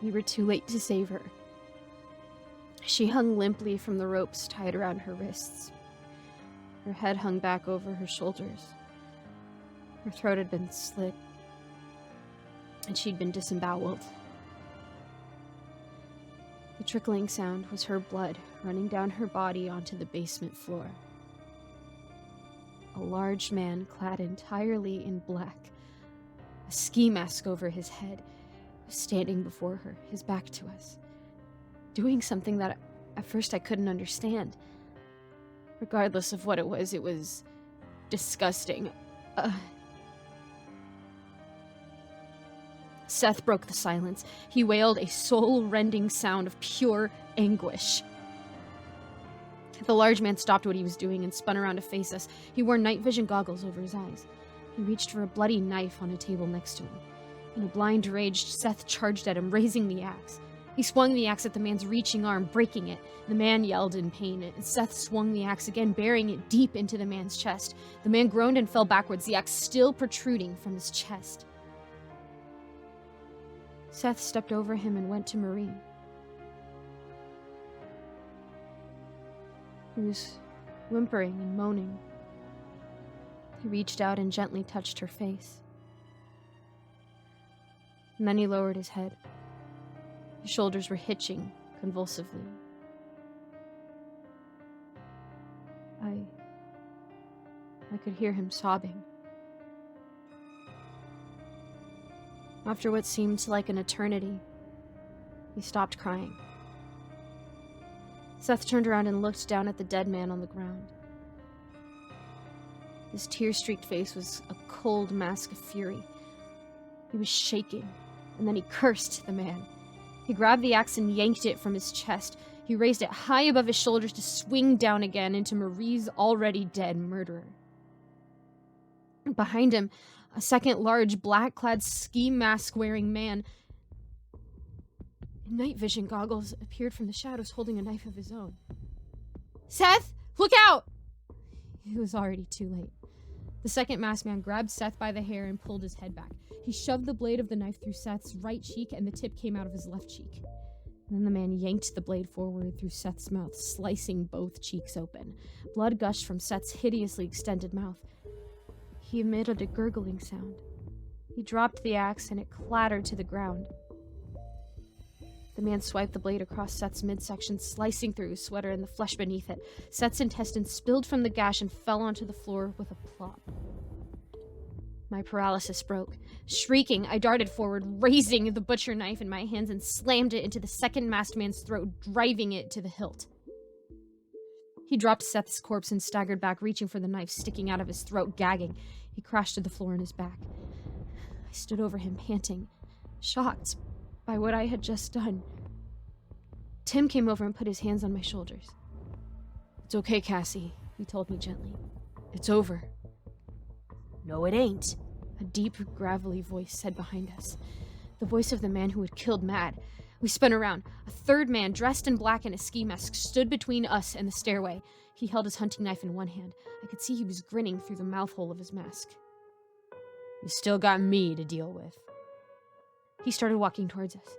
We were too late to save her. She hung limply from the ropes tied around her wrists. Her head hung back over her shoulders. Her throat had been slit, and she'd been disemboweled. The trickling sound was her blood running down her body onto the basement floor. A large man clad entirely in black, a ski mask over his head, was standing before her, his back to us, doing something that at first I couldn't understand. Regardless of what it was disgusting. Seth broke the silence. He wailed a soul-rending sound of pure anguish. The large man stopped what he was doing and spun around to face us. He wore night vision goggles over his eyes. He reached for a bloody knife on a table next to him. In a blind rage, Seth charged at him, raising the axe. He swung the axe at the man's reaching arm, breaking it. The man yelled in pain, and Seth swung the axe again, burying it deep into the man's chest. The man groaned and fell backwards, the axe still protruding from his chest. Seth stepped over him and went to Marie. He was whimpering and moaning. He reached out and gently touched her face. And then he lowered his head. His shoulders were hitching convulsively. I could hear him sobbing. After what seemed like an eternity, he stopped crying. Seth turned around and looked down at the dead man on the ground. His tear-streaked face was a cold mask of fury. He was shaking, and then he cursed the man. He grabbed the axe and yanked it from his chest. He raised it high above his shoulders to swing down again into Marie's already dead murderer. Behind him, a second large, black-clad, ski mask-wearing man in night vision goggles appeared from the shadows holding a knife of his own. "Seth, look out!" It was already too late. The second masked man grabbed Seth by the hair and pulled his head back. He shoved the blade of the knife through Seth's right cheek, and the tip came out of his left cheek. And then the man yanked the blade forward through Seth's mouth, slicing both cheeks open. Blood gushed from Seth's hideously extended mouth. He emitted a gurgling sound. He dropped the axe, and it clattered to the ground. The man swiped the blade across Seth's midsection, slicing through his sweater and the flesh beneath it. Seth's intestines spilled from the gash and fell onto the floor with a plop. My paralysis broke. Shrieking, I darted forward, raising the butcher knife in my hands and slammed it into the second masked man's throat, driving it to the hilt. He dropped Seth's corpse and staggered back, reaching for the knife sticking out of his throat, gagging. He crashed to the floor on his back. I stood over him, panting, shocked by what I had just done. Tim came over and put his hands on my shoulders. "It's okay, Cassie," he told me gently. "It's over." "No, it ain't," a deep, gravelly voice said behind us. The voice of the man who had killed Mad. We spun around. A third man, dressed in black and a ski mask, stood between us and the stairway. He held his hunting knife in one hand. I could see he was grinning through the mouth hole of his mask. "You still got me to deal with." He started walking towards us.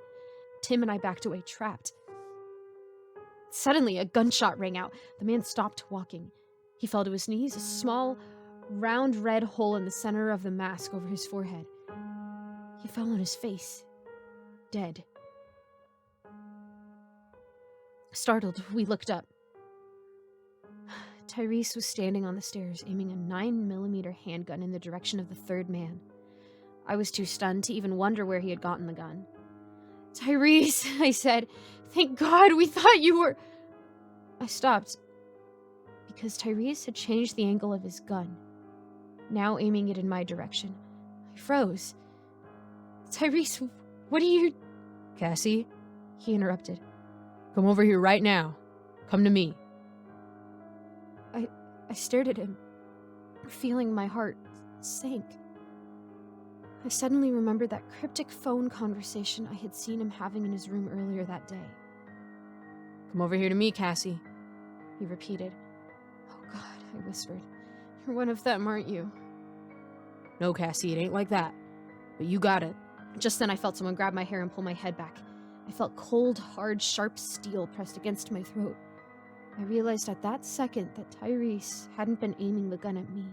Tim and I backed away, trapped. Suddenly, a gunshot rang out. The man stopped walking. He fell to his knees, a small, round red hole in the center of the mask over his forehead. He fell on his face, dead. Startled, we looked up. Tyrese was standing on the stairs, aiming a 9mm handgun in the direction of the third man. I was too stunned to even wonder where he had gotten the gun. "Tyrese," I said. "Thank God, we thought you were..." I stopped, because Tyrese had changed the angle of his gun, now aiming it in my direction. I froze. "Tyrese, what are you..." "Cassie," he interrupted. "come over here right now. Come to me." I stared at him, feeling my heart sink. I suddenly remembered that cryptic phone conversation I had seen him having in his room earlier that day. "Come over here to me, Cassie," he repeated. "Oh God," I whispered. "You're one of them, aren't you?" "No, Cassie, it ain't like that. But you got it." Just then I felt someone grab my hair and pull my head back. I felt cold, hard, sharp steel pressed against my throat. I realized at that second that Tyrese hadn't been aiming the gun at me.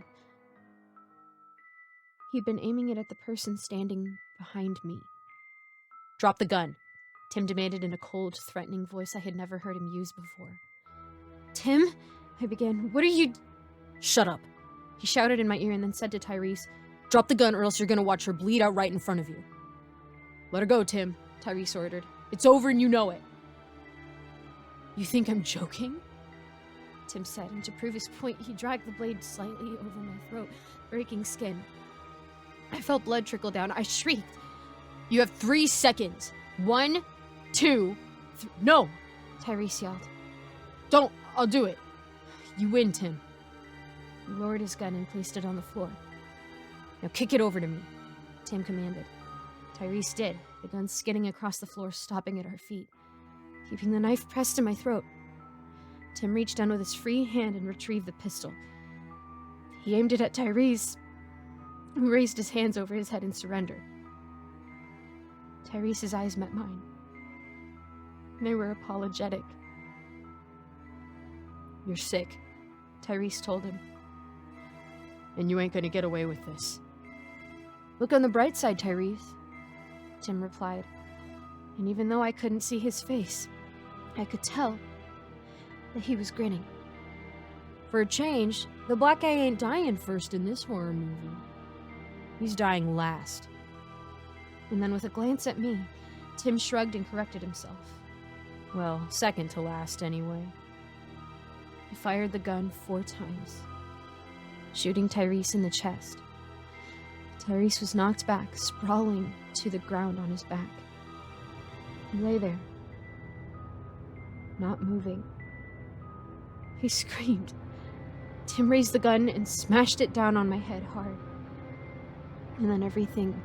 He'd been aiming it at the person standing behind me. "Drop the gun," Tim demanded in a cold, threatening voice I had never heard him use before. "Tim?" I began. "What are you..." "Shut up," he shouted in my ear and then said to Tyrese, "Drop the gun or else you're gonna watch her bleed out right in front of you." "Let her go, Tim," Tyrese ordered. "It's over and you know it." "You think I'm joking?" Tim said, and to prove his point, he dragged the blade slightly over my throat, breaking skin. I felt blood trickle down. I shrieked. "You have 3 seconds. 1, 2, 3. No!" Tyrese yelled. "Don't. I'll do it." "You win, Tim." He lowered his gun and placed it on the floor. "Now kick it over to me," Tim commanded. Tyrese did, the gun skidding across the floor, stopping at our feet, keeping the knife pressed to my throat. Tim reached down with his free hand and retrieved the pistol. He aimed it at Tyrese, who raised his hands over his head in surrender. Tyrese's eyes met mine. They were apologetic. "You're sick," Tyrese told him. "and you ain't gonna get away with this." "Look on the bright side, Tyrese," Tim replied. And even though I couldn't see his face, I could tell that he was grinning. For a change, the black guy ain't dying first in this horror movie. He's dying last. And then with a glance at me, Tim shrugged and corrected himself. Well, second to last, anyway. He fired the gun 4 times, shooting Tyrese in the chest. Tyrese was knocked back, sprawling to the ground on his back. He lay there, not moving. He screamed. Tim raised the gun and smashed it down on my head hard. And then everything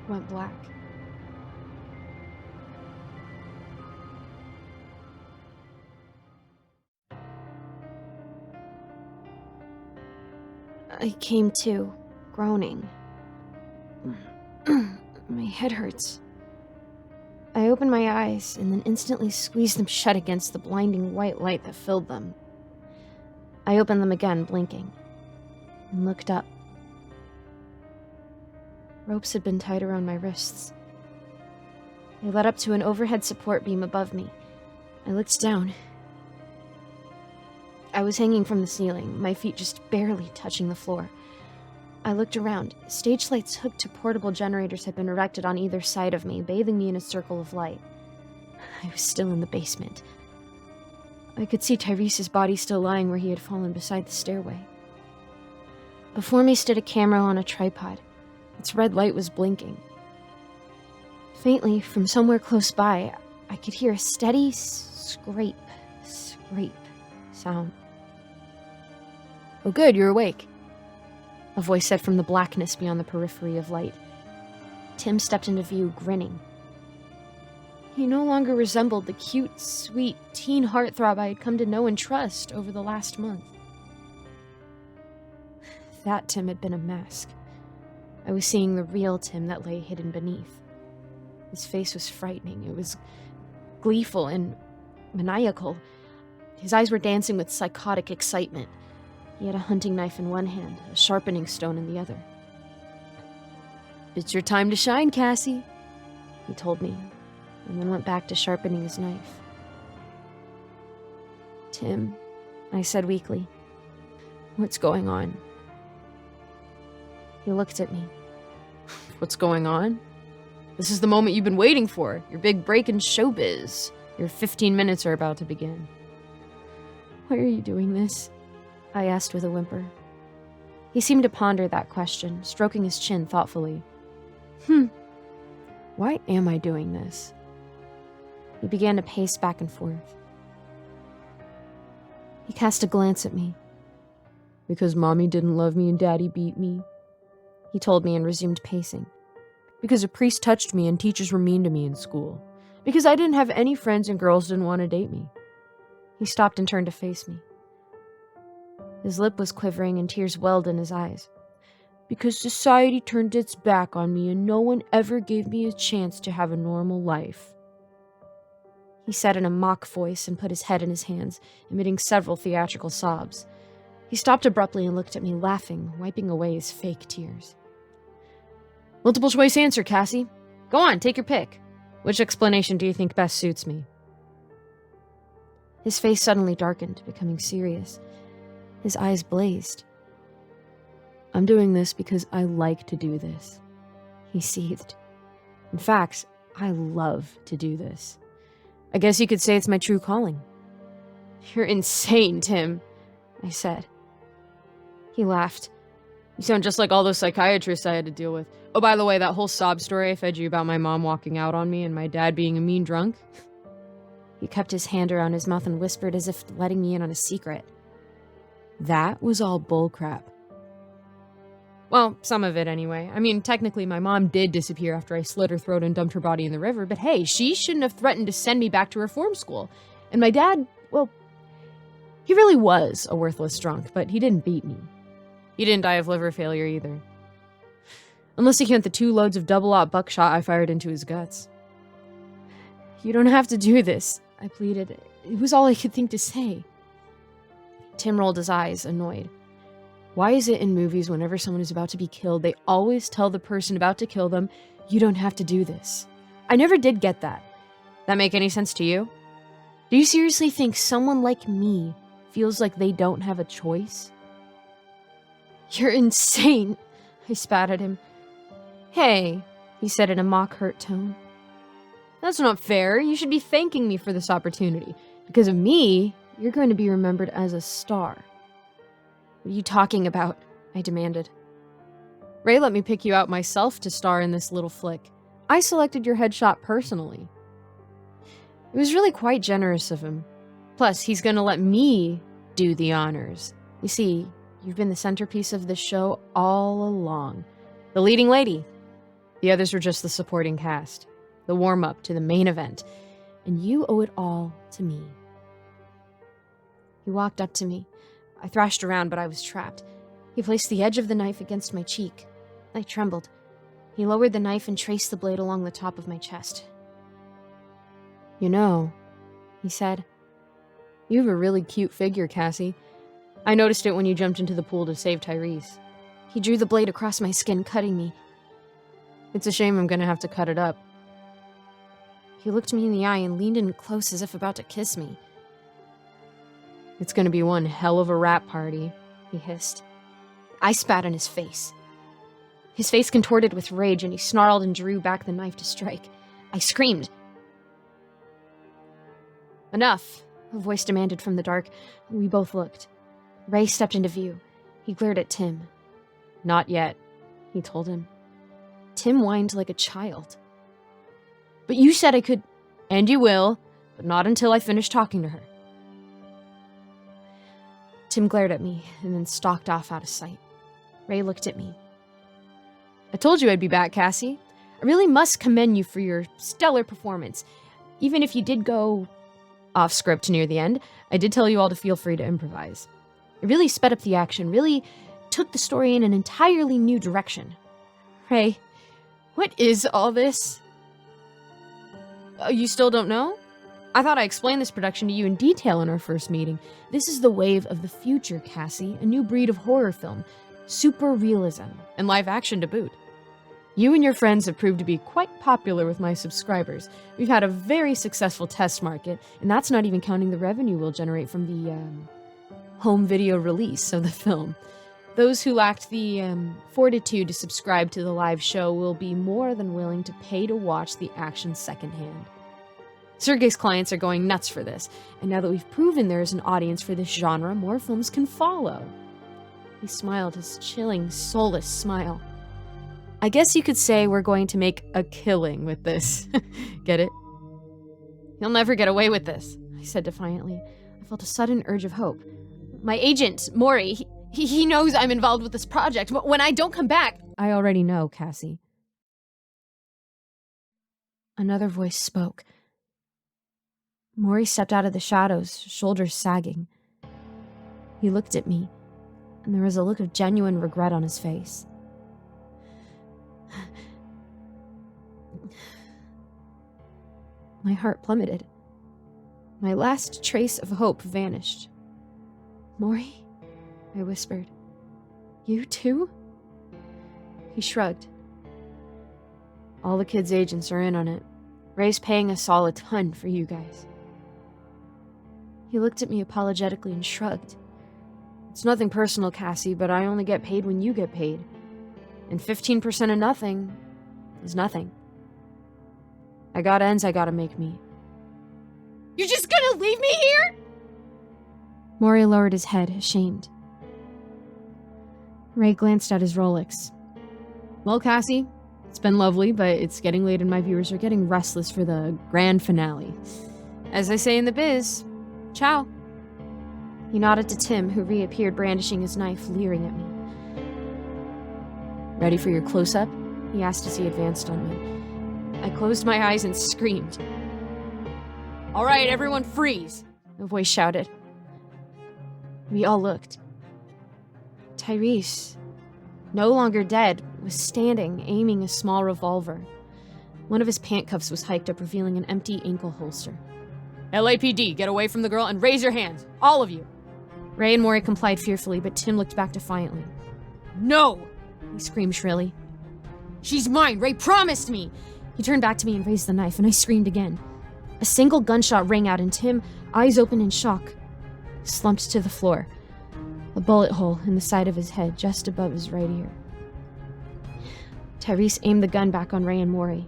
went black. I came to, groaning. My head hurts. I opened my eyes and then instantly squeezed them shut against the blinding white light that filled them. I opened them again, blinking, and looked up. Ropes had been tied around my wrists. They led up to an overhead support beam above me. I looked down. I was hanging from the ceiling, my feet just barely touching the floor. I looked around. Stage lights hooked to portable generators had been erected on either side of me, bathing me in a circle of light. I was still in the basement. I could see Tyrese's body still lying where he had fallen beside the stairway. Before me stood a camera on a tripod. Its red light was blinking. Faintly, from somewhere close by, I could hear a steady scrape sound. Oh good, you're awake. A voice said from the blackness beyond the periphery of light. Tim stepped into view, grinning. He no longer resembled the cute, sweet teen heartthrob I had come to know and trust over the last month. That Tim had been a mask. I was seeing the real Tim that lay hidden beneath. His face was frightening. It was gleeful and maniacal. His eyes were dancing with psychotic excitement. He had a hunting knife in one hand, a sharpening stone in the other. It's your time to shine, Cassie, he told me, and then went back to sharpening his knife. Tim, I said weakly, what's going on? He looked at me. What's going on? This is the moment you've been waiting for, your big break in showbiz. Your 15 minutes are about to begin. Why are you doing this? I asked with a whimper. He seemed to ponder that question, stroking his chin thoughtfully. Why am I doing this? He began to pace back and forth. He cast a glance at me. Because Mommy didn't love me and Daddy beat me, he told me and resumed pacing. Because a priest touched me and teachers were mean to me in school. Because I didn't have any friends and girls didn't want to date me. He stopped and turned to face me. His lip was quivering and tears welled in his eyes. Because society turned its back on me and no one ever gave me a chance to have a normal life. He said in a mock voice and put his head in his hands, emitting several theatrical sobs. He stopped abruptly and looked at me, laughing, wiping away his fake tears. Multiple choice answer, Cassie. Go on, take your pick. Which explanation do you think best suits me? His face suddenly darkened, becoming serious. His eyes blazed. I'm doing this because I like to do this. He seethed. In fact, I love to do this. I guess you could say it's my true calling. You're insane, Tim, I said. He laughed. You sound just like all those psychiatrists I had to deal with. Oh, by the way, that whole sob story I fed you about my mom walking out on me and my dad being a mean drunk? He kept his hand around his mouth and whispered as if letting me in on a secret. That was all bullcrap. Well, some of it anyway. I mean, technically my mom did disappear after I slit her throat and dumped her body in the river, but hey, she shouldn't have threatened to send me back to reform school. And my dad, well, he really was a worthless drunk, but he didn't beat me. He didn't die of liver failure either. Unless he count the 2 loads of double-aught buckshot I fired into his guts. You don't have to do this, I pleaded. It was all I could think to say. Tim rolled his eyes, annoyed. Why is it in movies whenever someone is about to be killed, they always tell the person about to kill them, you don't have to do this? I never did get that. That make any sense to you? Do you seriously think someone like me feels like they don't have a choice? You're insane, I spat at him. Hey, he said in a mock-hurt tone. That's not fair. You should be thanking me for this opportunity. Because of me, you're going to be remembered as a star. What are you talking about? I demanded. Ray let me pick you out myself to star in this little flick. I selected your headshot personally. It was really quite generous of him. Plus, he's going to let me do the honors. You see, you've been the centerpiece of this show all along. The leading lady. The others were just the supporting cast. The warm-up to the main event. And you owe it all to me. He walked up to me. I thrashed around, but I was trapped. He placed the edge of the knife against my cheek. I trembled. He lowered the knife and traced the blade along the top of my chest. You know, he said, you have a really cute figure, Cassie. I noticed it when you jumped into the pool to save Tyrese. He drew the blade across my skin, cutting me. It's a shame I'm gonna have to cut it up. He looked me in the eye and leaned in close as if about to kiss me. It's gonna be one hell of a rap party, he hissed. I spat in his face. His face contorted with rage, and he snarled and drew back the knife to strike. I screamed. Enough, a voice demanded from the dark. We both looked. Ray stepped into view. He glared at Tim. Not yet, he told him. Tim whined like a child. But you said I could. And you will, but not until I finish talking to her. Tim glared at me and then stalked off out of sight. Ray looked at me. I told you I'd be back, Cassie. I really must commend you for your stellar performance. Even if you did go off script near the end, I did tell you all to feel free to improvise. It really sped up the action, really took the story in an entirely new direction. Ray, what is all this? You still don't know? I thought I explained this production to you in detail in our first meeting. This is the wave of the future, Cassie, a new breed of horror film. Super realism, and live action to boot. You and your friends have proved to be quite popular with my subscribers. We've had a very successful test market, and that's not even counting the revenue we'll generate from the home video release of the film. Those who lacked the fortitude to subscribe to the live show will be more than willing to pay to watch the action secondhand. Sergey's clients are going nuts for this, and now that we've proven there is an audience for this genre, more films can follow. He smiled his chilling, soulless smile. I guess you could say we're going to make a killing with this. Get it? You'll never get away with this, I said defiantly. I felt a sudden urge of hope. My agent, Maury, he knows I'm involved with this project, but when I don't come back... I already know, Cassie. Another voice spoke. Maury stepped out of the shadows, shoulders sagging. He looked at me, and there was a look of genuine regret on his face. My heart plummeted. My last trace of hope vanished. Maury? I whispered. You too? He shrugged. All the kids' agents are in on it. Ray's paying us all a ton for you guys. He looked at me apologetically and shrugged. It's nothing personal, Cassie, but I only get paid when you get paid. And 15% of nothing is nothing. I got ends I gotta make meet. You're just gonna leave me here? Maury lowered his head, ashamed. Ray glanced at his Rolex. Well, Cassie, it's been lovely, but it's getting late and my viewers are getting restless for the grand finale. As I say in the biz, ciao. He nodded to Tim, who reappeared brandishing his knife, leering at me. Ready for your close-up? He asked as he advanced on me. I closed my eyes and screamed. All right, everyone freeze, a voice shouted. We all looked. Tyrese, no longer dead, was standing, aiming a small revolver. One of his pant cuffs was hiked up, revealing an empty ankle holster. LAPD, get away from the girl and raise your hands, all of you. Ray and Maury complied fearfully, but Tim looked back defiantly. No! He screamed shrilly. She's mine, Ray promised me! He turned back to me and raised the knife, and I screamed again. A single gunshot rang out, and Tim, eyes open in shock, slumped to the floor. A bullet hole in the side of his head, just above his right ear. Tyrese aimed the gun back on Ray and Maury.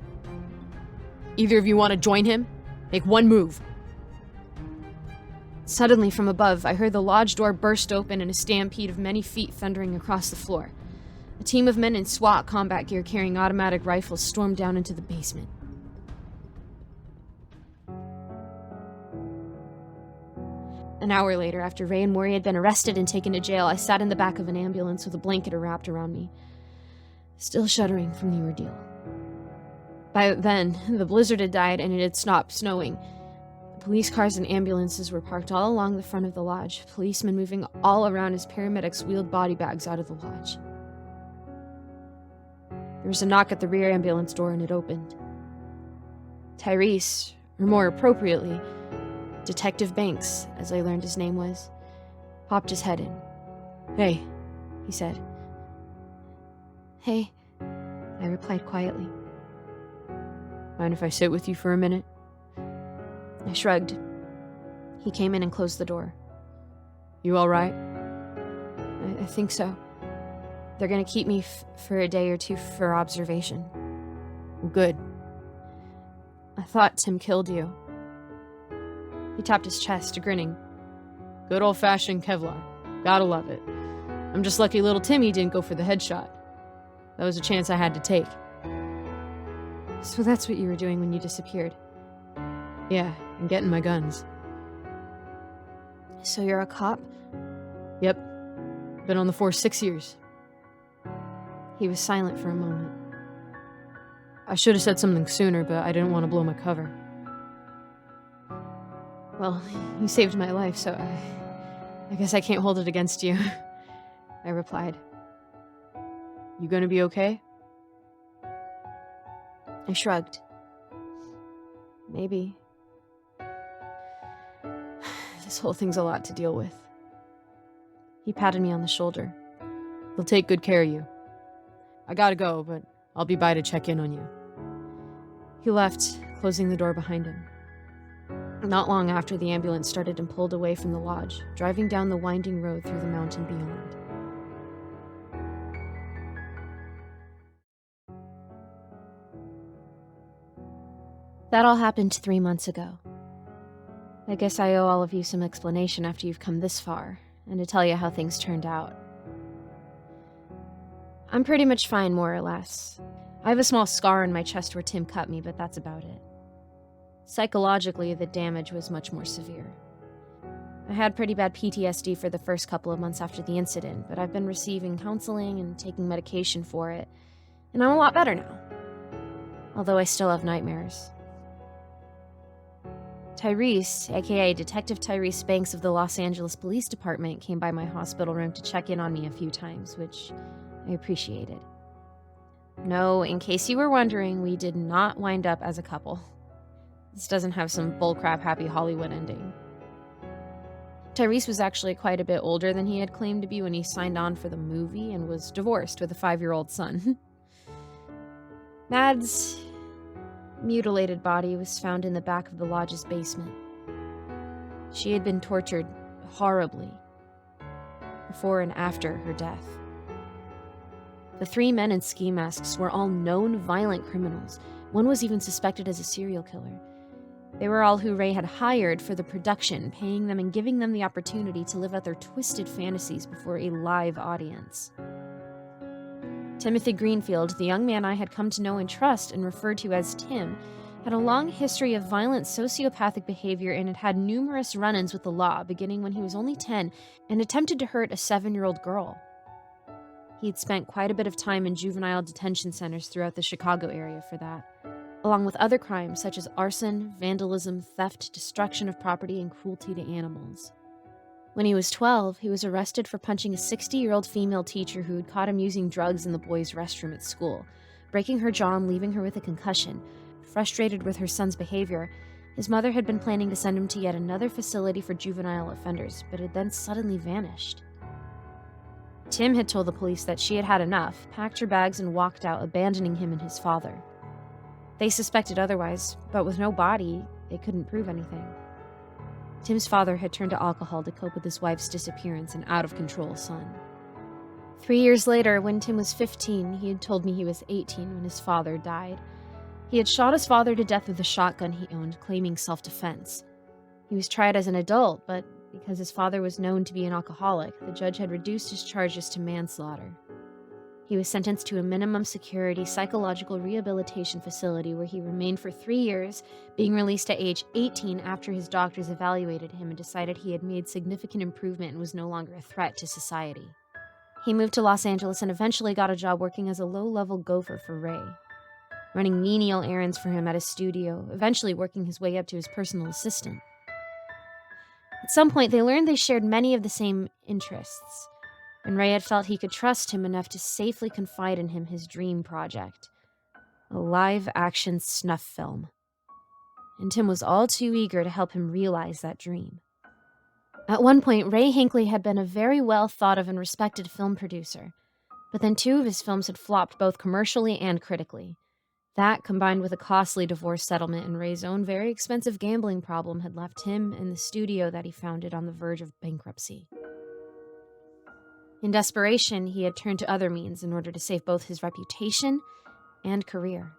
Either of you want to join him? Make one move. Suddenly, from above, I heard the lodge door burst open and a stampede of many feet thundering across the floor. A team of men in SWAT combat gear carrying automatic rifles stormed down into the basement. An hour later, after Ray and Maury had been arrested and taken to jail, I sat in the back of an ambulance with a blanket wrapped around me, still shuddering from the ordeal. By then, the blizzard had died and it had stopped snowing. Police cars and ambulances were parked all along the front of the lodge, policemen moving all around as paramedics wheeled body bags out of the lodge. There was a knock at the rear ambulance door and it opened. Tyrese, or more appropriately, Detective Banks, as I learned his name was, popped his head in. "Hey," he said. "Hey," I replied quietly. Mind if I sit with you for a minute? I shrugged. He came in and closed the door. You all right? I think so. They're gonna keep me for a day or two for observation. Well, good. I thought Tim killed you. He tapped his chest, grinning. Good old-fashioned Kevlar. Gotta love it. I'm just lucky little Timmy didn't go for the headshot. That was a chance I had to take. So that's what you were doing when you disappeared? Yeah, and getting my guns. So you're a cop? Yep. Been on the force 6 years. He was silent for a moment. I should have said something sooner, but I didn't want to blow my cover. Well, you saved my life, so I guess I can't hold it against you, I replied. You gonna be okay? I shrugged. Maybe. This whole thing's a lot to deal with. He patted me on the shoulder. They'll take good care of you. I gotta go, but I'll be by to check in on you. He left, closing the door behind him. Not long after, the ambulance started and pulled away from the lodge, driving down the winding road through the mountain beyond. That all happened 3 months ago. I guess I owe all of you some explanation after you've come this far, and to tell you how things turned out. I'm pretty much fine, more or less. I have a small scar on my chest where Tim cut me, but that's about it. Psychologically, the damage was much more severe. I had pretty bad PTSD for the first couple of months after the incident, but I've been receiving counseling and taking medication for it, and I'm a lot better now. Although I still have nightmares. Tyrese, aka Detective Tyrese Banks of the Los Angeles Police Department, came by my hospital room to check in on me a few times, which I appreciated. No, in case you were wondering, we did not wind up as a couple. This doesn't have some bullcrap happy Hollywood ending. Tyrese was actually quite a bit older than he had claimed to be when he signed on for the movie and was divorced with a 5-year-old son. Mad's mutilated body was found in the back of the lodge's basement. She had been tortured horribly before and after her death. The 3 men in ski masks were all known violent criminals. One was even suspected as a serial killer. They were all who Ray had hired for the production, paying them and giving them the opportunity to live out their twisted fantasies before a live audience. Timothy Greenfield, the young man I had come to know and trust and referred to as Tim, had a long history of violent sociopathic behavior and had had numerous run-ins with the law, beginning when he was only 10 and attempted to hurt a 7-year-old girl. He had spent quite a bit of time in juvenile detention centers throughout the Chicago area for that, along with other crimes such as arson, vandalism, theft, destruction of property, and cruelty to animals. When he was 12, he was arrested for punching a 60-year-old female teacher who had caught him using drugs in the boys' restroom at school, breaking her jaw and leaving her with a concussion. Frustrated with her son's behavior, his mother had been planning to send him to yet another facility for juvenile offenders, but had then suddenly vanished. Tim had told the police that she had had enough, packed her bags, and walked out, abandoning him and his father. They suspected otherwise, but with no body, they couldn't prove anything. Tim's father had turned to alcohol to cope with his wife's disappearance and out-of-control son. 3 years later, when Tim was 15, he had told me he was 18 when his father died. He had shot his father to death with a shotgun he owned, claiming self-defense. He was tried as an adult, but because his father was known to be an alcoholic, the judge had reduced his charges to manslaughter. He was sentenced to a minimum security psychological rehabilitation facility where he remained for 3 years, being released at age 18 after his doctors evaluated him and decided he had made significant improvement and was no longer a threat to society. He moved to Los Angeles and eventually got a job working as a low-level gopher for Ray, running menial errands for him at his studio, eventually working his way up to his personal assistant. At some point, they learned they shared many of the same interests, and Ray had felt he could trust him enough to safely confide in him his dream project, a live-action snuff film. And Tim was all too eager to help him realize that dream. At one point, Ray Hinckley had been a very well thought of and respected film producer, but then 2 of his films had flopped both commercially and critically. That, combined with a costly divorce settlement and Ray's own very expensive gambling problem, had left him and the studio that he founded on the verge of bankruptcy. In desperation, he had turned to other means in order to save both his reputation and career.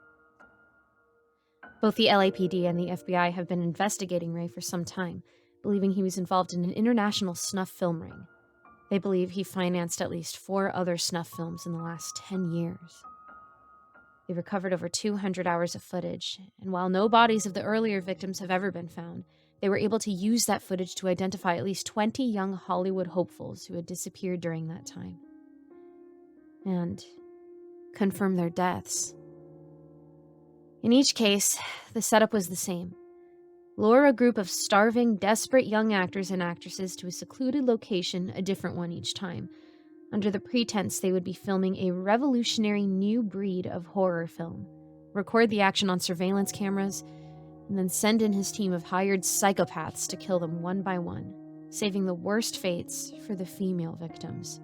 Both the LAPD and the FBI have been investigating Ray for some time, believing he was involved in an international snuff film ring. They believe he financed at least 4 other snuff films in the last 10 years. They recovered over 200 hours of footage, and while no bodies of the earlier victims have ever been found, they were able to use that footage to identify at least 20 young Hollywood hopefuls who had disappeared during that time, and confirm their deaths. In each case, the setup was the same. Lure a group of starving, desperate young actors and actresses to a secluded location, a different one each time, under the pretense they would be filming a revolutionary new breed of horror film, record the action on surveillance cameras, and then send in his team of hired psychopaths to kill them one by one, saving the worst fates for the female victims.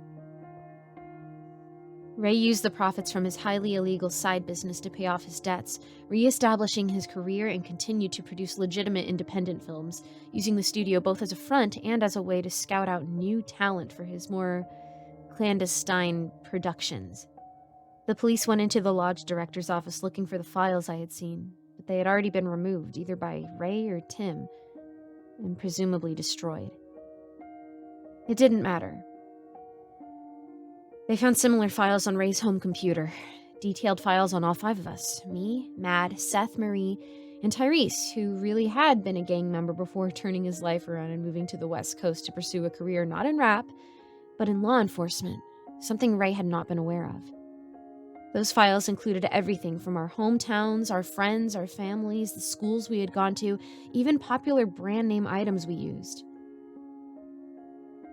Ray used the profits from his highly illegal side business to pay off his debts, re-establishing his career, and continued to produce legitimate independent films, using the studio both as a front and as a way to scout out new talent for his more clandestine productions. The police went into the lodge director's office looking for the files I had seen, but they had already been removed, either by Ray or Tim, and presumably destroyed. It didn't matter. They found similar files on Ray's home computer, detailed files on all 5 of us, me, Mad, Seth, Marie, and Tyrese, who really had been a gang member before turning his life around and moving to the West Coast to pursue a career not in rap, but in law enforcement, something Ray had not been aware of. Those files included everything from our hometowns, our friends, our families, the schools we had gone to, even popular brand name items we used.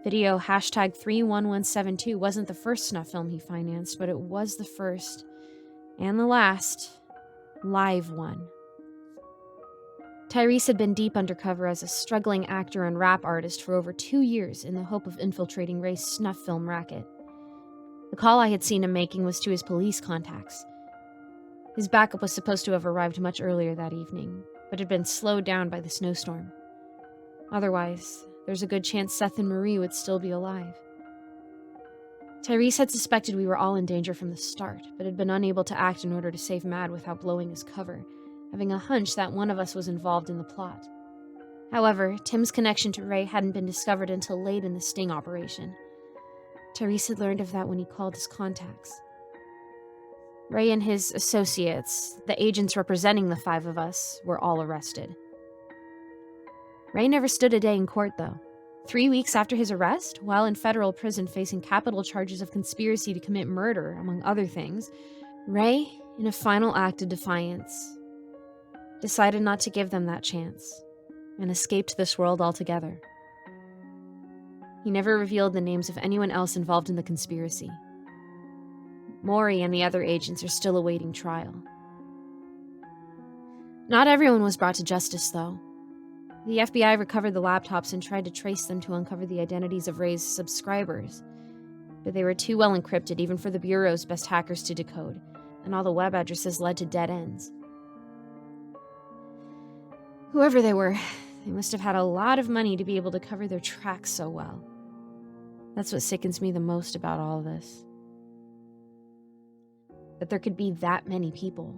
Video #31172 wasn't the first snuff film he financed, but it was the first, and the last, live one. Tyrese had been deep undercover as a struggling actor and rap artist for over 2 years in the hope of infiltrating Ray's snuff film racket. The call I had seen him making was to his police contacts. His backup was supposed to have arrived much earlier that evening, but had been slowed down by the snowstorm. Otherwise, there's a good chance Seth and Marie would still be alive. Tyrese had suspected we were all in danger from the start, but had been unable to act in order to save Mad without blowing his cover, having a hunch that one of us was involved in the plot. However, Tim's connection to Ray hadn't been discovered until late in the sting operation. Tyrese had learned of that when he called his contacts. Ray and his associates, the agents representing the 5 of us, were all arrested. Ray never stood a day in court, though. 3 weeks after his arrest, while in federal prison facing capital charges of conspiracy to commit murder, among other things, Ray, in a final act of defiance, decided not to give them that chance, and escaped this world altogether. He never revealed the names of anyone else involved in the conspiracy. Maury and the other agents are still awaiting trial. Not everyone was brought to justice, though. The FBI recovered the laptops and tried to trace them to uncover the identities of Ray's subscribers, but they were too well encrypted even for the Bureau's best hackers to decode, and all the web addresses led to dead ends. Whoever they were, they must have had a lot of money to be able to cover their tracks so well. That's what sickens me the most about all of this. that there could be that many people.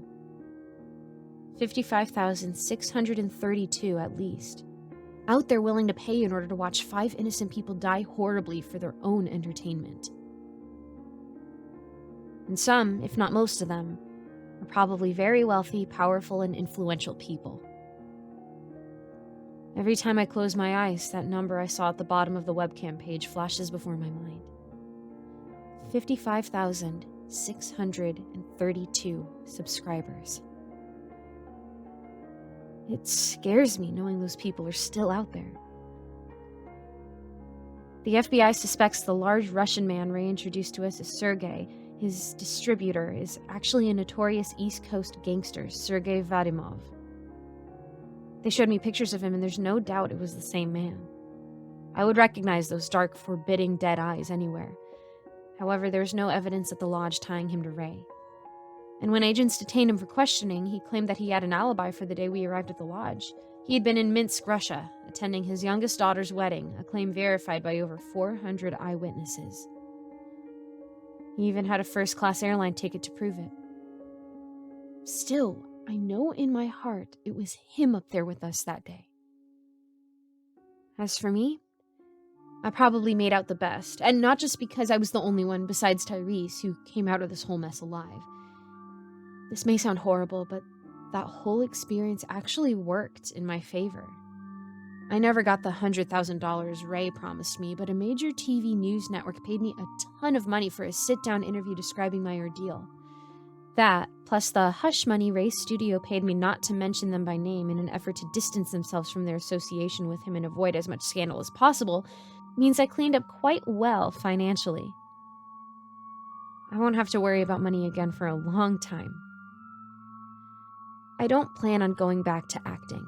55,632 at least. Out there willing to pay in order to watch 5 innocent people die horribly for their own entertainment. And some, if not most of them, are probably very wealthy, powerful, and influential people. Every time I close my eyes, that number I saw at the bottom of the webcam page flashes before my mind. 55,632 subscribers. It scares me knowing those people are still out there. The FBI suspects the large Russian man Ray introduced to us as Sergey, his distributor, is actually a notorious East Coast gangster, Sergey Vadimov. They showed me pictures of him, and there's no doubt it was the same man. I would recognize those dark, forbidding, dead eyes anywhere. However, there's no evidence at the lodge tying him to Ray. And when agents detained him for questioning, he claimed that he had an alibi for the day we arrived at the lodge. He had been in Minsk, Russia, attending his youngest daughter's wedding, a claim verified by over 400 eyewitnesses. He even had a first-class airline ticket to prove it. Still, I know in my heart it was him up there with us that day. As for me, I probably made out the best, and not just because I was the only one besides Tyrese who came out of this whole mess alive. This may sound horrible, but that whole experience actually worked in my favor. I never got the $100,000 Ray promised me, but a major TV news network paid me a ton of money for a sit-down interview describing my ordeal. That, plus the hush money Ray's studio paid me not to mention them by name in an effort to distance themselves from their association with him and avoid as much scandal as possible, means I cleaned up quite well financially. I won't have to worry about money again for a long time. I don't plan on going back to acting.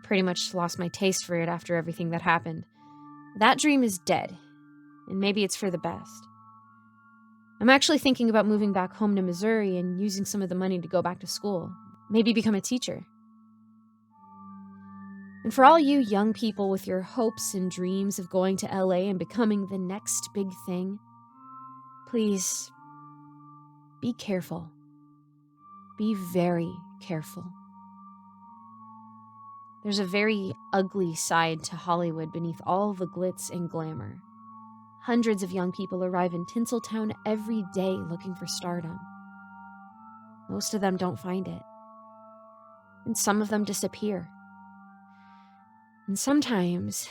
Pretty much lost my taste for it after everything that happened. That dream is dead, and maybe it's for the best. I'm actually thinking about moving back home to Missouri and using some of the money to go back to school, maybe become a teacher. And for all you young people with your hopes and dreams of going to LA and becoming the next big thing, please, be careful. Be very careful. There's a very ugly side to Hollywood beneath all the glitz and glamour. Hundreds of young people arrive in Tinseltown every day looking for stardom. Most of them don't find it. And some of them disappear. And sometimes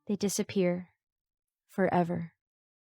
they disappear forever.